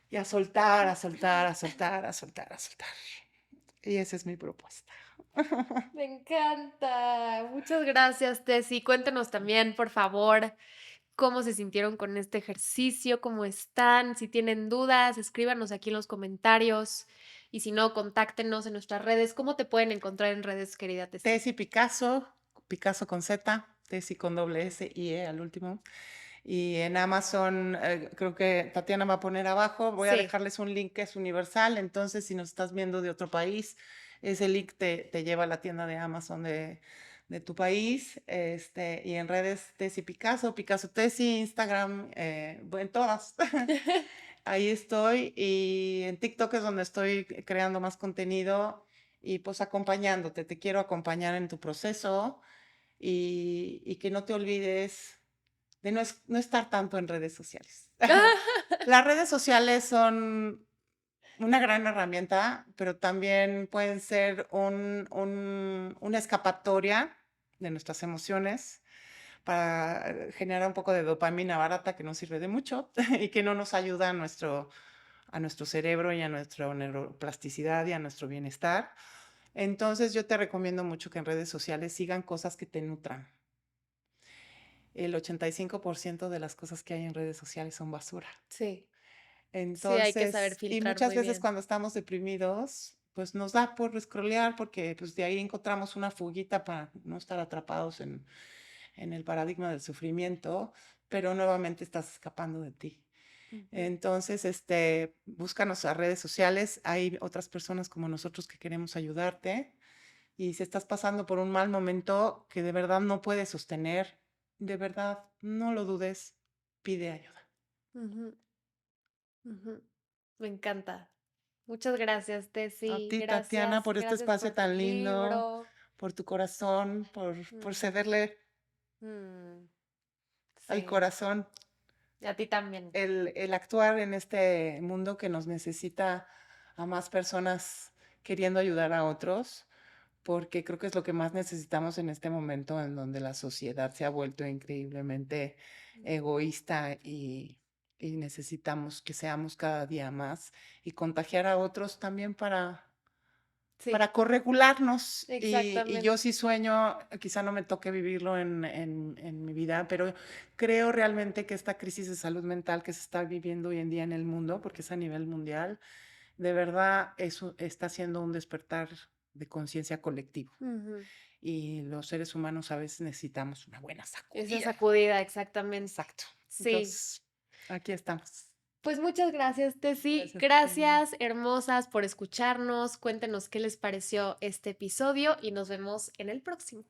Speaker 2: Y a soltar, a soltar, a soltar, a soltar, a soltar. Y esa es mi propuesta.
Speaker 1: Me encanta. Muchas gracias, Tessy. Cuéntenos también, por favor, cómo se sintieron con este ejercicio, cómo están. Si tienen dudas, escríbanos aquí en los comentarios. Y si no, contáctenos en nuestras redes. ¿Cómo te pueden encontrar en redes, querida Tessy?
Speaker 2: Tessy Picasso, Picasso con Z, Tessy con doble S y E al último. Y en Amazon, creo que Tatiana va a poner abajo, voy a
Speaker 1: Sí.
Speaker 2: dejarles un link que es universal, entonces si nos estás viendo de otro país, ese link te lleva a la tienda de Amazon de tu país, y en redes Tessy Picasso, Picasso Tessy, Instagram, en todas. Ahí estoy y en TikTok es donde estoy creando más contenido y pues acompañándote, te quiero acompañar en tu proceso y que no te olvides de no estar tanto en redes sociales. Las redes sociales son una gran herramienta, pero también pueden ser una escapatoria de nuestras emociones para generar un poco de dopamina barata que no sirve de mucho y que no nos ayuda a nuestro cerebro y a nuestra neuroplasticidad y a nuestro bienestar. Entonces yo te recomiendo mucho que en redes sociales sigan cosas que te nutran. El 85% de las cosas que hay en redes sociales son basura.
Speaker 1: Sí. Sí, hay que saber
Speaker 2: Entonces, y
Speaker 1: filtrar
Speaker 2: muchas
Speaker 1: muy
Speaker 2: veces
Speaker 1: bien.
Speaker 2: cuando estamos deprimidos, pues nos da por scrollear porque pues de ahí encontramos una fuguita para no estar atrapados en el paradigma del sufrimiento, pero nuevamente estás escapando de ti.
Speaker 1: Ujú.
Speaker 2: Entonces, búscanos a redes sociales, hay otras personas como nosotros que queremos ayudarte y si estás pasando por un mal momento que de verdad no puedes sostener, de verdad, no lo dudes, pide ayuda.
Speaker 1: Ujú, ujú. Me encanta. Muchas gracias,
Speaker 2: A
Speaker 1: Tessy.
Speaker 2: ti, Tatiana,
Speaker 1: Gracias,
Speaker 2: por este
Speaker 1: gracias
Speaker 2: espacio
Speaker 1: por tu
Speaker 2: tan lindo,
Speaker 1: libro.
Speaker 2: por tu corazón, por
Speaker 1: Mm,
Speaker 2: cederle
Speaker 1: mm,
Speaker 2: al
Speaker 1: sí.
Speaker 2: corazón.
Speaker 1: Y a ti también.
Speaker 2: el actuar en este mundo que nos necesita a más personas queriendo ayudar a otros, porque creo que es lo que más necesitamos en este momento en donde la sociedad se ha vuelto increíblemente egoísta y necesitamos que seamos cada día más y contagiar a otros también
Speaker 1: Sí,
Speaker 2: para corregularnos. Y yo
Speaker 1: exactamente.
Speaker 2: sí sueño, quizá no me toque vivirlo en mi vida, pero creo realmente que esta crisis de salud mental que se está viviendo hoy en día en el mundo, porque es a nivel mundial, de verdad está siendo un despertar de conciencia colectivo.
Speaker 1: Ujú.
Speaker 2: Y los seres humanos a veces necesitamos una buena
Speaker 1: Esa
Speaker 2: sacudida.
Speaker 1: sacudida, exactamente.
Speaker 2: Exacto.
Speaker 1: Sí.
Speaker 2: Entonces, aquí estamos.
Speaker 1: Pues muchas gracias, Tessy.
Speaker 2: Gracias a ti.
Speaker 1: Gracias, hermosas, por escucharnos. Cuéntenos qué les pareció este episodio y nos vemos en el próximo.